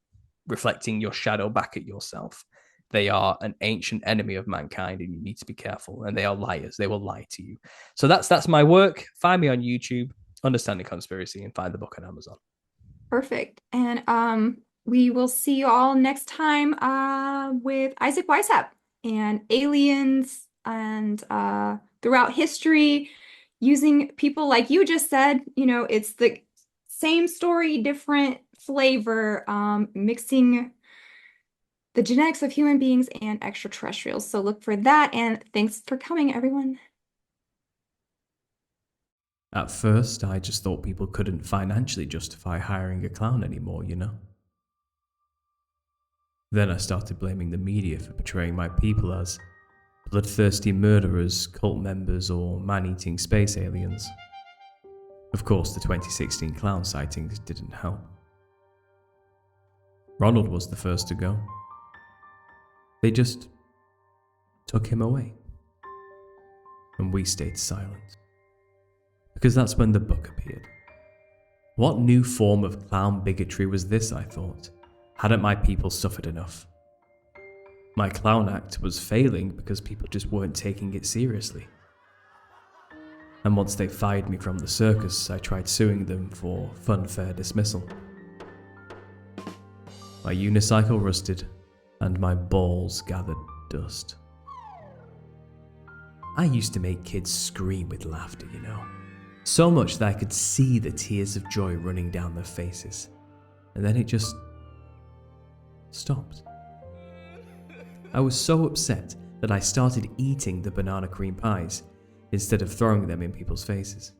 reflecting your shadow back at yourself. They are an ancient enemy of mankind, and you need to be careful. And they are liars. They will lie to you. So that's my work. Find me on YouTube, Understanding Conspiracy, and find the book on Amazon. Perfect. And we will see you all next time with Isaac Weishaupt and aliens and throughout history, using people like you just said, you know, it's same story, different flavor, mixing the genetics of human beings and extraterrestrials. So look for that, and thanks for coming, everyone. At first, I just thought people couldn't financially justify hiring a clown anymore, you know? Then I started blaming the media for portraying my people as bloodthirsty murderers, cult members, or man-eating space aliens. Of course, the 2016 clown sightings didn't help. Ronald was the first to go. They just took him away. And we stayed silent. Because that's when the book appeared. What new form of clown bigotry was this, I thought? Hadn't my people suffered enough? My clown act was failing because people just weren't taking it seriously. And once they fired me from the circus, I tried suing them for funfair dismissal. My unicycle rusted, and my balls gathered dust. I used to make kids scream with laughter, you know. So much that I could see the tears of joy running down their faces. And then it just stopped. I was so upset that I started eating the banana cream pies instead of throwing them in people's faces.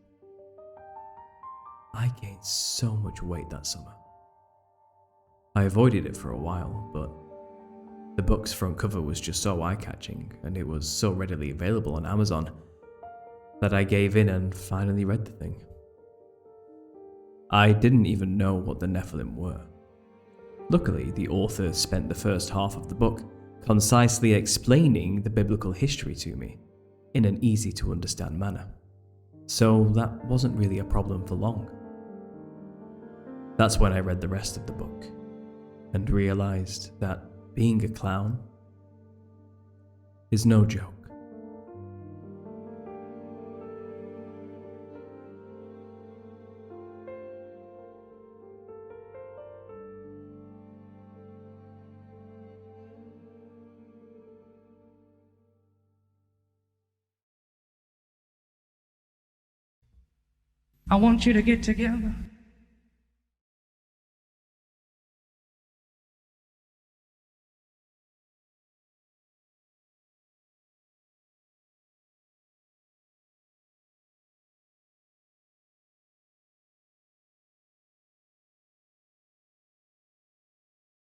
I gained so much weight that summer. I avoided it for a while, but the book's front cover was just so eye-catching, and it was so readily available on Amazon, that I gave in and finally read the thing. I didn't even know what the Nephilim were. Luckily, the author spent the first half of the book concisely explaining the biblical history to me in an easy-to-understand manner, so that wasn't really a problem for long. That's when I read the rest of the book and realized that being a clown is no joke. I want you to get together